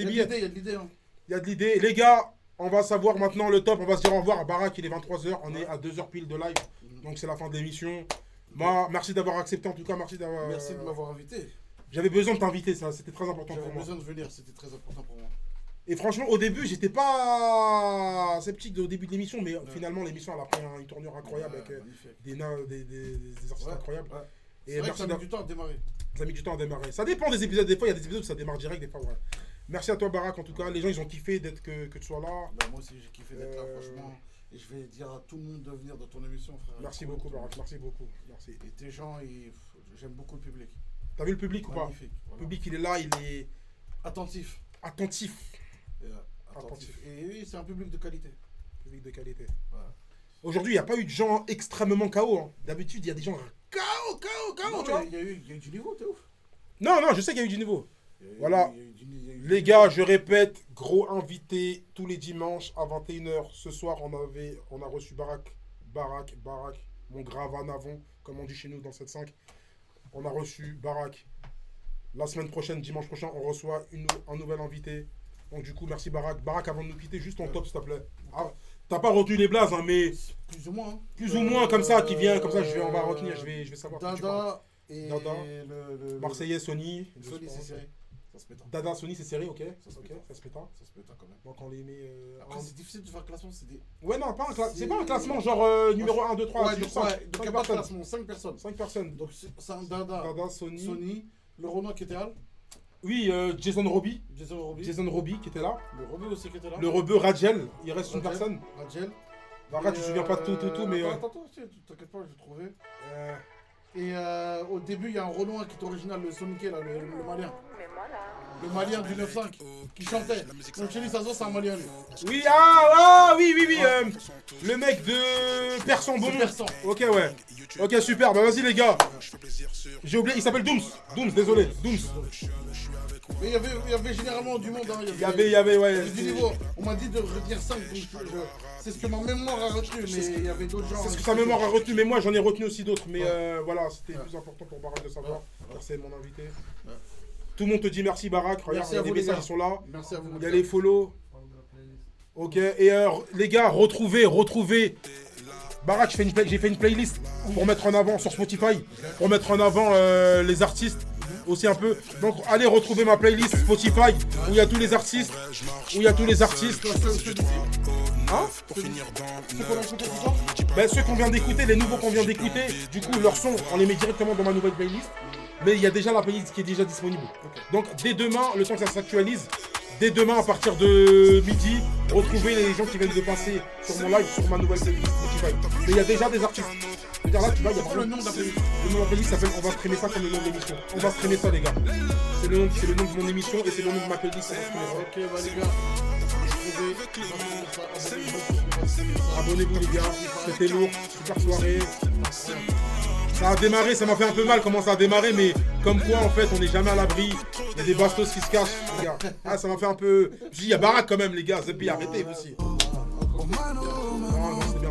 billets. Il y a de l'idée. Hein. Il y a de l'idée. Les gars, on va savoir maintenant le top. On va se dire au revoir. Barak, il est 23h. On est à 2h pile de live. Donc, c'est la fin de l'émission. Moi, merci d'avoir accepté. En tout cas, merci d'avoir... Merci de m'avoir invité. J'avais besoin de t'inviter, ça. C'était très important pour moi. J'avais besoin de venir. C'était très important pour moi. Et franchement, au début, j'étais pas sceptique au début de l'émission, mais finalement, l'émission, elle a pris une tournure incroyable avec des artistes incroyables. Ouais. Et c'est vrai que ça a mis du temps à démarrer. Ça a mis du temps à démarrer. Ça dépend des épisodes. Des fois, il y a des épisodes où ça démarre direct, des fois, ouais. Merci à toi, Barak, en tout cas. Les gens, ils ont kiffé d'être que tu sois là. Bah, moi aussi, j'ai kiffé d'être là, franchement. Et je vais dire à tout le monde de venir dans ton émission, frère. Merci beaucoup, Barak. Merci beaucoup. Merci. Et tes gens, j'aime beaucoup le public. T'as vu le public ou pas? Magnifique. Voilà. Le public, il est là, il est... Attentif. Attentif. Et oui, c'est un public de qualité. Public de qualité. Voilà. Aujourd'hui, il n'y a pas eu de gens extrêmement KO. Hein. D'habitude, il y a des gens KO, tu vois. Il y a eu du niveau, t'es ouf. Non, je sais qu'il y a eu du niveau. Voilà. Les gars, je répète, gros invité tous les dimanches à 21h. Ce soir, on a reçu Barak, mon grave en avant, comme on dit chez nous dans 7.5. On a reçu Barak. La semaine prochaine, dimanche prochain, on reçoit un nouvel invité. Donc du coup, merci Barak. Barak, avant de nous quitter, juste ton top, s'il te plaît. Ah, t'as pas retenu les blazes, hein, mais... Plus ou moins. Hein. Plus ou moins, comme ça, qui vient, comme ça, on va retenir, je vais savoir. Dada et Dada. le Marseillais, Sony. Sony, c'est serré. Ça se péta. Dada, Sony, c'est serré, ok. Ça se péta. Ça se péta. Ça se péta quand même. Donc on les met... Après, c'est difficile de faire un classement, c'est des... Ouais, non, c'est pas un classement genre numéro 1, 2, 3, ouais, sur 5. Donc il n'y a pas de classement, 5 personnes. 5 personnes. Donc c'est un Dada, Sony, le Renoir qui était là. Oui, Jason Roby. Jason Roby qui était là. Le Rebeu aussi qui était là. Le Rebeu, Radjel. Il reste une personne. Radjel. Barak, tu te souviens pas de tout, mais... Attends, t'inquiète pas, je vais trouver. Et au début, il y a un Renoir qui est original, le Soniké, là, le malien. Le malien du 9-5 qui chantait. Donc chez lui, ça se voit, c'est un malien. Lui. Oui, oui. Le mec de Persan, bon. Ok, ouais. Ok, super. Bah vas-y, les gars. J'ai oublié, il s'appelle Dooms. Désolé. Dooms. Mais il y avait généralement du monde. Hein. Il y avait, ouais. Du niveau. On m'a dit de retenir 5. C'est ce que ma mémoire a retenu, mais il y avait d'autres gens. C'est ce que sa mémoire a retenu, mais moi j'en ai retenu aussi d'autres. Mais voilà, c'était plus important pour Barak de savoir. C'est mon invité. Tout le monde te dit merci Barak. Regarde, il y a des messages qui sont là. Merci à vous. Il y a les follow. Ok, et les gars, retrouvez. Barak, j'ai fait une playlist pour mettre en avant sur Spotify, pour mettre en avant les artistes aussi un peu. Donc allez retrouver ma playlist Spotify où il y a tous les artistes. Hein? Ben, ceux qu'on vient d'écouter, les nouveaux qu'on vient d'écouter, du coup leurs sons, on les met directement dans ma nouvelle playlist. Mais il y a déjà la playlist qui est déjà disponible. Donc dès demain, le temps que ça s'actualise, dès demain à partir de midi, retrouvez les gens qui viennent de passer sur mon live, sur ma nouvelle playlist Spotify. Mais il y a déjà des artistes. C'est-à-dire là, tu vois, il y a pas le nom de la playlist. Le nom de la playlist s'appelle On va streamer ça comme le nom de l'émission. On va streamer ça les gars. C'est le nom de mon émission et c'est le nom de ma playlist. Ok, bah les gars. Abonnez-vous les gars, c'était lourd, super soirée. Ça a démarré, ça m'a fait un peu mal comment ça a démarré, mais comme quoi en fait on n'est jamais à l'abri. Il y a des bastos qui se cachent, les gars. Ah, ça m'a fait un peu. Je dis, il y a Barak quand même, les gars. Zeppi, arrêtez vous aussi. Non, c'est bien.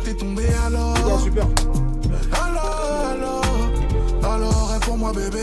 T'es tombé alors. Les gars, super. Alors, réponds-moi bébé.